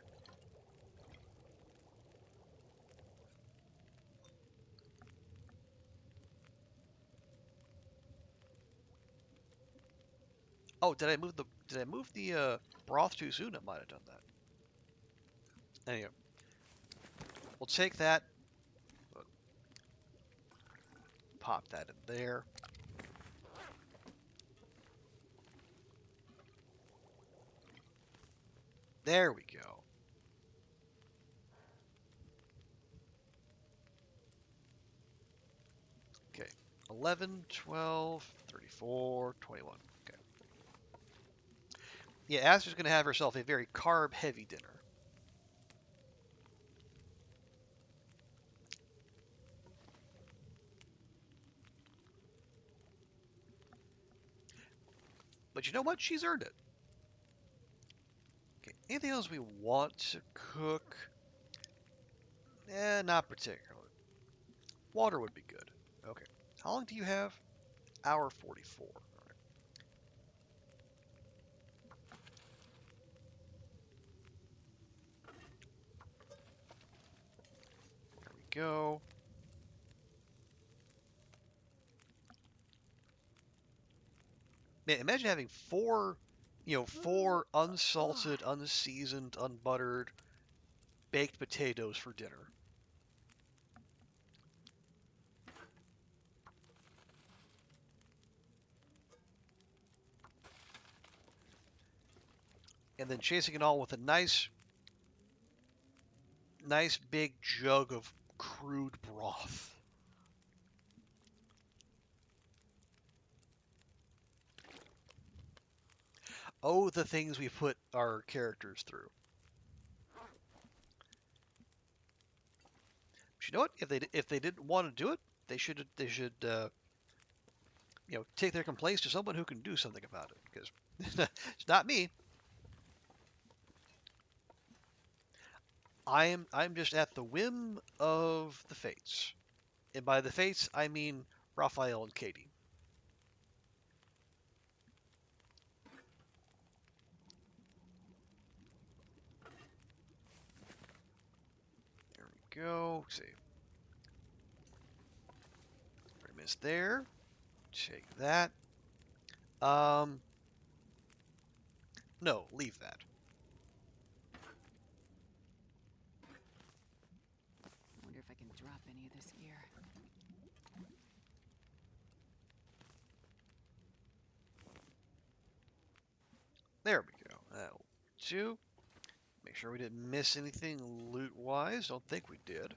Speaker 1: Oh, did I move the broth too soon? I might have done that. Anyway, we'll take that, pop that in there. There we go. Okay, 11, 12, 34, 21. Okay. Yeah, Astrid's going to have herself a very carb-heavy dinner. But you know what? She's earned it. Okay, anything else we want to cook? Not particularly. Water would be good. Okay. How long do you have? Hour 44. All right. There we go. Man, imagine having four unsalted, unseasoned, unbuttered, baked potatoes for dinner. And then chasing it all with a nice big jug of crude broth. Oh, the things we put our characters through. But you know what? If they didn't want to do it, they should take their complaints to someone who can do something about it. Because it's not me. I'm just at the whim of the fates, and by the fates I mean Raphael and Katie. There we go. Let's see. Miss there. Take that. No, leave that.
Speaker 2: Wonder if I can drop any of this gear.
Speaker 1: There we go. That'll do. Make sure we didn't miss anything loot-wise. Don't think we did.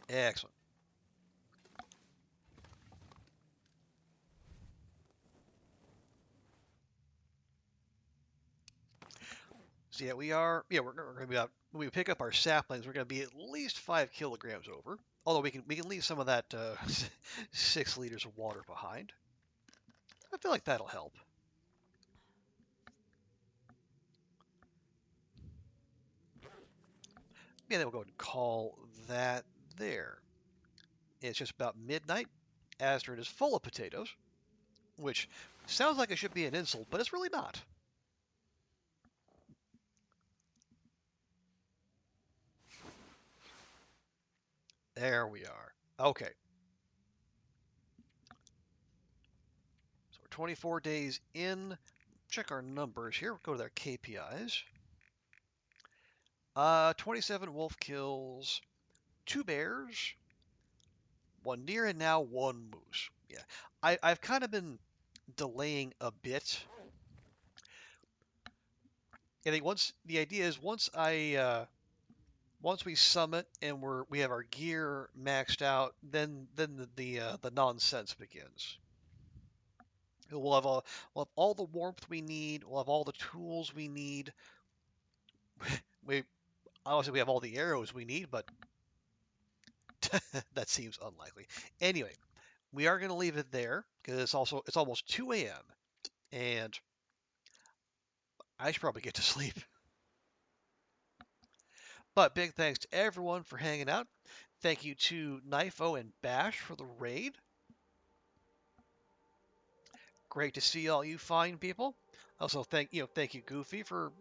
Speaker 1: Excellent. So yeah, we're going to be out, when we pick up our saplings, we're going to be at least 5 kilograms over. Although we can leave some of that 6 liters of water behind. I feel like that'll help. Yeah, then we'll go ahead and call that there. It's just about midnight. Astrid is full of potatoes, which sounds like it should be an insult, but it's really not. There we are. Okay. So we're 24 days in. Check our numbers here. Go to our KPIs. 27 wolf kills, 2 bears, 1 deer, and now 1 moose. Yeah, I've kind of been delaying a bit. I think once the idea is once I once we summit and we have our gear maxed out, then the nonsense begins. We'll have all the warmth we need. We'll have all the tools we need. We obviously we have all the arrows we need, but that seems unlikely. Anyway, we are going to leave it there because it's almost 2 a.m. and I should probably get to sleep. But big thanks to everyone for hanging out. Thank you to Knifo and Bash for the raid. Great to see all you fine people. Also thank you Goofy for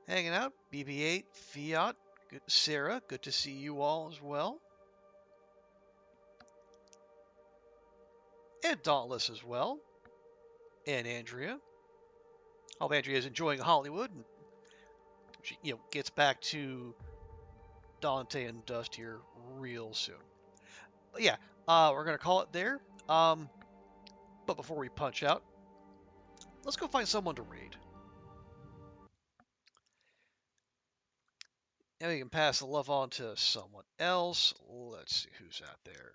Speaker 1: hanging out. BB8, Fiat, good, Sarah, good to see you all as well. And Dauntless as well. And Andrea. Hope Andrea is enjoying Hollywood and she gets back to Dante and Dust here real soon. But yeah, we're gonna call it there. But before we punch out, let's go find someone to raid. And we can pass the love on to someone else. Let's see who's out there.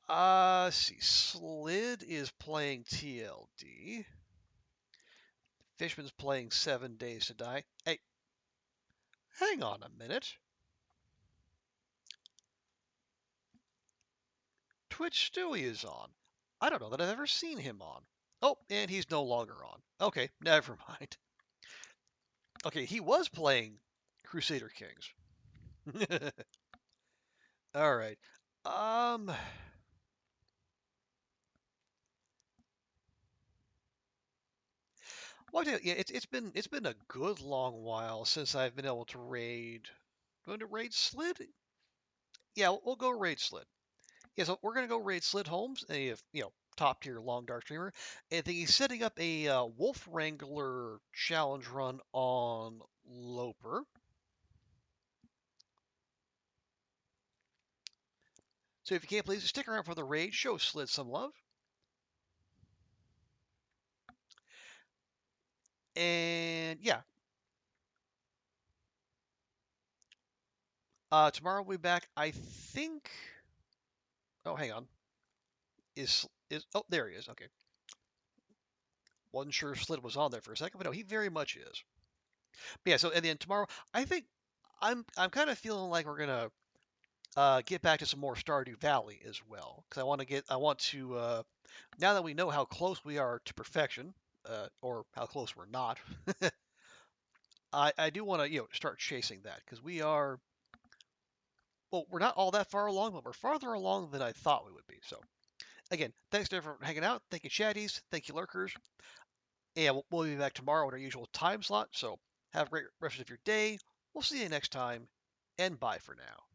Speaker 1: Let's see. Slid is playing TLD. Fishman's playing 7 Days to Die. Hey, hang on a minute. Twitch Stewie is on. I don't know that I've ever seen him on. Oh, and he's no longer on. Okay, never mind. Okay, he was playing Crusader Kings. All right. Um, well, yeah, it's been a good long while since I've been able to raid. Going to raid Slid? Yeah, we'll go raid Slid. Yeah, so we're gonna go raid Slid Holmes, a top tier long dark streamer. And I think he's setting up a Wolf Wrangler challenge run on Loper. So if you can't please stick around for the raid, show Slid some love. And yeah, tomorrow we'll be back. I think. Oh, hang on. Is oh there he is. Okay, wasn't sure Slid was on there for a second, but no, he very much is. But yeah, so and then tomorrow, I think I'm kind of feeling like we're gonna get back to some more Stardew Valley as well, because I want to now that we know how close we are to perfection, or how close we're not. I do want to start chasing that because we are well, we're not all that far along, but we're farther along than I thought we would be. So again, thanks to everyone for hanging out. Thank you, chatties. Thank you, lurkers. And we'll be back tomorrow at our usual time slot. So have a great rest of your day. We'll see you next time, and bye for now.